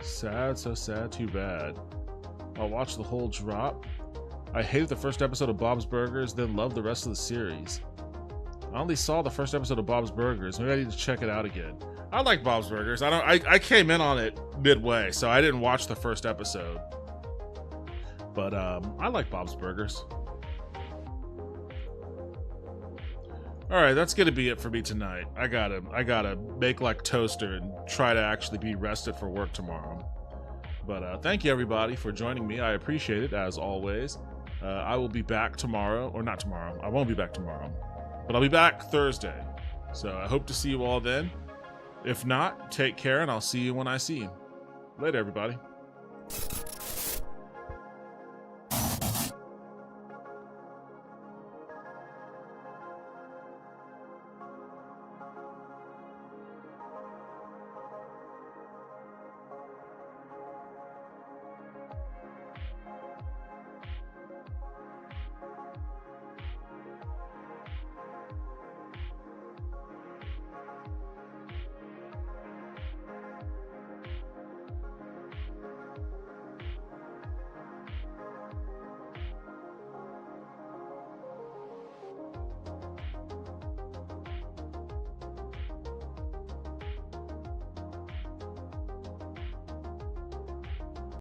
Sad, so sad, too bad. I'll watch the whole drop. I hated the first episode of Bob's Burgers, then loved the rest of the series. I only saw the first episode of Bob's Burgers. Maybe I need to check it out again. I like Bob's Burgers. I came in on it midway, so I didn't watch the first episode. But I like Bob's Burgers. All right, that's gonna be it for me tonight. I gotta make like toaster and try to actually be rested for work tomorrow. But thank you everybody for joining me. I appreciate it as always. I will be back tomorrow, or not tomorrow. I won't be back tomorrow, but I'll be back Thursday. So I hope to see you all then. If not, take care, and I'll see you when I see you. Later, everybody.